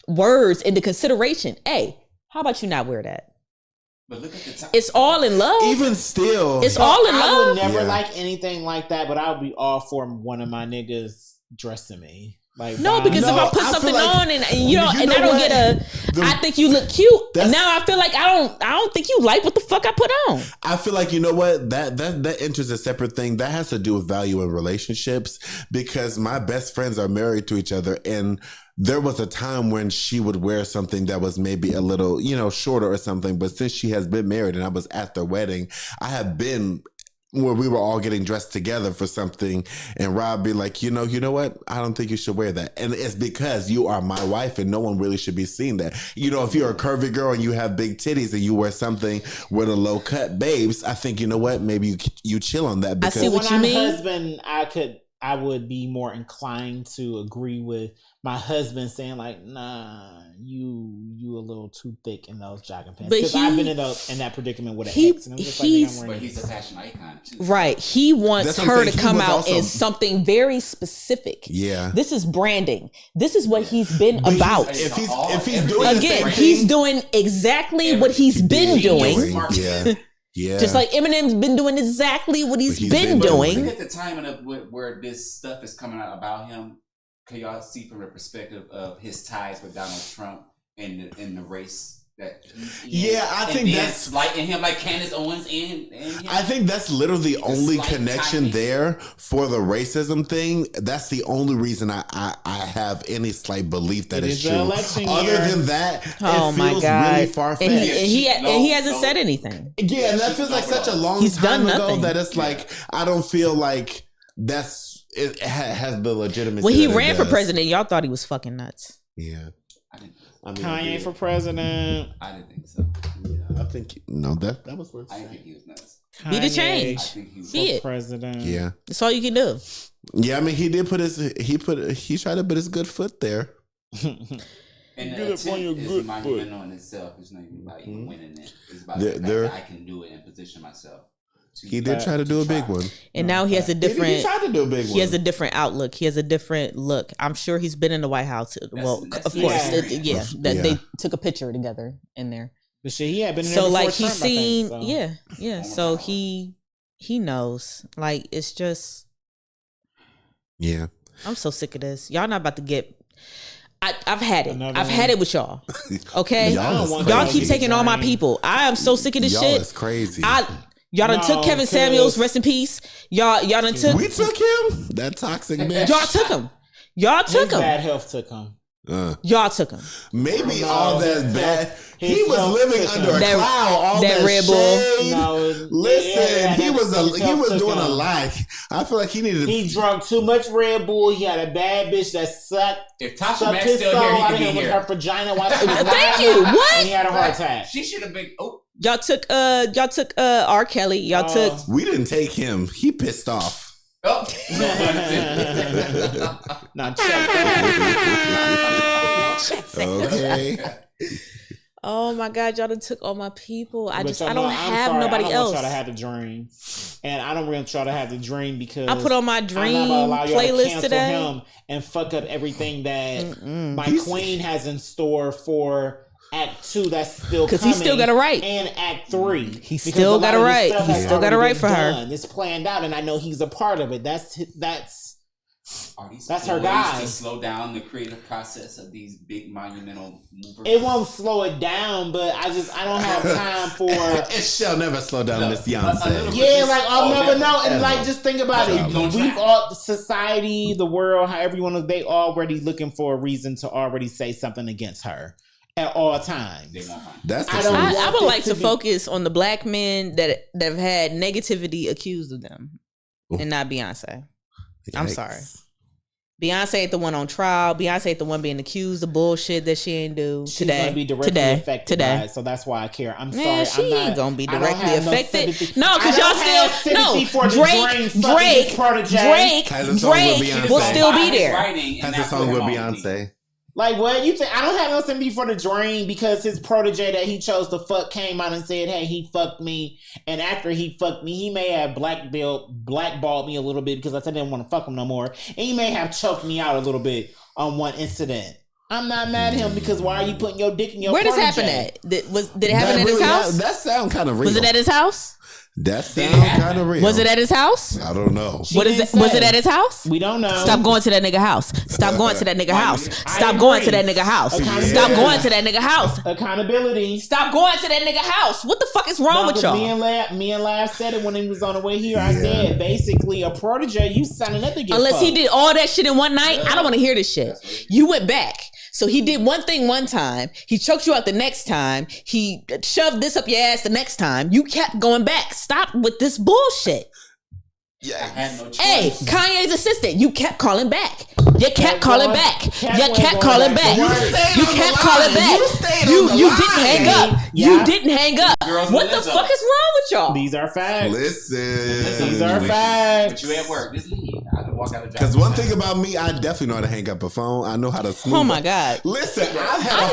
words into consideration. Hey, how about you not wear that? But look at the time. It's all in love. Even still, It's all in I love. would never Yeah. like anything like that, but I would be all for one of my niggas dressing me. Like No, why- because No, if I put I feel something like- on and you know, You and know I don't what? get I think you look cute. And now I feel like I don't think you like what the fuck I put on. I feel like, you know what, that enters a separate thing that has to do with value in relationships, because my best friends are married to each other, and there was a time when she would wear something that was maybe a little, you know, shorter or something, but since she has been married and I was at their wedding, I have been where we were all getting dressed together for something, and Rob be like, you know what? I don't think you should wear that. And it's because you are my wife and no one really should be seeing that. You know, if you're a curvy girl and you have big titties and you wear something with a low cut, babes, I think, you know what? Maybe you chill on that. Because I see what you mean. Husband, I would be more inclined to agree with my husband saying like, nah, you a little too thick in those jogging pants. Because I've been in that predicament with an ex. And I'm just like, but he's a fashion icon too. Right. He wants her to come out in something very specific. Yeah. This is branding. This is what he's been about. If he's doing again, he's doing exactly what he's been doing. Yeah. Yeah. Just like Eminem's been doing exactly what he's been doing. At the time of where this stuff is coming out about him, can y'all see from the perspective of his ties with Donald Trump and the race that he's in? Yeah, I think that's like in him, like Candace Owens and him. I think that's literally the only connection there for the racism thing. That's the only reason I have any slight belief that it's true. Other than that, it feels really far-fetched. And he hasn't said anything. Yeah, and that feels like such a long time ago that it's like, I don't feel like it has the legitimacy. When he ran for president, y'all thought he was fucking nuts. Yeah. Kanye for president. I didn't think so. Yeah, I think that was worth. I didn't think he was nuts. Be the change. I think he was Be it. President. Yeah, that's all you can do. Yeah, I mean, he did he tried to put his good foot there. And the attempt is monumental in itself. It's not even about even winning it. It's about the fact that I can do it and position myself. He did try to do a big one, and now he has a different. He tried to do a big one. He has a different outlook. He has a different look. I'm sure he's been in the White House. Well, of course, they took a picture together in there. But shit, he had been in so there like before he's Trump, seen, think, so. yeah. So he knows. Like it's just, yeah. I'm so sick of this. Y'all not about to get. I've had it. I've had it with y'all. Okay, y'all keep taking all my people. I am so sick of this shit. It's crazy. Y'all done took Kevin Samuels, rest in peace. Y'all done took. We took him. That toxic man. Y'all took him. Y'all took him. Bad health took him. Y'all took him. Maybe all that bad. He was living under a cloud. All that Red Bull. Listen, he was doing a lot. I feel like he needed. He drunk too much Red Bull. He had a bad bitch that sucked. If Tasha Mack's still here, he could be here. Her vagina. Thank you. What? And he had a heart attack. She should have been. Oh. Y'all took R. Kelly. Y'all took. We didn't take him. He pissed off. Oh. Not okay. Oh my God, y'all done took all my people. I don't have nobody else. I don't want y'all to have the dream. And I don't really try to have the dream because I put on my dream playlist today. Him and fuck up everything that my queen has in store for Act 2 that's still coming. Because he still got to write. And Act 3. He still got to write. He still got to write for her. It's planned out and I know he's a part of it. That's her guy. To slow down the creative process of these big monumental movers. It won't slow it down, but I don't have time for. It shall never slow down, Miss Beyonce. Yeah, like I'll never know. And like, just think about it. We've all, society, the world, however you want to, they already looking for a reason to already say something against her at all times. I would like to focus on the black men that have had negativity accused of them, and not Beyonce. Yikes. I'm sorry. Beyonce ain't the one on trial. Beyonce ain't the one being accused of bullshit that she ain't do She's today. Gonna be directly affected by it, so that's why I care. I'm sorry. She ain't gonna be directly affected. No, because y'all still Drake will still be there. Has a song with Beyonce. Like what you think? I don't have no sympathy for the Dream because his protege that he chose to fuck came out and said, "Hey, he fucked me," and after he fucked me, he may have blackballed me a little bit because I said I didn't want to fuck him no more, and he may have choked me out a little bit on one incident. I'm not mad at him because why are you putting your dick in your? Where does happen at? Did it happen at his house? That sound kind of real. Was it at his house? That sounds kind of real. Was it at his house? I don't know. Was it at his house? We don't know. Stop going to that nigga house. Stop going to that nigga house. Stop going to that nigga house. Stop going to that nigga house. Accountability. Stop going to that nigga house. What the fuck is wrong with y'all? Me and Lav said it when he was on the way here. I said basically a protege. You signing up to get Unless fucked. he did all that shit in one night, I don't want to hear this shit. You went back. So he did one thing one time. He choked you out the next time. He shoved this up your ass the next time. You kept going back. Stop with this bullshit. I had no choice. Hey, Kanye's assistant, you kept calling back. You kept calling back. You kept calling back. You kept calling back. You didn't hang up. You didn't hang up. What the fuck is wrong with y'all? These are facts. Listen. These are facts. But you at work. Just leave. I can walk out of the job. Because one thing about me, I definitely know how to hang up a phone. I know how to smooth. Oh my God. Listen, I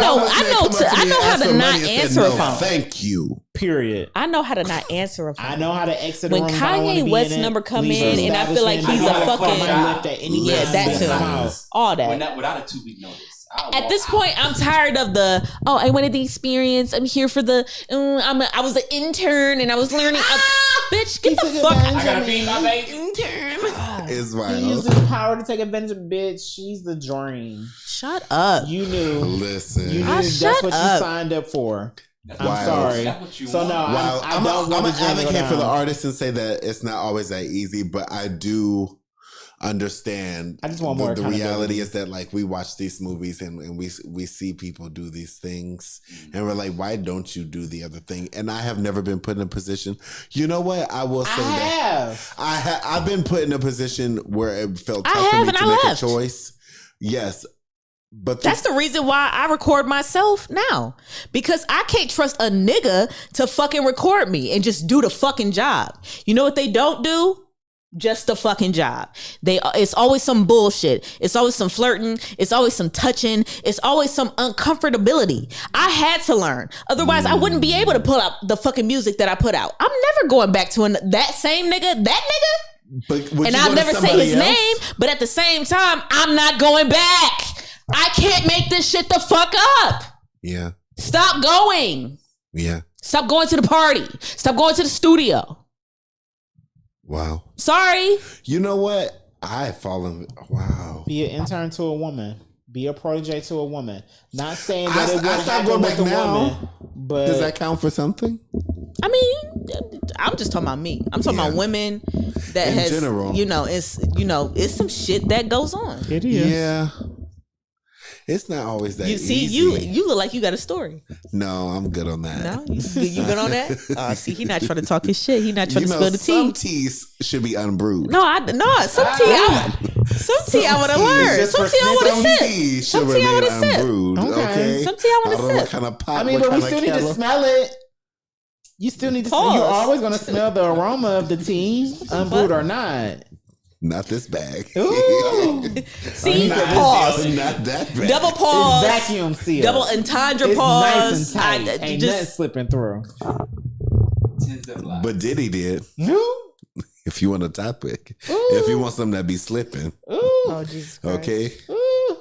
know how to not answer a phone. Thank you. Period. I know how to not answer a phone. I know how to exit When a room. if I don't wanna Kanye be West's in it. number come Leave in, and I feel like he's a fucking that too. All that. Without a 2-week notice. At this point, I'm tired of I wanted the experience. I'm here for the. I was an intern and I was learning. Bitch, get the fuck out. I gotta feed my baby. It's He wild. uses power to take advantage of bitch. She's the dream. Shut up. You knew. Listen. You knew that's shut what up. you signed up for. I'm Wild. sorry. That's what you So want. no, Wow. I I'm don't want an to drag it advocate for the down. artists and say that it's not always that easy, but I do understand. I just want the more reality accountability. is that like we watch these movies and we see people do these things and we're like, why don't you do the other thing? And I have never been put in a position. You know what? I will say that I've been put in a position where it felt tough for me to make a choice. Yes. But That's the reason why I record myself now. Because I can't trust a nigga to fucking record me and just do the fucking job. You know what they don't do? Just the fucking job. It's always some bullshit. It's always some flirting. It's always some touching. It's always some uncomfortability. I had to learn. Otherwise, I wouldn't be able to pull out the fucking music that I put out. I'm never going back to that same nigga, But and I'll never say his name. But at the same time, I'm not going back. I can't make this shit the fuck up. Yeah. Stop going. Yeah. Stop going to the party. Stop going to the studio. Wow. Sorry. You know what? I've fallen. Wow. Be an intern to a woman. Be a protege to a woman. Not saying that I it wouldn't stopped happen going with back a now. woman, but Does that count for something? I mean, I'm just talking about me. I'm talking about women that In has, general. it's some shit that goes on. it is. Yeah. It's not always that You see, easy. you look like you got a story. No, I'm good on that. No, you good on that? See, he not trying to talk his shit. He not trying to spill the some tea. teas should be unbrewed. No, some tea I would have learned. just Some for tea I would some have tea sipped. should Some tea I would remain have sipped. unbrewed. Okay. Some tea I I would don't know have what sipped. kind of pot. I mean, what but we kind still of need to kettle. smell it. You still need to. Pause. You're always going to smell the aroma of the tea, unbrewed or not. Not this bag. Ooh. See, Not pause. Not that bag. Double pause. It's vacuum sealed. Double entendre It's pause. nice and tight. Ain't nothing slipping through. But Diddy did. Ooh. If you want a topic. Ooh. If you want something that be slipping. Ooh. Oh, Jesus Christ. Okay. Ooh.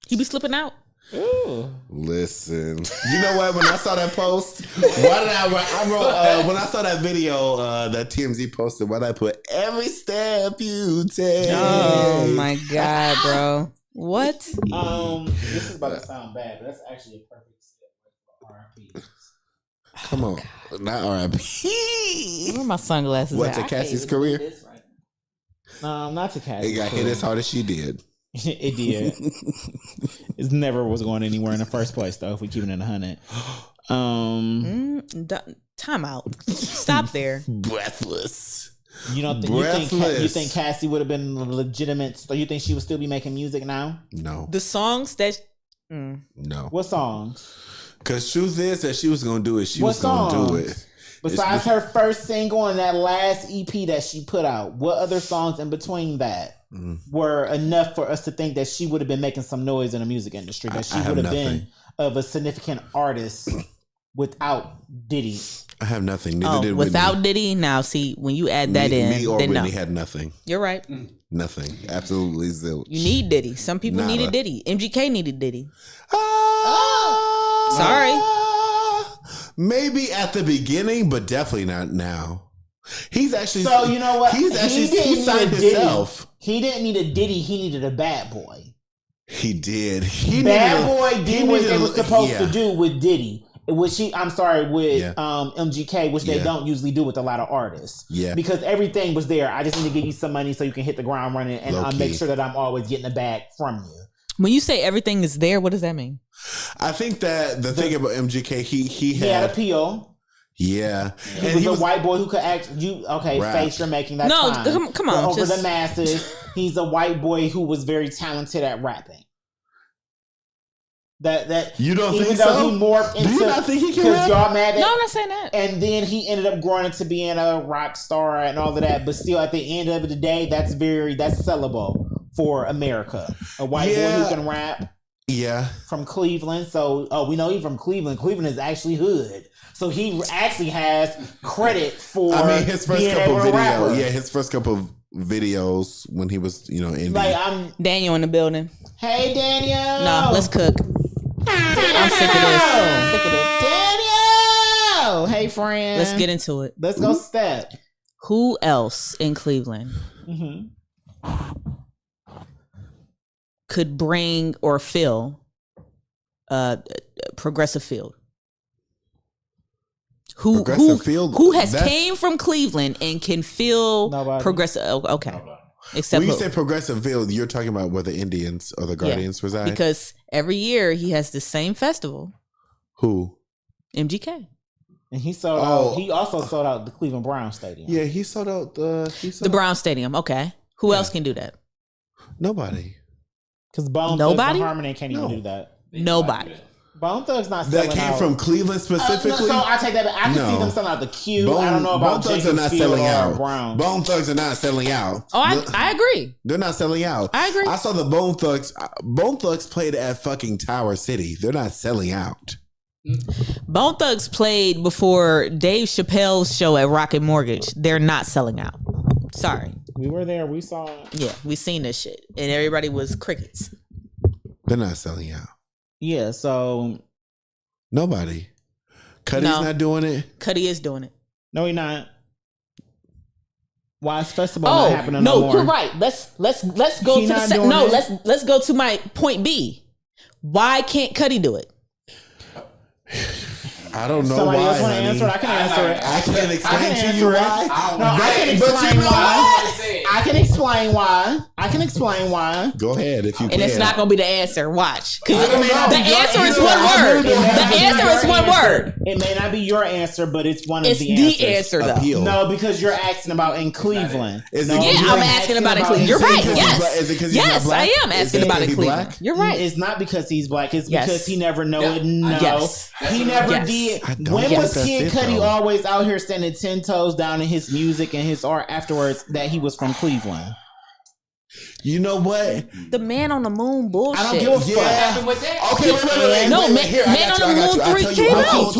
You be slipping out? Ooh. Listen, you know what? When I saw that post, why did I wrote when I saw that video that TMZ posted, why did I put every step you take? Oh my God, bro. What? This is about to sound bad, but that's actually a perfect step for R&B. Come on, not R.I.P. Where my sunglasses What at? to I can't Cassie's even career? do this right now. Not to catch. It got hit as hard as she did. It did. It never was going anywhere in the first place, though. If we keep it in 100. Time out. Stop there. Breathless. You don't think you think Cassie would have been legitimate? So you think she would still be making music now? No, The songs that. no. What songs? Because truth is that she was gonna do it. She What was gonna do songs? it. Besides her first single and that last EP that she put out, what other songs in between that were enough for us to think that she would have been making some noise in the music industry? That she would have been of a significant artist without Diddy? I have nothing. Neither did without Whitney. Diddy. Now, see, when you add that Me or then Whitney no. had nothing. You're right. Nothing. Absolutely zilch. You need Diddy. Some people Nada. needed Diddy. MGK needed Diddy. Ah, Sorry. Maybe at the beginning, but definitely not now. He's actually So you know what? He signed himself. He didn't need a Diddy. He needed a bad boy. He did. Bad boy did what they were supposed to do with Diddy. With MGK, which they don't usually do with a lot of artists. Yeah. Because everything was there. I just need to give you some money so you can hit the ground running, and I'll make sure that I'm always getting a bag from you. When you say everything is there, what does that mean? I think that the thing about MGK, he had appeal. Yeah. He was a white boy who could act. Face you're making that. No, fine. Come on. But over the masses, he's a white boy who was very talented at rapping. That you don't think so? He morphed into, do you not think he can rap? Y'all mad at, no, I'm not saying that. And then he ended up growing into being a rock star and all of that. But still, at the end of the day, that's sellable for America. A white boy who can rap. Yeah. From Cleveland. So we know he's from Cleveland. Cleveland is actually hood. So he actually has credit for his first couple of videos. Yeah, his first couple of videos when he was, in I'm Daniel in the building. Hey Daniel. No, let's cook. I'm sick of this. Daniel! Hey, friend. Let's get into it. Let's go step. Who else in Cleveland could bring or fill Progressive Field? Who has came from Cleveland and can fill Progressive? Okay. Nobody. Except when you say Progressive Field, you're talking about where the Indians or the Guardians reside? Because every year he has the same festival. Who? MGK. And he sold out. He also sold out the Cleveland Brown Stadium. Yeah, he sold out the Brown Stadium. Okay. Who else can do that? Nobody. Because Bone Thugs and Harmony can't even do that. Nobody. Bone Thugs not selling out. That came from Cleveland specifically? So I take that back. I can see them selling out the Q. I don't know about Bone Thugs are not selling out. Brown. Bone Thugs are not selling out. Oh, I agree. They're not selling out. I agree. I saw the Bone Thugs. Bone Thugs played at fucking Tower City. They're not selling out. Bone Thugs played before Dave Chappelle's show at Rocket Mortgage. They're not selling out. Sorry. We were there. We saw it. Yeah, we seen this shit. And everybody was crickets. They're not selling out. Yeah, so nobody. Cuddy's not doing it. Cuddy is doing it. No, he's not. Why is festival not happening no more? You're right. Let's go to the let's go to my point B. Why can't Cuddy do it? I don't know. Somebody why. Else want to answer it? I can answer it. I can't explain to you why. I can explain why. I can explain why. I can explain why. Go ahead if you can. And it's not going to be the answer. Watch. Because the answer is one word. The answer is one word. It may not be your answer, but it's one of the answers. It's the answer, though. Appeal. No, because you're asking about in Cleveland. I'm asking about in Cleveland. You're right. Yes, I am asking about in Cleveland. You're right. It's not because he's black. It's because he never know it. No, he never did. When was Kid Cudi always out here standing 10 toes down in his music and his art afterwards that he was from Cleveland? You know what? The Man on the Moon bullshit. I don't give a fuck. What happened with that? Okay, wait. No, Man on the Moon 3 came out. I will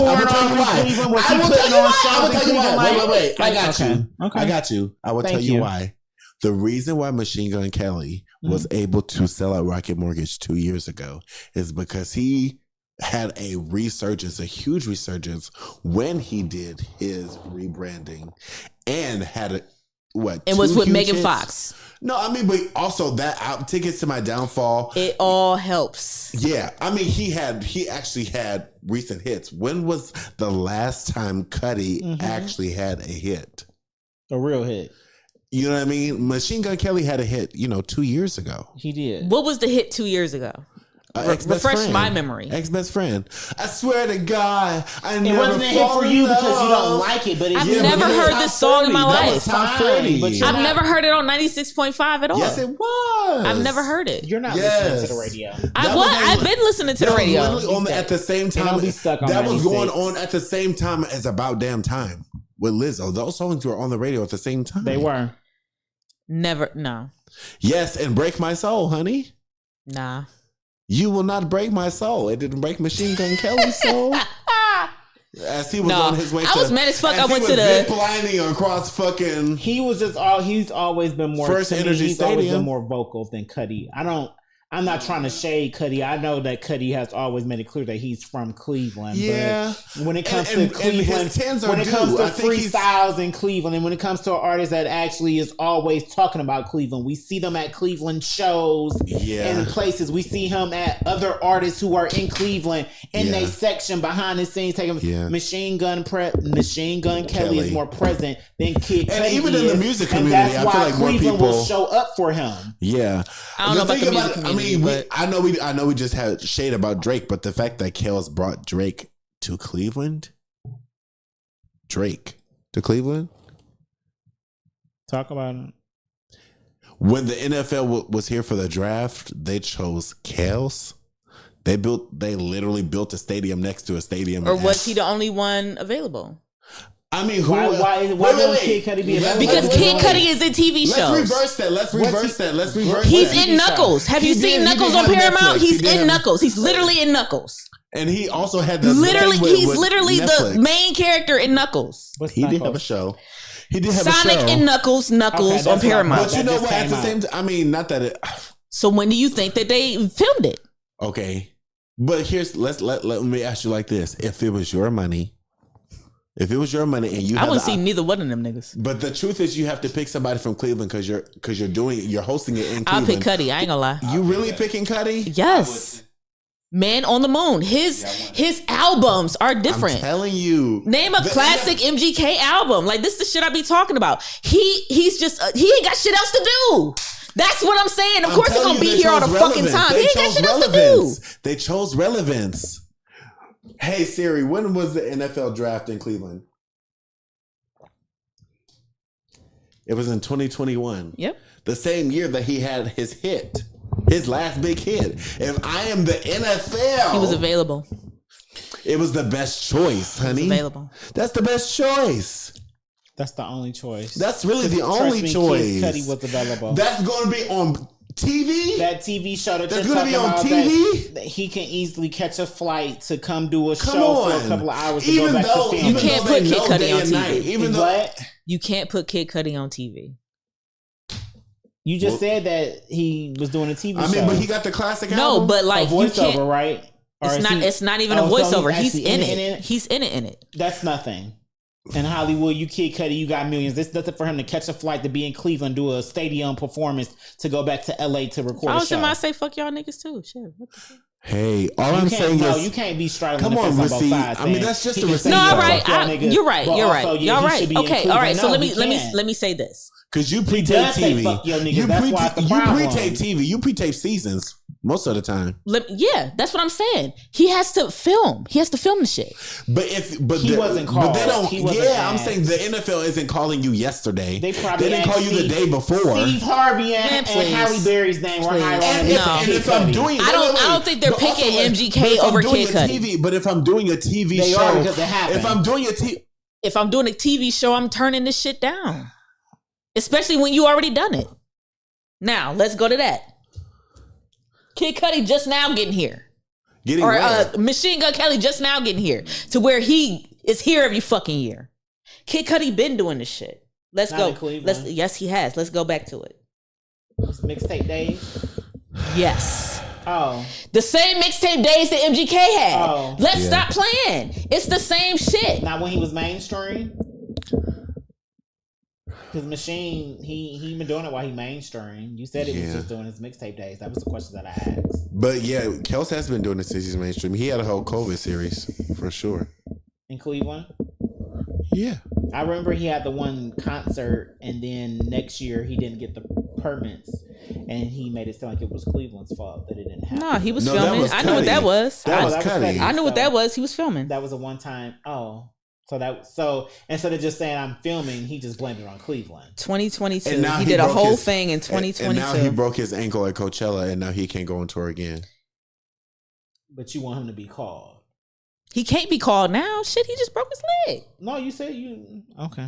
tell you why. Wait. I got you. Okay. I got you. I will tell you why. The reason why Machine Gun Kelly was able to sell out Rocket Mortgage 2 years ago is because he had a huge resurgence when he did his rebranding and had it was with Megan Fox. No, I mean, but also that Tickets to My Downfall. It all helps. Yeah. I mean, he actually had recent hits. When was the last time Cudi actually had a hit? A real hit. You know what I mean? Machine Gun Kelly had a hit, 2 years ago. He did. What was the hit 2 years ago? Refresh my memory. Ex-best friend. I swear to God, it wasn't a hit for you because you don't like it. But I've never heard this song in my life. I've never heard it on 96.5 at all. Yes, it was. I've never heard it. You're not listening to the radio. I've been listening to the radio. At the same time, that was going on at the same time as About Damn Time with Lizzo. Those songs were on the radio at the same time. They were. Never. No. Yes, and Break My Soul, honey. Nah. You will not break my soul. It didn't break Machine Gun Kelly's soul. As he was on his way I was mad as fuck. I went to the ziplining across fucking. He's always been more. First Energy he's Stadium. Always been more vocal than Cudi. I don't I'm not trying to shade Cudi. I know that Cudi has always made it clear that he's from Cleveland. Yeah. But when it comes to Cleveland, when it comes to freestyles in Cleveland, and when it comes to an artist that actually is always talking about Cleveland, we see them at Cleveland shows and places. We see him at other artists who are in Cleveland in their section behind the scenes taking Machine Gun Kelly is more present than Kid Cudi. And even in the music community, I feel like more Cleveland people will show up for him. Yeah. I don't know about the music community. I know we just had shade about Drake, but the fact that Kels brought Drake to Cleveland, Talk about it. When the NFL was here for the draft, they chose Kels. They literally built a stadium next to a stadium. Or was he the only one available? I mean, why wouldn't Kid Cudi be available? Because Kid Cudi is in TV shows. Let's reverse that. He's in Knuckles. Have you seen Knuckles on Paramount? He's in Knuckles. He's literally in Knuckles. And he also had he's literally the main character in Knuckles. He did have a show. He did have Sonic a show. and Knuckles on Paramount. But you know what? At the same time, I mean, not that it. So when do you think that they filmed it? Okay, but let me ask you like this: if it was your money. If it was your money and you, I wouldn't see neither one of them niggas. But the truth is, you have to pick somebody from Cleveland because you're hosting it in Cleveland. I'll pick Cudi. I ain't gonna lie. You really picking Cudi? Yes. Man on the Moon. His albums are different. I'm telling you. Name a classic MGK album. Like this is the shit I be talking about. He's just he ain't got shit else to do. That's what I'm saying. Of course he's gonna be here all the fucking time. He ain't got shit else to do. They chose relevance. Hey Siri, when was the NFL draft in Cleveland? It was in 2021. Yep. The same year that he had his last big hit. If I am the NFL, he was available. It was the best choice, honey. He was available. That's the best choice. That's the only choice. That's really the only choice. Cudi was available. That's going to be on TV. That TV show that's going to be on TV. That he can easily catch a flight to come do a show for a couple of hours to go back to film. You can't put Kid Cudi on TV. Even though you can't put Kid Cudi on TV. You just said that he was doing a TV show. I mean, but he got the classic album. No, but like a voiceover, right? It's not even a voiceover. He's in it. He's in it. That's nothing. In Hollywood, you Kid Cudi, you got millions. There's nothing for him to catch a flight to be in Cleveland, do a stadium performance, to go back to LA to record a show. Somebody say fuck y'all niggas too. Shit. What the fuck? Hey, all I'm saying is you can't be straddling come the fence on, on both sides. I mean, that's just a receipt. No, all right. You're right. Y'all right. Okay, all right. So let me say this. Because you pre-tape TV. You pre-tape TV. You pre-tape seasons most of the time. Yeah, that's what I'm saying. He has to film. He has to film the shit. But he wasn't called. But they don't. I'm saying the NFL isn't calling you yesterday. They didn't call you the day before. Steve Harvey and Halle Berry's name were higher on and if I'm doing, I don't think they're picking MGK over Kid Cudi. But if I'm doing a TV they show, are because it happened. If I'm doing a TV show, I'm turning this shit down. Especially when you already done it. Now, let's go to that. Kid Cudi just now getting here. Machine Gun Kelly just now getting here. To where he is here every fucking year. Kid Cudi been doing this shit. Let's go. Yes, he has. Let's go back to it. Mixtape days? Yes. Oh. The same mixtape days that MGK had. Oh. Let's stop playing. It's the same shit. Not when he was mainstream? Because Machine, he been doing it while he mainstream. You said he was just doing his mixtape days. That was the question that I asked. But yeah, Kels has been doing it since he's mainstream. He had a whole COVID series for sure. In Cleveland? Yeah. I remember he had the one concert, and then next year he didn't get the permits, and he made it sound like it was Cleveland's fault that it didn't happen. No, he was filming. I knew what that was. That was Cudi. I knew what that was. He was filming. That was a one-time. Oh. So instead of just saying I'm filming, he just blamed it on Cleveland. 2022. He did a whole thing in 2022. And now he broke his ankle at Coachella, and now he can't go on tour again. But you want him to be called. He can't be called now. Shit, he just broke his leg. No, you said you... Okay.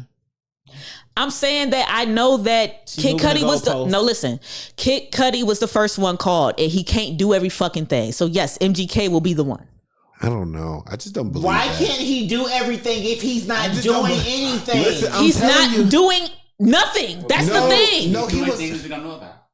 I'm saying that I know that Kid Cudi was listen. Kid Cudi was the first one called, and he can't do every fucking thing. So yes, MGK will be the one. I don't know. I just don't believe Why can't he do everything if he's not doing anything? Listen, he's not doing nothing. That's the thing. No, he was. Things we don't know about.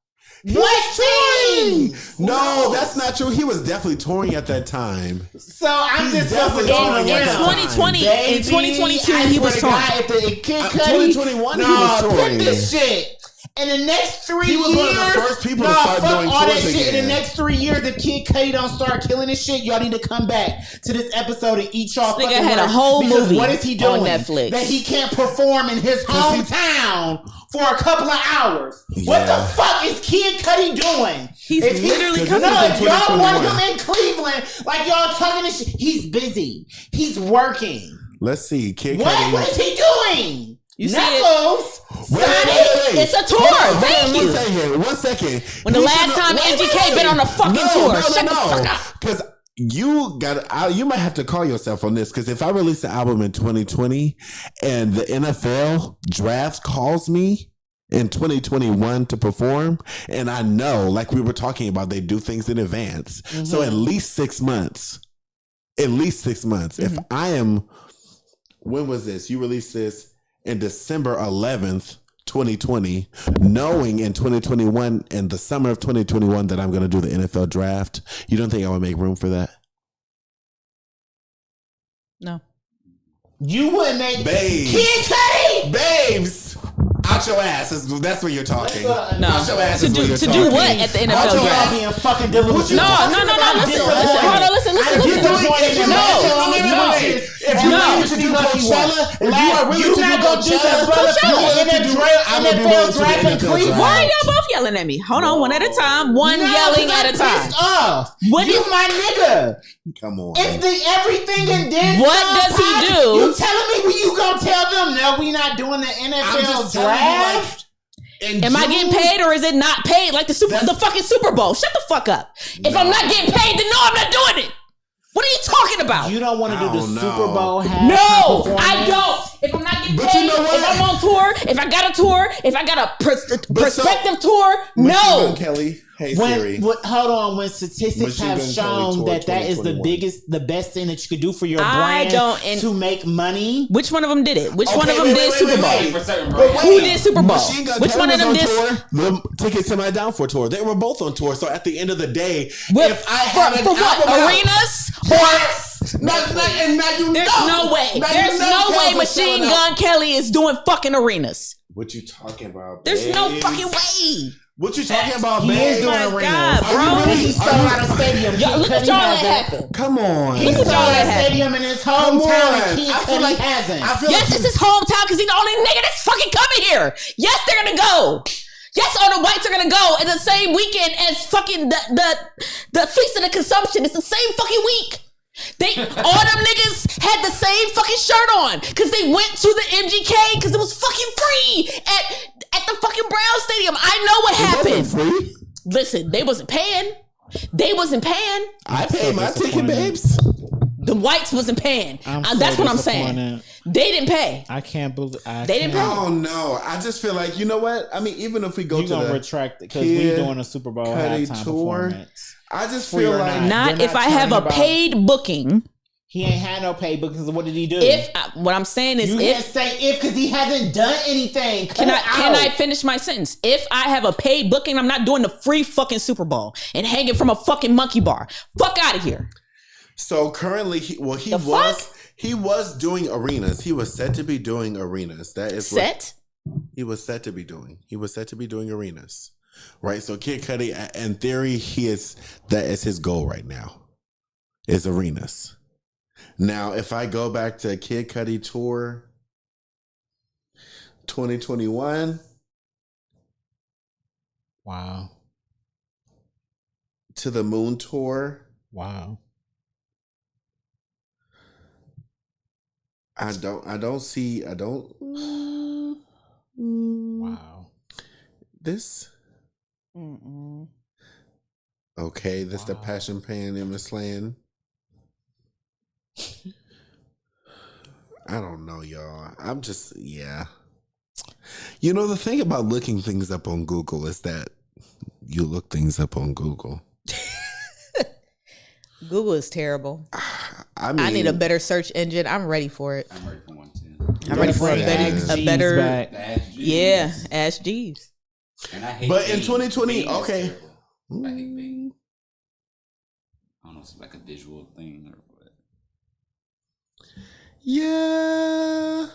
What team? No, that's not true. He was definitely touring at that time. So I'm He's just supposed to definitely go touring at that around. 2020, Baby, in 2022, I he swear was to touring. God, if the Kid Cudi, 2021 he was touring. Put this shit. In the next 3 He years, was one of the first people to start fuck doing all that tours shit. In again. the next 3 years, the Kid Cudi don't start killing this shit. Y'all need to come back to this episode and eat y'all This nigga fucking had a words, whole because movie what is he doing on Netflix. that he can't perform in his hometown for a couple of hours? What Yeah. the fuck is Kid Cudi doing? He's If he- literally Because no, coming. this if is y'all want 2021. him in Cleveland, like y'all talking this shit, he's busy. He's working. Let's see. Kid What Cudi. is he doing? You see it? Knuckles. Wait. It's a tour. Thank you. 1 second. When the You last should- time MGK been on a fucking tour. Shut the fuck up. Because you might have to call yourself on this. Because if I release an album in 2020 and the NFL draft calls me in 2021 to perform, and I know, like we were talking about, they do things in advance. So at least 6 months. At least 6 months. If I am, when was this? You released this in December 11th, 2020, knowing in 2021 and the summer of 2021 that I'm going to do the NFL draft. You don't think I would make room for that? No. You wouldn't make Babes. Kid Cudi. Babes, out your ass. That's where you're talking. No. Out your ass To is where do you're to talking. do what at the Y'all NFL draft? being fucking delusional. No. Listen. Hold on. Listen. If you're willing to do Coachella, if you are willing to do NFL draft in Cleveland. Why are y'all both yelling at me? Hold on, one at a time. One yelling at a time. Pissed off. What You do- my nigga. Come on. It's the everything and then What some does he podcast. do? You telling me when you gonna tell them no? We not doing the I'm NFL just telling draft. you, like, Am I getting paid or is it not paid like the fucking Super Bowl? Shut the fuck up. If I'm not getting paid, then no, I'm not doing it. What are you talking about? You don't want to do I the don't know. Super Bowl halftime No, performance? I don't. If I'm not getting But paid, you know what? if I'm on tour, if I got a tour, if I got a prospective tour, Machine no. Gun Kelly. Hey Siri. Hold on. When statistics Machine have Gun Kelly shown tour that is the 2021. the best thing that you could do for your I brand don't- and- to make money. Which one of them did it? Which one of Okay, them wait, did wait, Super wait, Bowl? wait. For certain But brands. Who did Super Bowl? Machine Gun Which Kelly one of them was did? on tour. The Tickets to My Down for tour. They were both on tour. So at the end of the day, With- if I had for an what? album out- Arenas? Yes! Now you There's know. no way. Now you There's know no way Kells was Machine selling out. Gun Kelly is doing fucking arenas. What you talking about? There's no babes? fucking way. What you talking about, He man? is doing my arenas. God, Are you bro. really- He sold out a stadium. Y'all, look at y'all that happened. Come on. He Look at sold y'all out that a happened. stadium in his Come hometown. on. And Kid I feel Cudi like hasn't. I feel Yes, like it's his hometown because he's the only nigga that's fucking coming here. Yes, they're gonna go. Yes, all the whites are gonna go in the same weekend as fucking the Feast of the Consumption. It's the same fucking week. All them niggas had the same fucking shirt on because they went to the MGK because it was fucking free at the fucking Brown Stadium. I know what happened. free. Listen, they wasn't paying. They wasn't paying. I paid my ticket, disappointed. babes. The whites wasn't paying. I'm so That's what I'm saying. disappointed. They didn't pay. I can't believe They didn't pay. I don't know. I just feel like, you know what? I mean, even if we go You to gonna the retract it because we Kid doing a Super Bowl Cudi halftime tour. performance. I just Free feel or like not. Not They're if I have a talking about- paid booking. He ain't had no pay because what did he do? What I'm saying is, you can't if say if because he hasn't done anything. can I finish my sentence? If I have a paid booking, I'm not doing the free fucking Super Bowl and hanging from a fucking monkey bar. Fuck out of here. So currently, he was doing arenas. He was set to be doing arenas. That is Set. what he was set to be doing. He was set to be doing arenas, right? So Kid Cudi, in theory, that is his goal right now. Is arenas. Now, if I go back to Kid Cudi tour 2021, Wow. to the Moon tour, Wow. I don't see Wow. this. Okay, this the Wow. Passion Pan in Miss Land. I don't know, y'all. I'm just, yeah. You know, the thing about looking things up on Google is that you look things up on Google. Google is terrible. I mean, I need a better search engine. I'm ready for it. I'm ready for one too. I'm ready for a Yeah. better, Ask Jeeves. yeah, Ask Jeeves. And I hate But in Bane. 2020, Bane is okay. terrible. I hate Bane. I don't know if it's like a visual thing or what. Yeah.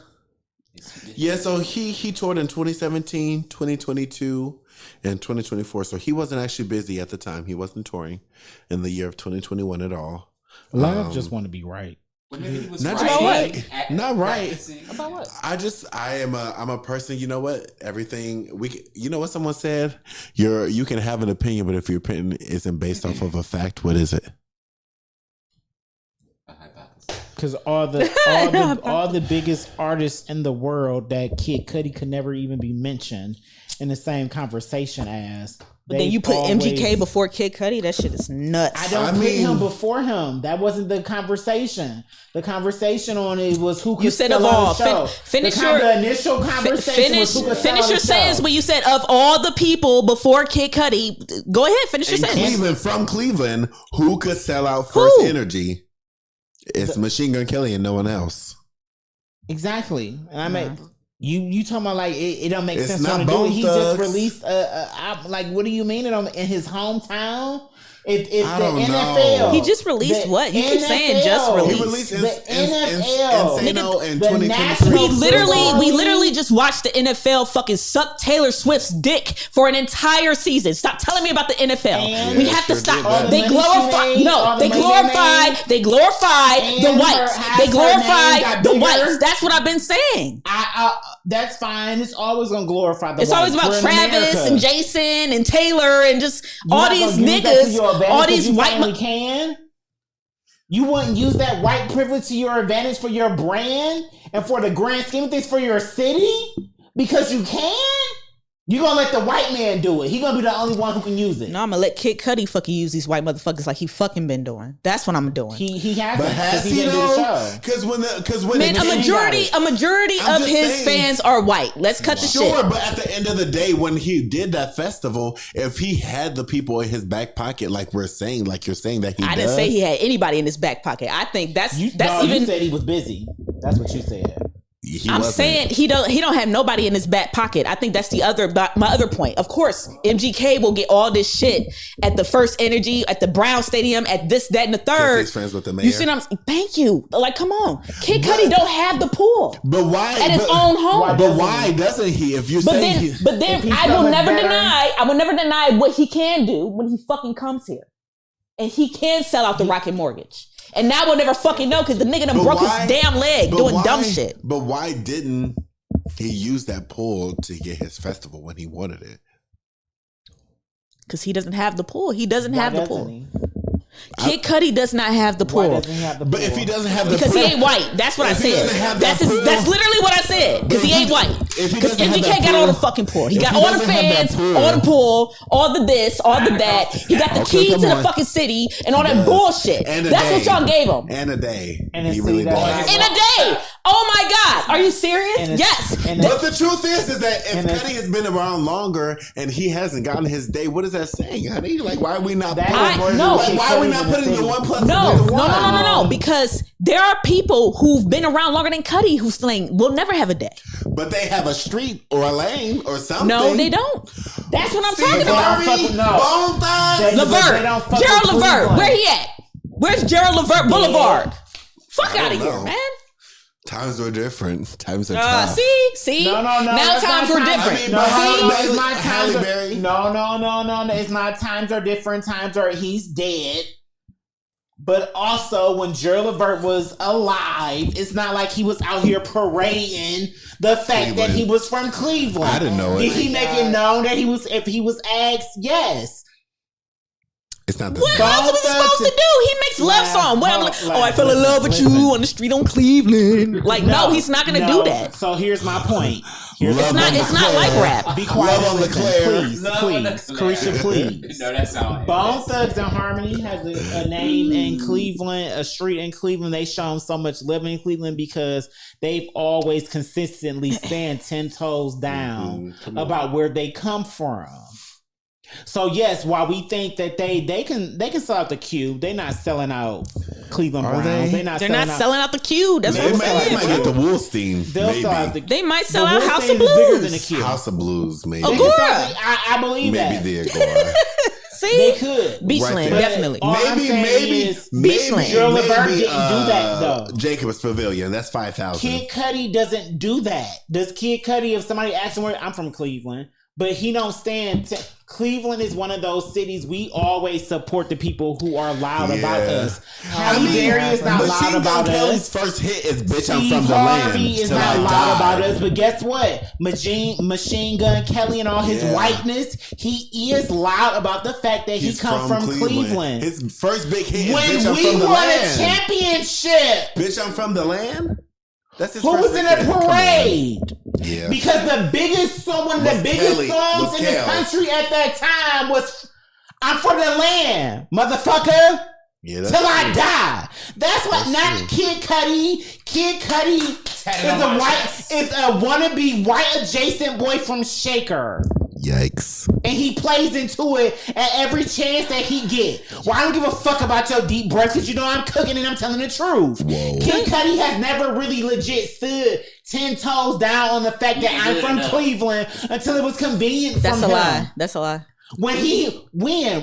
Yeah, so he toured in 2017, 2022, and 2024. So he wasn't actually busy at the time. He wasn't touring in the year of 2021 at all. Live just want to be right. Not right. Not right. About what? I'm a person. You know what? Everything you know what someone said. You can have an opinion, but if your opinion isn't based off of a fact, what is it? Because all the biggest artists in the world that Kid Cudi could never even be mentioned in the same conversation as. But then you put MGK before Kid Cudi. That shit is nuts. I put him before him. That wasn't the conversation. The conversation on it was who could. You said of all. Finish the initial conversation. Finish your sentence when you said of all the people before Kid Cudi. Go ahead. Finish your sentence. From Cleveland, who could sell out First Energy? It's Machine Gun Kelly and no one else. Exactly. And I mean, you talking about like it don't make sense not to do it. He Thugs. just released like what do you mean in his hometown? If the don't NFL, know. He just released what? You keep saying just released. He released the NFL in 2023. We literally just watched the NFL fucking suck Taylor Swift's dick for an entire season. Stop telling me about the NFL. We have to stop. They glorify the whites. They glorify the whites. That's what I've been saying. That's fine. It's always gonna glorify the It's whites. always about Travis and Jason and Taylor and just all these niggas. All these white can. You wouldn't use that white privilege to your advantage for your brand and for the grand scheme of things for your city because you can. You gonna let the white man do it? He gonna be the only one who can use it. No, I'm gonna let Kid Cudi fucking use these white motherfuckers like he fucking been doing. That's what I'm doing. He has. But has he though? Because when man, a majority of his fans are white. Let's cut the shit. Sure, but at the end of the day, when he did that festival, if he had the people in his back pocket, like we're saying, like you're saying that I didn't say he had anybody in his back pocket. I think that's you said he was busy. That's what you said. I'm saying he don't have nobody in his back pocket. I think that's my other point. Of course, MGK will get all this shit at the First Energy, at the Brown Stadium, at this, that, and the third. He's friends with the mayor. You see what I'm? Thank you. Like, come on, Kid Cudi don't have the pool. But why at his own home? But why doesn't he? If you're saying, but then I will never deny what he can do when he fucking comes here, and he can sell out the Rocket Mortgage. And now we'll never fucking know because the nigga done broke his damn leg doing dumb shit. But why didn't he use that pull to get his festival when he wanted it? Because he doesn't have the pull. He doesn't have the pull. Kid Cudi does not have the pull. But if he doesn't have the because he ain't white. That's what I said. That's literally what I said. Because he ain't white. Because MGK got all the fucking pull. He got all the fans, all the pull, all the this, all the that. He got the key to the fucking city and all that bullshit. That's what y'all gave him. And a day. And he really does. In a day. Oh my God. Are you serious? Yes. But the truth is that if Cudi has been around longer and he hasn't gotten his day, what is that saying, honey? Like, why are we not why are we not putting the 1 plus No, because there are people who've been around longer than Cudi who will never have a day. But they have a street or a lane or something. No, they don't. That's what I'm talking about. Bone Thugs. Levert. Gerald Levert. Where he at? Where's Gerald Levert Boulevard? Fuck out of here, man. Times are different. Times are tough. See? No. Now times are different. Halle Berry. No. It's not times are different. Times are he's dead. But also, when Gerald Levert was alive, it's not like he was out here parading the fact that he was from Cleveland. I didn't know it. Did he make it known that if he was asked? Yes. It's not the what else was he supposed to do? He makes love songs. I fell in love with you on the street on Cleveland. Like, no, he's not going to do that. So here's my point. It's not like rap. Be quiet. Love on LeClaire. Please. Carisha, please. No, that sounds. Bone Thugs and Harmony has a name in Cleveland, a street in Cleveland. They show them so much love in Cleveland because they've always consistently stand 10 toes down about where they come from. So yes, while we think that they can sell out the Cube, they're not selling out Cleveland Are Browns. they? They're not selling out the queue. That's They what might, I'm they might saying. get the Wolstein. They'll maybe. sell out the. They might sell the out Wolstein House of is bigger than the Blues. Q. House of Blues, maybe. They Agora. can sell the- I believe Maybe that. the Agora. See, They could. Beachland, Right there. definitely. All I'm saying is Beachland. Gerald Levert didn't do that, though. Jacobs Pavilion, that's 5,000. Kid Cudi doesn't do that. Does Kid Cudi, if somebody asks him where I'm from Cleveland, but he don't stand. Cleveland is one of those cities we always support the people who are loud about us. Halle Berry is not loud about Kelly's us. first hit is "Bitch, I'm Steve from the Harvey land." is till not I loud die. about us, but guess what? Machine Gun Kelly and all his Yeah. whiteness, he is loud about the fact that He's he comes from Cleveland. His first big hit is When "Bitch, I'm we from the won a land." championship, Bitch, I'm from the land. That's his who first was in big the hit. Come on. parade? Yeah. Because the biggest song, one of the Was biggest Kelly- songs was in the Kel. country at that time was "I'm from the land, motherfucker." Yeah, that's Till I true. die. That's what. That's Not true. Kid Cudi. Kid Cudi Tatted is on a my white, chest. is a wannabe white adjacent boy from Shaker, Yikes. and he plays into it at every chance that he get. Well, I don't give a fuck about your deep breath because you know I'm cooking and I'm telling the truth. Whoa. Kid Cudi has never really legit stood 10 toes down on the fact that I'm Good from enough. Cleveland until it was convenient That's from a him. lie. That's a lie. When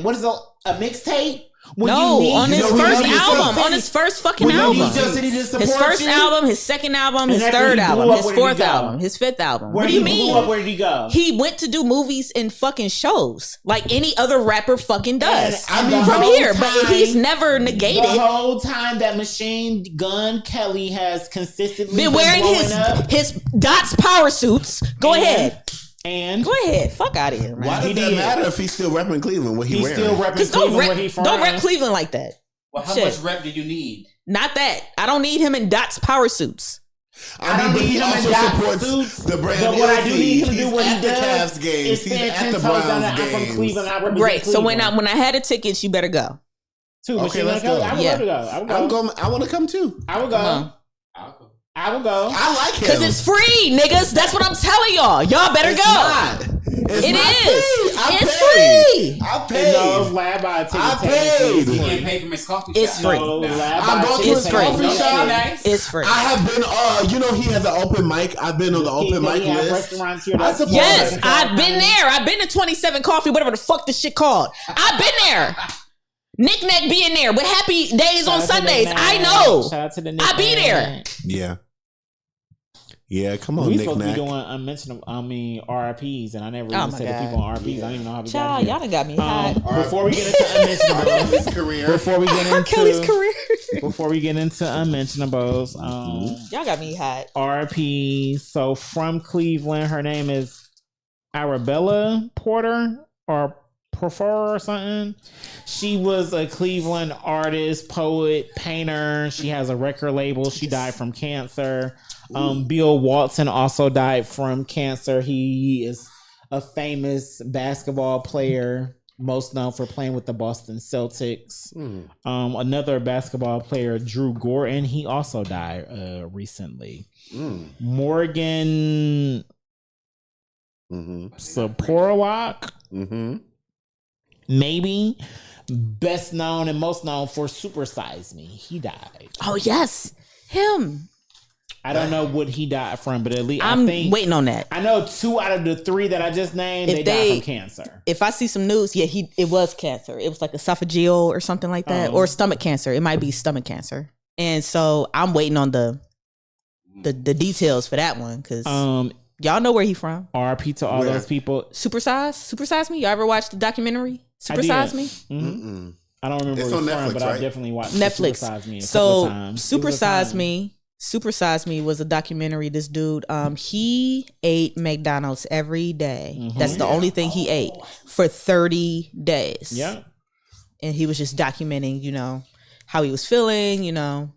what is a mixtape? When No, on his you know, first he needs album, something. on his first fucking When you album. need your city to support His first you? album, his second album, his And after third he blew album, up, his where did he fourth go? album, his fifth album. Where What do you he blew mean? up, where did he go? He went to do movies and fucking shows like any other rapper fucking does. And mean, the from whole here, but time- he's never the negated. whole time that Machine Gun Kelly has consistently Been wearing blowing up. his Dots power suits. Go And- ahead. And Go ahead. Fuck out of here, Why man. does He that did. matter if he's still repping Cleveland? What he he's wearing? still repping Because Cleveland where he from. don't rep Cleveland like that. Well, how Shit. much rep do you need? Not that. I don't need him in Dots power suits. I don't but need he him in also Doc supports suits, the brand. but what I do need him to do, He's what he at the does, Cavs games. is He's stand at 10 the toes down Browns that I'm from games. Cleveland. I represent Great. So when Cleveland. I had the tickets, you better go. Too, Okay, Machine let's Gun Kelly, go. I would Yeah. love to go. I would go. I'm going. I want to come too. I would Come go. on. I'll go. I would go. I like him Because it's free, niggas. That's what I'm telling y'all. Y'all better It's go. not. It's It not is. free. I It's paid. free. I And paid. those lab I take I technically paid. is He free. ain't paid for his coffee It's shop. free. No, lab I'm I going take to his It's technically free. coffee is shop. Nice. It's free. I have been. You know, he has an open mic. I've been on the open mic He have list. restaurants here I that- support Yes, it. I've been there. I've been to 27 Coffee, whatever the fuck this shit called. I've been there. Nick Nack be in there with Happy Days on Shout out to the Sundays. Knack. I know. Shout out to the I be Knack. there. Yeah. Yeah, come on, We Nick supposed to be Nack. doing unmentionable, RIPs, and I never Oh even my said God. the people on RIPs. I don't even know how we Child, got y'all here. done got me hot. Before we get into unmentionables, His career. before we get R. Kelly's into career. before we get into unmentionables, Y'all got me hot. RIP. So from Cleveland, her name is Arabella Porter or Porter or something. She was a Cleveland artist, poet, painter. She has a record label. She died from cancer. Bill Walton also died from cancer. He is a famous basketball player, most known for playing with the Boston Celtics. Another basketball player, Drew Gordon, he also died recently. Morgan Saporlock, maybe best known and most known for Super Size Me. He died. Oh, yes. Him. I don't know what he died from, but at least I I'm think waiting on that. I know 2 out of the 3 that I just named, If they died they- from cancer. If I see some news, yeah, it was cancer. It was like esophageal or something like that, or stomach cancer. It might be stomach cancer. And so I'm waiting on the details for that one because y'all know where he from. RP to all Where? those people. Super Size Me. Y'all ever watched the documentary Super did. Size Me? Mhm. I don't remember It's where on it's from, Netflix, but I right? definitely watched Netflix. Super Size Me a couple So of times. It Super was a Size time. Me. Super Size Me was a documentary. This dude, he ate McDonald's every day. That's the only thing he ate for 30 days. Yeah. And he was just documenting, how he was feeling, And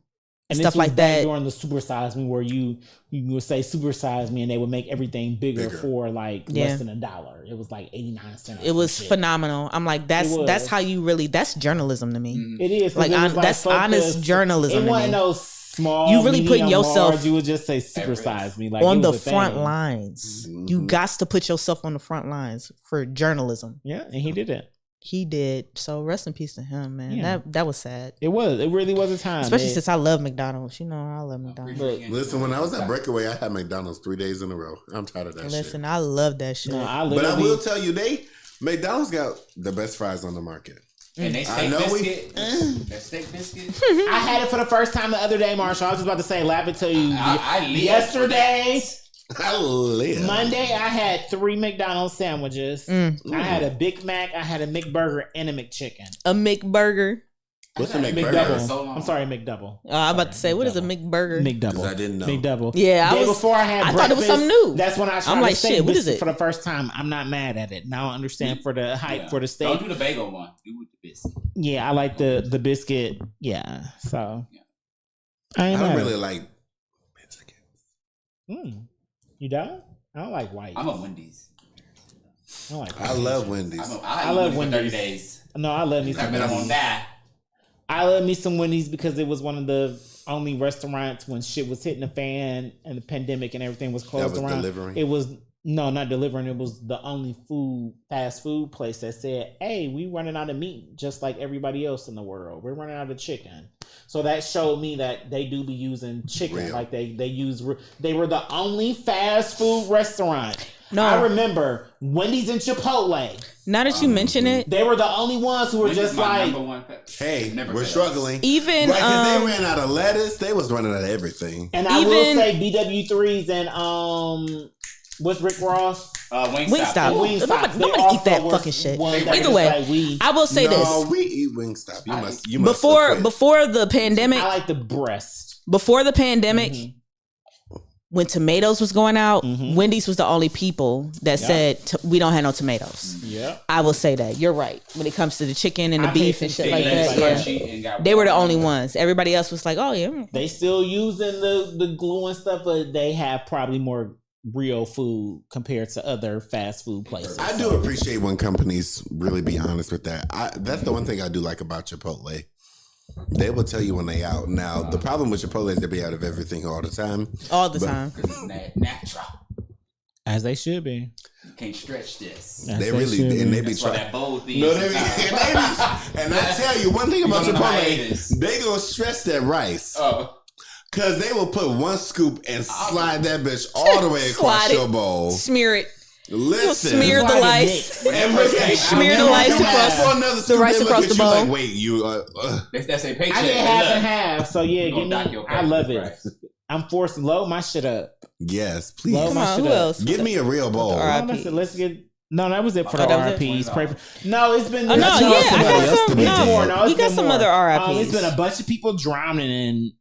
stuff this was like back that. during the Super Size Me, where you would say Super Size Me, and they would make everything bigger. For like Yeah. less than $1. It was like 89 cents. It was phenomenal. I'm like, It was. that's how you really, that's journalism to me. It is 'cause Like, it was, that's honest focused- journalism It to wasn't me. no small. You really putting medium, yourself large, you would just say Super Size Me, like on it the was a front thing. lines. You got to put yourself on the front lines for journalism. Yeah, and he did it. he did. So rest in peace to him, man. Yeah. That was sad. It really was a time. Especially since I love McDonald's. You know, I love McDonald's. Listen, when I was at Breakaway, I had McDonald's 3 days in a row. I'm tired of that shit. Listen, I love that shit. No, But I will tell you, McDonald's got the best fries on the market. And they steak biscuit. That steak biscuit. I had it for the first time the other day, Marshall. I was just about to say, laugh it to you. I Yesterday, I live. Monday, I had 3 McDonald's sandwiches. I had a Big Mac, I had a McBurger, and a McChicken. A McBurger. What's a McBurger? McDouble. I'm sorry, McDouble. I'm about to say, what is a McBurger? McDouble. I didn't know. McDouble. Yeah, before I had I breakfast, thought it was something new. That's when I tried I'm like, the steak shit, what is biscuit it? for the first time. I'm not mad at it. Now I understand for the hype for the steak. Don't do the bagel one. Do with the biscuit. Yeah, I like the biscuit. Yeah, so I ain't I don't mad. really like biscuits. You don't? I don't like white. I'm a Wendy's. I love Wendy's. I love love Wendy's. 30 Wendy's. days. No, I love me some I've been on Wendy's. that. I love me some Wendy's because it was one of the only restaurants when shit was hitting the fan and the pandemic and everything was closed That was around. delivering? It was not delivering. It was the only fast food place that said, "Hey, we running out of meat, just like everybody else in the world. We're running out of chicken." So that showed me that they do be using chicken. Real. Like they they were the only fast food restaurant. No. I remember Wendy's and Chipotle. Now that you mention it, They were the only ones who were Wendy's just my like, number one Hey, Never we're fails. struggling. even Right, because they ran out of lettuce. They was running out of everything. and I will Even- say BW3s and what's Rick Ross? Wingstop. Wingstop. Nobody They eat also that were fucking shit. ones that Either was way, like, we- I will say no, this: we eat Wingstop. You must before quit. before the pandemic, I like the breast. before the pandemic, Mhm. when tomatoes was going out, Mhm. Wendy's was the only people that said we don't have no tomatoes. Yeah. I will say that you're right when it comes to the chicken and the I beef hate and shit them like chicken that. legs, Yeah. They were the only ones. Everybody else was like, oh yeah. They still using the glue and stuff, but they have probably more real food compared to other fast food places. I do appreciate when companies really be honest with that. That's the one thing I do like about Chipotle. They will tell you when they out. Now, the problem with Chipotle is they be out of everything all the time. All the But- time. Natural. As they should be. You can't stretch this. As They really, should and be. they be That's why trying. that bowl thing. No, is sometimes. and I tell you one thing about You gonna Chipotle, hiatus. they gonna stress that rice. Oh, Cause they will put one scoop and slide that bitch all the way across Slide it. your bowl. Smear it. Listen, Smear the Slide it lice. next. and look at Smear the you rice ask across- for another scoop, rice they look across at the you bowl. Like, wait, you that's a paycheck. I did half and half, so yeah, You give me. gonna dock your I love pay. it. Right. I'm forced to load my shit up. yes, please. Load Come my on, shit who up. else? Give me a real bowl. All right. Oh, that's it. Let's get. No, that was it for Oh, the that was it? RIPs. Pray for- No, it's been. Oh no, That's yeah, not I somebody else got to some. be No, dead. you it's got been some more. other It's been RIPs. a bunch of people drowning in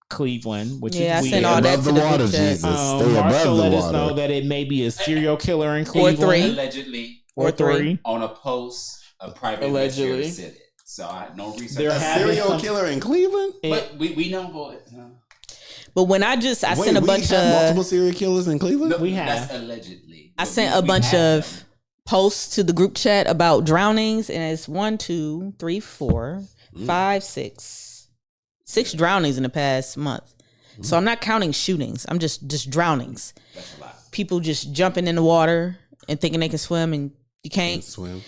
Cleveland, which Yeah, I is sent weird. all that above to the the water, group chat. Jesus. Stay Marshall above let the us know water. that it may be a serial killer in Or Cleveland. three. Allegedly Or three. on a post, a private Allegedly. investigator said it. So I no research. There A have been serial some- killer in Cleveland? But we know boy. But when I sent a we bunch have of multiple serial killers in Cleveland. We have. That's allegedly. I But sent we a bunch have of them. posts to the group chat about drownings, and it's 1, 2, 3, 4, 5, 6 drownings in the past month. So I'm not counting shootings. I'm just drownings. That's a lot. People just jumping in the water and thinking they can swim and you can't. Swim.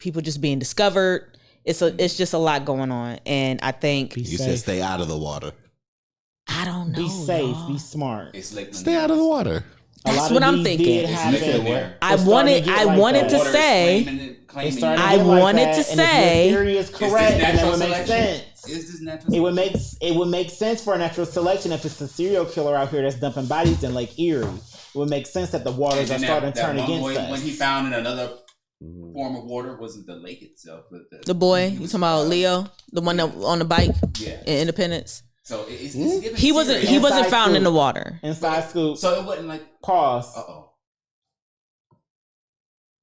People just being discovered. It's just a lot going on, and I think Be You safe. said stay out of the water. I don't know. Be safe. y'all. Be smart. It's like Stay out of the water. A That's lot what of I'm these thinking. did It's happen. liquid there. I It's starting wanted to get I like wanted that. to Water is say claiming it- It's claiming starting it. to I get like wanted that, to and if say- your theory is Is this correct, and that natural would make selection? sense. Is this natural? It would make sense for a natural selection if it's a serial killer out here that's dumping bodies in Lake Erie. It would make sense that the waters are And then starting to that turn one against boy, us. when he found in another form of water, wasn't the lake itself, but the boy. he You was, talking about Leo, the one that on the bike Yeah. in Independence? So it's giving He wasn't Inside found in scoop. the water. Inside scoop. So it wasn't like. Pause. Oh.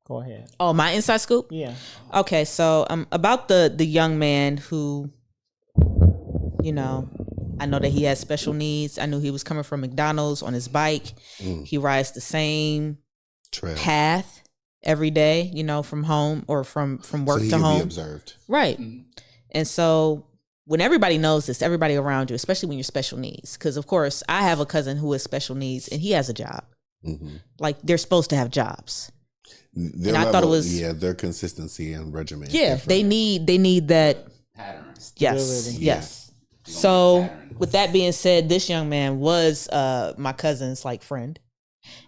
Go ahead. Oh, my inside scoop. Yeah. Okay, so about the young man who, you know, I know that he has special needs. I knew he was coming from McDonald's on his bike. He rides the same Trail. path every day, you know, from home or from work so he to can be home. observed. Right. Mhm. And so when everybody knows this, everybody around you, especially when you're special needs, because of course I have a cousin who has special needs and he has a job. Mm-hmm. Like they're supposed to have jobs. Their I thought it was their consistency and regimen. is yeah. different. They need that. Pattern. Yes, Stability. yes. So with that being said, this young man was my cousin's like friend,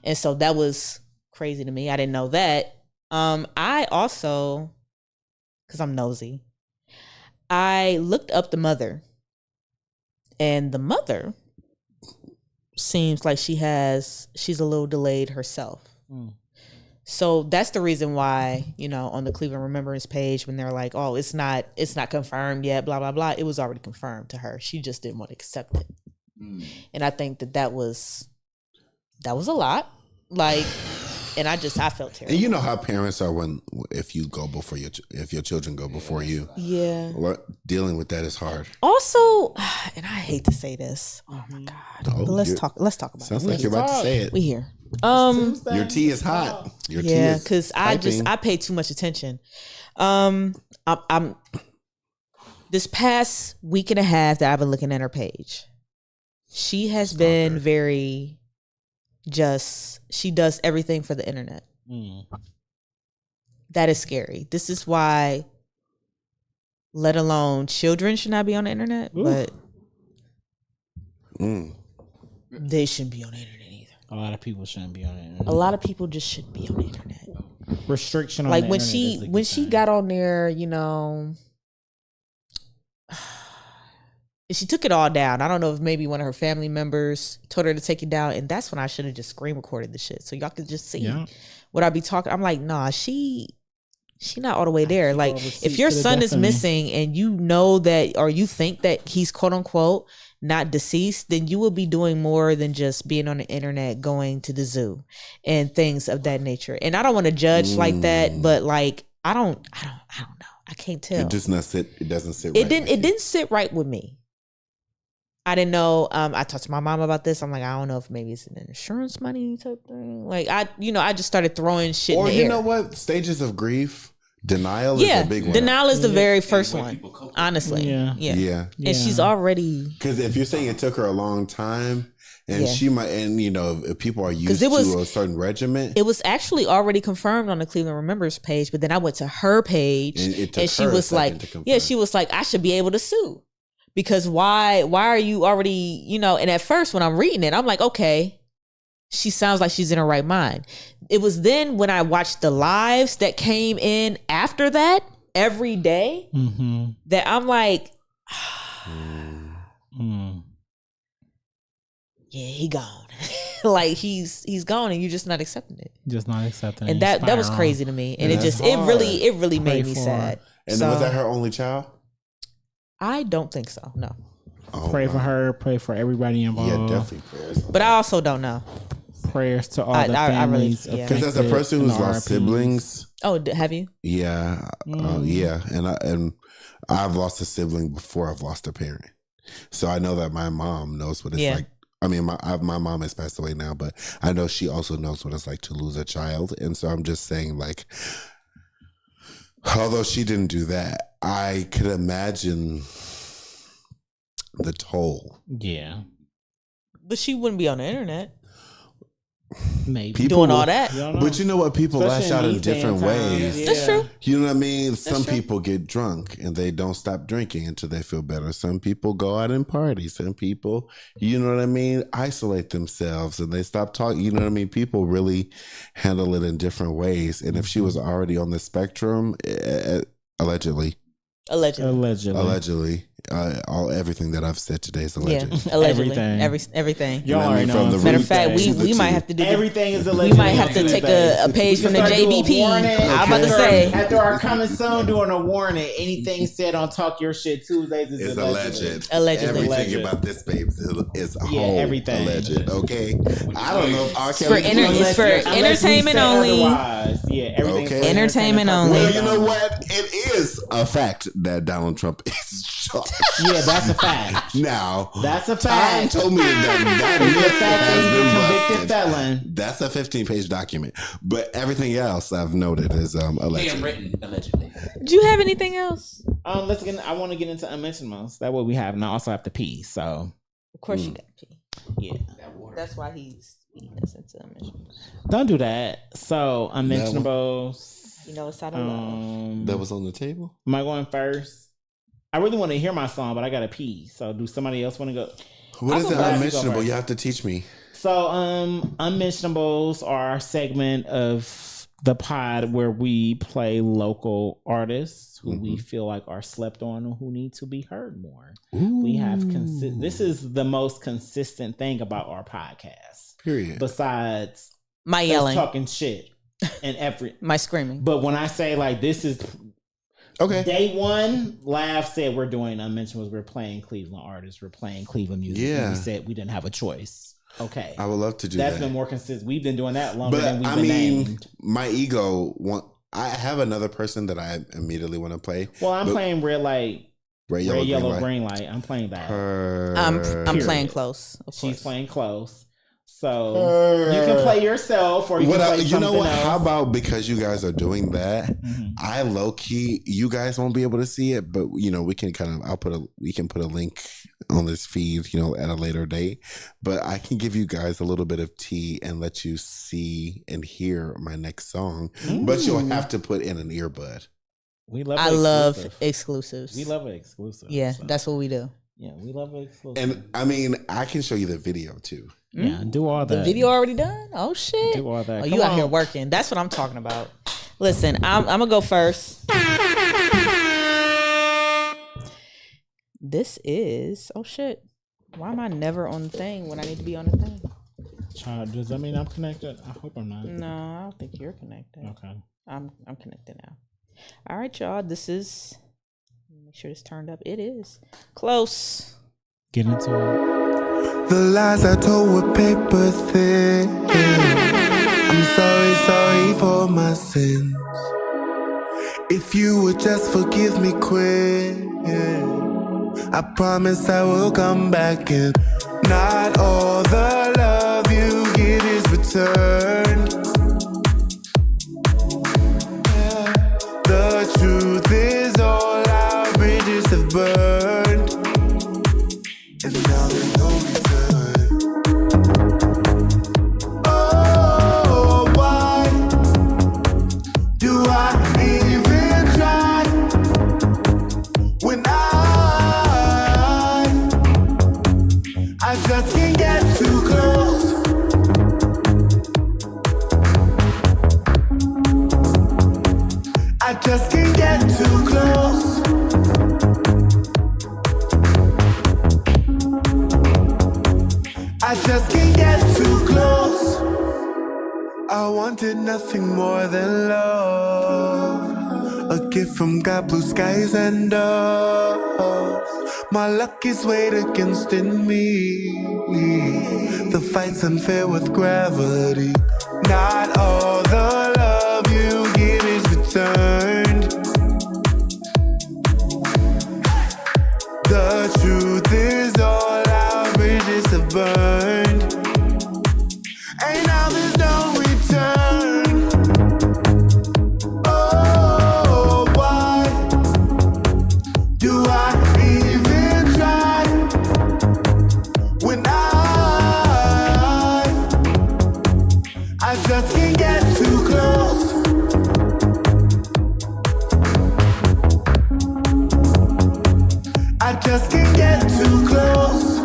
and so that was crazy to me. I didn't know that. I also, because I'm nosy, I looked up the mother, and the mother seems like she's a little delayed herself. So that's the reason why, on the Cleveland Remembrance page, when they're like, oh, it's not confirmed yet, blah, blah, blah. It was already confirmed to her. She just didn't want to accept it. And I think that was a lot. Like, and I felt terrible. And you know how parents are if your children go before you. Yeah. Dealing with that is hard. Also, and I hate to say this. Oh my God. Oh, but let's talk about sounds it. like you're about to say it. We here. Your tea is hot. Your tea is because piping. I pay too much attention. I'm this past week and a half that I've been looking at her page. She has been very she does everything for the internet. That is scary. This is why, let alone children should not be on the internet, but they shouldn't be on the internet either. A lot of people shouldn't be on the internet. A lot of people just shouldn't be on the internet. Restriction on Like the when internet she got on there, she took it all down. I don't know if maybe one of her family members told her to take it down, and that's when I should have just screen recorded the shit so y'all could just see what I be talking. I'm like, nah, she not all the way there. Like, if your son is missing and you know that, or you think that he's quote unquote not deceased, then you will be doing more than just being on the internet, going to the zoo and things of that nature. And I don't want to judge like that, but like, I don't know. I can't tell. It doesn't sit right. It didn't sit right with me. I didn't know. I talked to my mom about this. I'm like, I don't know if maybe it's an insurance money type thing. Like, I just started throwing shit in the air. Or you know what? Stages of grief. Denial is a big one. Denial is the very first one, honestly. Yeah. And she's already... Because if you're saying it took her a long time, and she might, and if people are used to a certain regimen. It was actually already confirmed on the Cleveland Remembers page, but then I went to her page, and she was like, she was like, I should be able to sue. Because why are you already, and at first when I'm reading it, I'm like, okay, she sounds like she's in her right mind. It was then when I watched the lives that came in after that every day that I'm like, yeah, he gone. Like he's gone, and you're just not accepting it. Just not accepting it. And that was crazy to me. And it really made me sad. And was that her only child? I don't think so. No. Pray for her. Pray for everybody involved. Yeah, definitely prayers. But I also don't know. Prayers to all the families. Because as a person who's lost siblings. Oh, have you? Yeah, yeah, and I've lost a sibling before I've lost a parent, so I know that my mom knows what it's like. I mean, my mom has passed away now, but I know she also knows what it's like to lose a child, and so I'm just saying, like, although she didn't do that, I could imagine the toll. Yeah, but she wouldn't be on the internet. Maybe people doing all that, but you know what? People lash out in different ways. Yeah. That's true. You know what I mean? Some people get drunk and they don't stop drinking until they feel better. Some people go out and party. Some people, you know what I mean, isolate themselves and they stop talking. You know what I mean? People really handle it in different ways. And if she was already on the spectrum, allegedly. Everything that I've said today is alleged. Yeah, allegedly. Everything. Y'all already know. Matter of fact, we might have to do everything is alleged. We might have to take a page from the JBP. I'm about to say after our coming soon, doing a warning. Anything said on Talk Your Shit Tuesdays is alleged. Allegedly. Everything about this babe is a whole everything alleged. Okay, I don't know if R. Kelly it's for entertainment only. Yeah, everything. Okay. Entertainment only. Well, you know what? It is a fact that Donald Trump is charged. Yeah, that's a fact. Now, that's a fact. Tom told me that is a fact that he's a convicted felon. That's a 15-page document. But everything else I've noted is alleged. Handwritten, allegedly. Do you have anything else? I want to get into unmentioned most. That what we have, and I also have to pee. So of course you got to pee. Yeah, that's why he's Don't do that. So, unmentionables. You know, it's out of love. That was on the table. Am I going first? I really want to hear my song, but I gotta pee. So, do somebody else want to go? What is an unmentionable? You have to teach me. So, unmentionables are our segment of the pod where we play local artists who we feel like are slept on or who need to be heard more. Ooh. We have this is the most consistent thing about our podcast. Period. Besides my yelling, talking shit, and my screaming. But when I say like this is okay, day one, Laugh said we're doing unmentionables. We're playing Cleveland artists. We're playing Cleveland music. Yeah, we said we didn't have a choice. Okay, I would love to do that. That's been more consistent. We've been doing that longer than we've been named. My ego I have another person that I immediately want to play. Well, I'm playing red light, red, yellow, green light. I'm playing that. I'm playing close. She's playing close. So you can play yourself, or you can play you know what? else. How about because you guys are doing that, I low key, you guys won't be able to see it, but you know we can we can put a link on this feed, you know, at a later date. But I can give you guys a little bit of tea and let you see and hear my next song. But you'll have to put in an earbud. I love exclusives. We love an exclusive. Yeah, so. That's what we do. Yeah, we love it exclusive. And I mean, I can show you the video too. Yeah, do all that. The video already done? Oh shit! Do all that. Oh, you out here working? That's what I'm talking about. Listen, I'm gonna go first. This is shit. Why am I never on the thing when I need to be on the thing? Child, does that mean I'm connected? I hope I'm not. No, I don't think you're connected. Okay, I'm connected now. All right, y'all. This is. Make sure it's turned up. It is close. Get into it. The lies I told were paper thin. I'm sorry for my sins. If you would just forgive me quick, I promise I will come back and not all the love you give is returned. The truth is all our bridges have burned, and now there's no return. Oh, why do I even try when I just can't get too close? I just can't get too close. I just can't get too close. I wanted nothing more than love, a gift from God, blue skies and doves. My luck is weighed against in me. The fight's unfair with gravity. Not all the love you give is returned. The truth is all our bridges have burned, and now there's no return. Oh, why do I even try when I just can't get too close? I just can't get too close.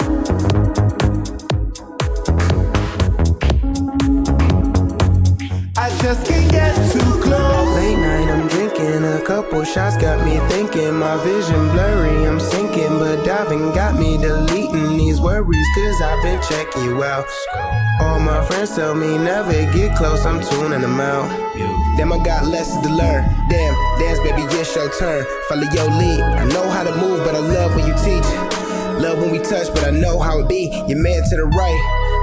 I just can't get too close. Late night, I'm drinking, a couple shots got me thinking. My vision blurry, I'm sinking, but diving got me deleting these worries, cause I've been checking you out. All my friends tell me never get close, I'm tuning them out. Damn, I got lessons to learn. Damn, dance baby, it's your turn. Follow your lead, I know how to move, but I love when you teach. Love when we touch, but I know how it be. You're man to the right,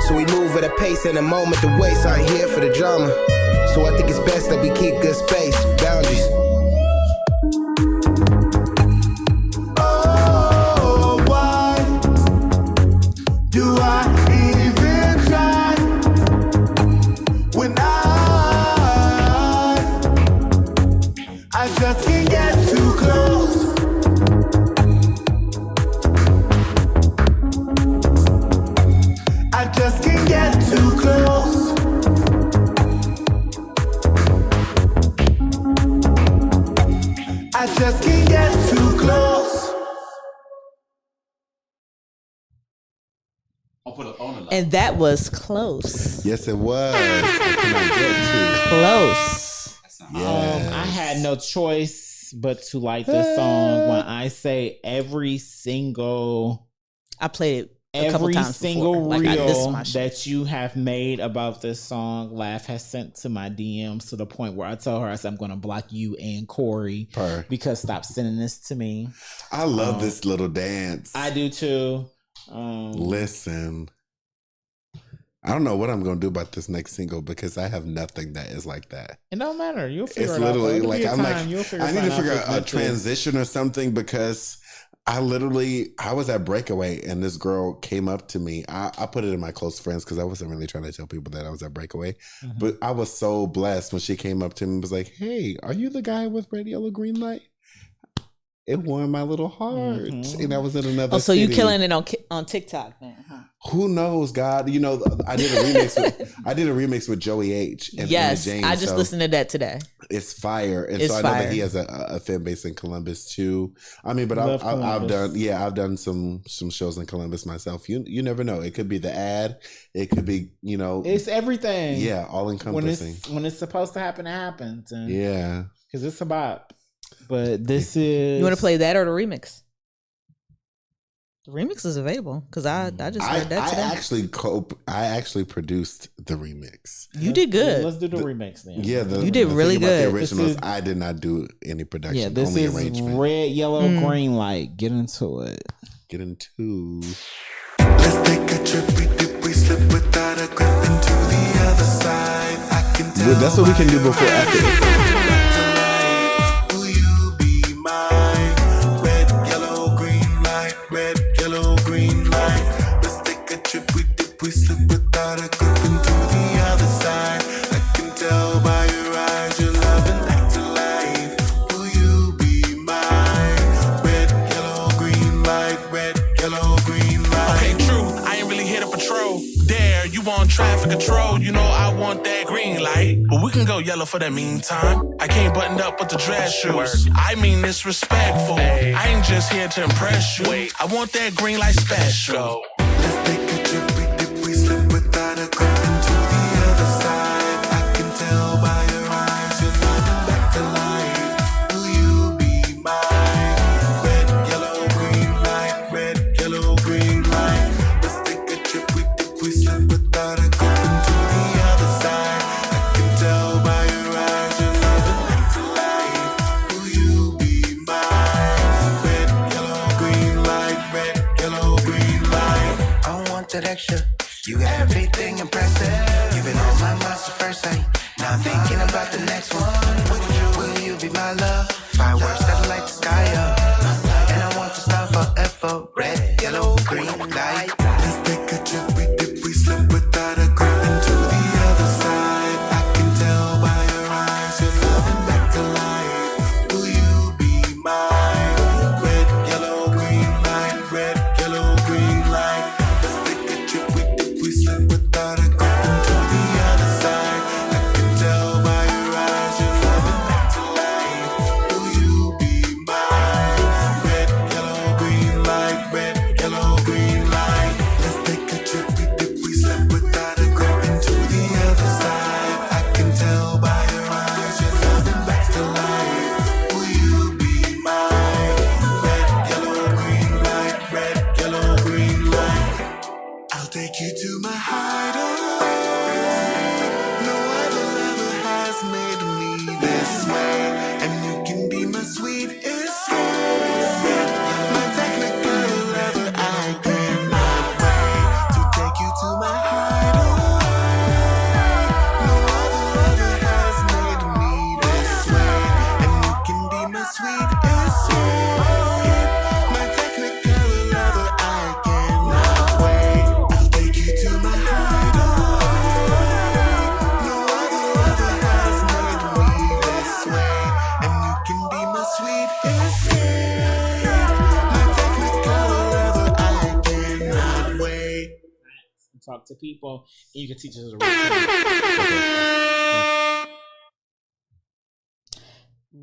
so we move at a pace and a moment to waste. I ain't here for the drama, so I think it's best that we keep good space, boundaries. Oh, why do I even try when I just can't get too close? I just can't get too close. And that was Close. Yes, it was. I cannot get too Close. Yes. I had no choice but to like this song. When I say every single, I played it a couple every times single before. Like, this is reel my shit. that you have made about this song, Laugh has sent to my DMs to the point where I tell her, I said, I'm going to block you and Corey because stop sending this to me. I love this little dance. I do too. Listen, I don't know what I'm going to do about this next single because I have nothing that is like that. It don't matter. You'll figure It's it out. literally It'll like, be a I'm time. like, You'll figure I need to something figure out out a with this. transition or something because I was at Breakaway and this girl came up to me. I put it in my close friends because I wasn't really trying to tell people that I was at Breakaway. Mm-hmm. But I was so blessed when she came up to me and was like, hey, are you the guy with Red, Yellow, Green Light? It warmed my little heart. Mm-hmm. And I was in another so city. you killing it on TikTok, man? Huh? Who knows, God? You know, I did a remix with Joey H. And Yes, James, I just listened to that today. It's fire, and It's so I know fire. that he has a fan base in Columbus too. I mean, but Love I've Columbus. I've done some shows in Columbus myself. You never know. It could be the ad. It could be It's everything. yeah, all encompassing. When it's supposed to happen, it happens. And Yeah. because it's a bop. But this is. You want to play that or the remix? The remix is available because I just heard that today. I actually produced the remix. You did good. Let's do the remix then. Yeah, You did really thing about good. The originals, This is- I did not do any production. Yeah, this only is arrangement. red, yellow, green light. Get into it. Get into. Let's take a trip, we dip, we slip without a grip into the other side. I can tell. Well, that's what we can do before after. Will you be mine? Red, yellow, green light. Red, yellow, green light. Let's take a trip, we dip, we slip without a grip into the other side. I can tell by your eyes you're loving back to life. Will you be mine? Red, yellow, green light. Red, yellow, green light. Okay, true. I ain't really here to patrol. There, you want traffic control. You know I want that green light. But we can go yellow for the meantime. I can't button up with the dress shoes. I mean this respectful. I ain't just here to impress you. I want that green light special. Let's take a trip, we dip, we slip without a grip into the other side. I can tell by your eyes you're living back to life. Will you be mine? Red, yellow, green light. Red, yellow, green light. Let's take a trip, we dip, we slip without a grip into the other side. I can tell by your eyes you're living back to life. Will you be mine? Red, yellow, green light. Red, yellow, green light. I want that extra. You got everything impressive. You've been on my mind since first sight. Now I'm thinking about the next one. Will you be my love? Fireworks that light the sky up. And I want to stop forever. Red, yellow, green light. Let's take a trip, we dip, we slip without a grip into the other side. I can tell by your eyes you're loving back to life. Will you be mine? Red, yellow, green light. Red, yellow, green light. Let's take a trip, we dip, we slip without a grip into the other side. I can tell by your eyes you're loving back to life. Will you be mine? Red, yellow, green light. Red, yellow, green light. Let's take a trip, we dip, we slip without a grip into the other side. I can tell by your eyes you're loving back to life. Will you be mine? Red, yellow, green light. Red, yellow, green light. I'll take you to my hideaway. No other lover has made me this way, and you can be my sweet escape. My technical lover, I cannot wait to take you to my hideaway. No other lover has made me this way, and you can be my sweet escape. My technical lover, I cannot wait. I'll take you to my hideaway. No other lover has made me this way, and you can be my sweet escape. My technical lover, I cannot wait. Talk to people, and you can teach us a routine.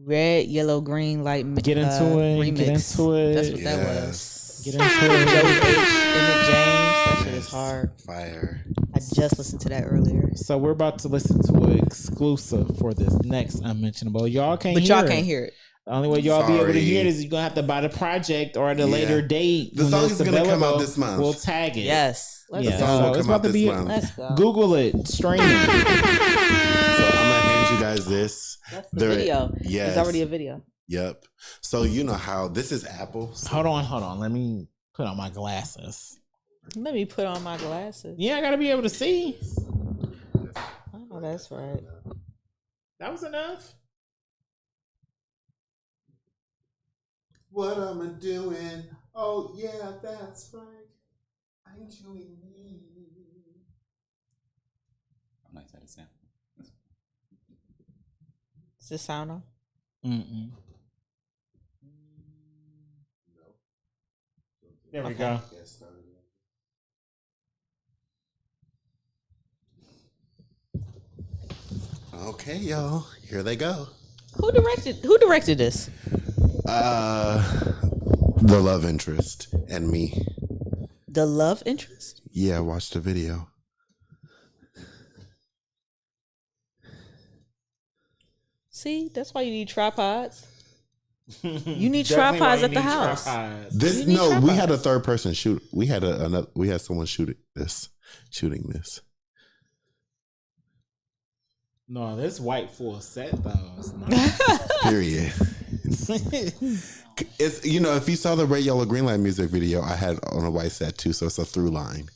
Red, yellow, green light. Get into it. Remix. Get into it. That's what that Yes. was. Get into it. Joey H, Emmett James. That shit is hard. Fire. I just listened to that earlier. So we're about to listen to an exclusive for this next Unmentionable. Y'all can't But hear y'all it. can't hear it. The only way y'all be able to Sorry. hear it is you're going to have to buy the project or at a later date. The when song it's is going to come out available, this month. We'll tag it. Yes. Let's Yeah, The song go. will so it's come about out to this be. month. Let's go. Google it. Stream it. So I'm going to hand you guys this. That's the video. Yes. There's already a video. Yep. So you know how this is Apple. So Hold on. Let me put on my glasses. Let me put on my glasses. Yeah, I got to be able to see. Oh, that's right. That was enough. what am I doing? Oh yeah, that's right. I'm doing me. I like that sound. Is this sound on? Mm-mm. There we go. Okay, y'all. Here they go. Who directed this? The love interest and me. The love interest? Yeah, I watched the video. See, that's why you need tripods. You need Definitely tripods why at you the need house. tripods. This You need no, we tripods. had a third person shoot. We had someone shooting this. No, this white full set though. It's nice. Period. It's if you saw the Red, Yellow, Green Light music video, I had on a white set too, so it's a through line.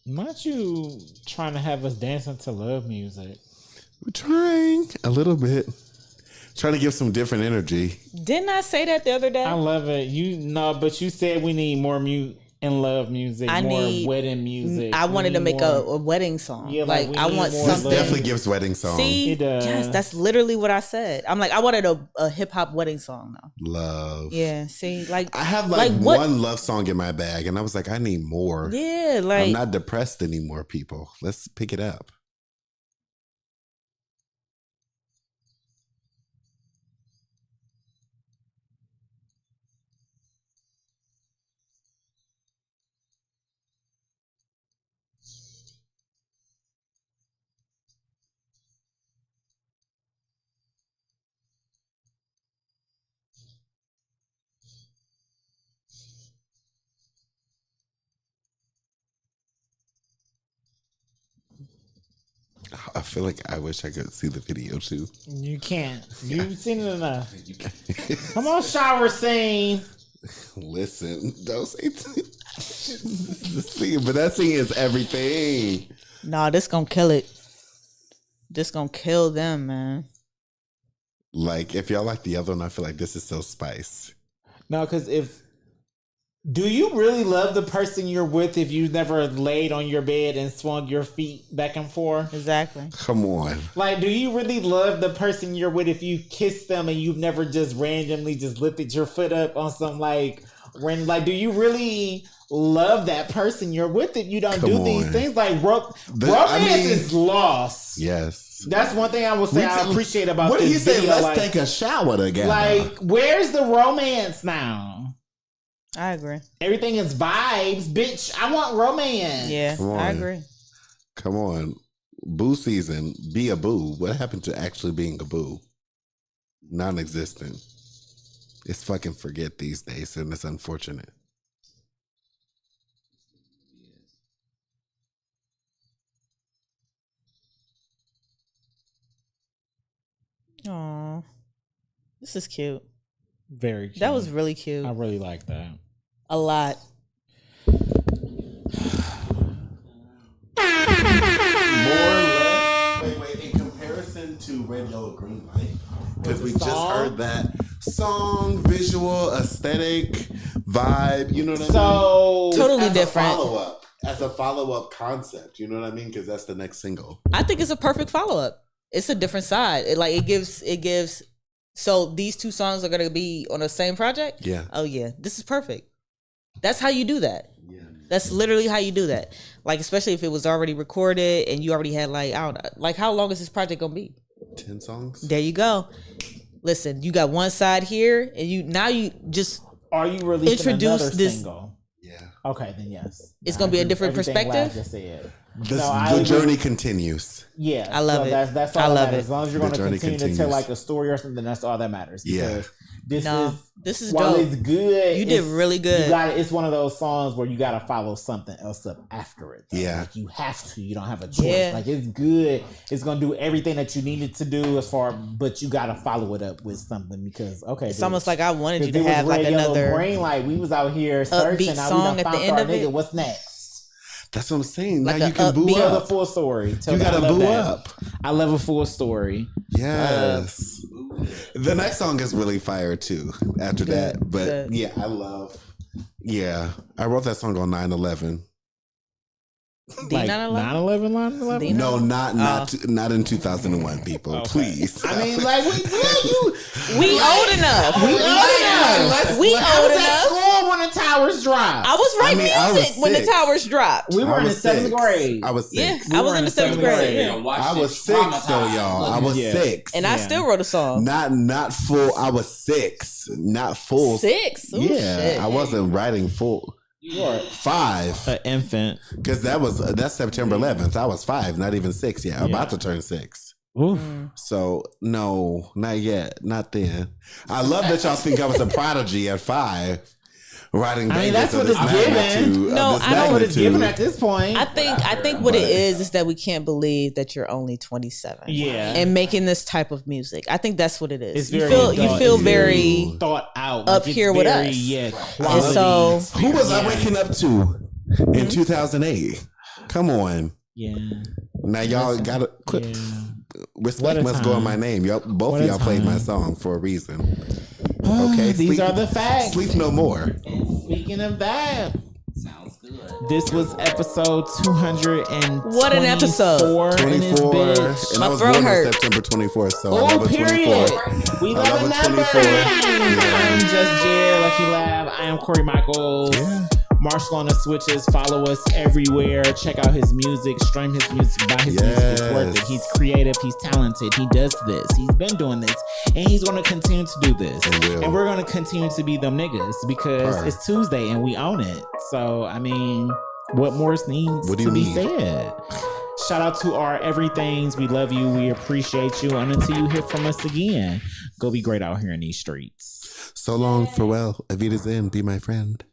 Not you trying to have us dancing to love music. We're trying a little bit. Trying to give some different energy. Didn't I say that the other day? I love it. But you said we need more love music, more wedding music. I wanted to We make need more- a wedding song. Yeah, like we I need want more This something. definitely gives wedding song. See, It does. yes, that's literally what I said. I'm like, I wanted a hip hop wedding song though. Love. Yeah, see, like I have like what- one love song in my bag, and I was like, I need more. yeah, like I'm not depressed anymore, people. Let's pick it up. I feel like I wish I could see the video too. You can't. You've seen it enough. Come on, shower scene. Listen, don't say the singing, but that singing is everything. nah, this gonna kill it. This gonna kill them, man. Like, if y'all like the other one, I feel like this is so spice. No, because do you really love the person you're with if you've never laid on your bed and swung your feet back and forth? Exactly. Come on. Like, do you really love the person you're with if you kiss them and you've never just randomly just lifted your foot up on some do you really love that person you're with if you don't Come do these on. things? Like, romance is lost. Yes. That's one thing I will say I appreciate about what this did he say? video. Let's take a shower together. Like, where's the romance now? I agree. Everything is vibes, bitch. I want romance. Yeah, Come I on. agree. Come on. Boo season. Be a boo. What happened to actually being a boo? Non-existent. It's fucking forget these days, and it's unfortunate. Aw, this is cute. Very cute. That was really cute. I really like that. A lot. More or less. Wait. In comparison to Red, Yellow, Green Light, because we just heard that song, visual, aesthetic, vibe. You know what I mean? So Totally As different. As a follow-up concept. You know what I mean? Because that's the next single. I think it's a perfect follow up. It's a different side. It gives So these 2 songs are gonna be on the same project? Yeah. Oh yeah. This is perfect. That's how you do that. Yeah. That's literally how you do that. Like, especially if it was already recorded and you already had like, I don't know, like how long is this project gonna be? 10 songs. There you go. Listen, you got one side here, and you just are you releasing introduce another this single? Yeah. Okay, then yes. It's gonna be a different perspective. Just said. The journey continues. Yeah, I love it. That's all I that love matters. it. As long as you're going The to journey continue to tell continues. like a story or something, that's all that matters. Yeah. Because This is while dope. it's good. You did really good. It's one of those songs where you got to follow something else up after it. Though. Yeah. Like you have to. You don't have a choice. Yeah. Like it's good. It's going to do everything that you needed to do but you got to follow it up with something because It's almost like I wanted you to it was have like Red Yellow another Green Light. We was out here searching. upbeat Now song we at done the found end our of nigga. it. What's next? That's what I'm saying. Like now a you can boo upbeat- Tell the up. full story. You gotta boo up. I love a full story. Yes. The next song is really fire too. After that, but Good. yeah, I love. Yeah, I wrote that song on 9/11. Like 9/11? 9/11. No, not in 2001. People, Okay. please. I mean, like we We old enough. We old enough. School when the towers dropped. I was writing I was music when the 6. towers dropped. We were I in the was 7th 6. grade. I was 6. Yeah, I was in the 7th grade. Yeah. I was 6 though, y'all. I was 6. And I still wrote a song. Not full. I was 6, not full. 6? Ooh, Yeah, shit. I wasn't writing full. 5, An infant. because that's September 11th. I was 5, not even 6 yet. About to turn 6. So no, not yet, not then. I love that y'all think I was a prodigy at 5, writing. I mean, bangers that's of what this it's given. magnitude, No, of this I know That's what it's magnitude. given at this point. I think what it is that we can't believe that you're only 27. Yeah. And making this type of music. I think that's what it is. It's You very feel you adult. feel It's very thought out up it's here with very, us. Yeah, and quality. so Who was I waking up to in 2008? Come on. Yeah. Now y'all gotta quit. Yeah. What Respect a must go on time. my name. Y'all, both What of a y'all played my time. song for a reason. Okay, These are the facts. Sleep no more. Speaking of that, Sounds good. this was episode 224. What an episode. 24, and My I was throat born hurt. on September 24th, so I Oh, love a period. 24. We I love love a a number. 24. I'm Just Jared, Lucky Lab. I am Corey Michaels. Yeah. Marshall on the switches. Follow us everywhere. Check out his music. Stream his music. Buy his music. It's worth it. Yes. He's creative. He's talented. He does this. He's been doing this. And he's going to continue to do this. He will. And we're going to continue to be them niggas because Right. it's Tuesday and we own it. So, I mean, what more needs What do to you be mean? said? Shout out to our everythings. We love you. We appreciate you. And until you hear from us again, go be great out here in these streets. So long, farewell. Avita's in. Be my friend.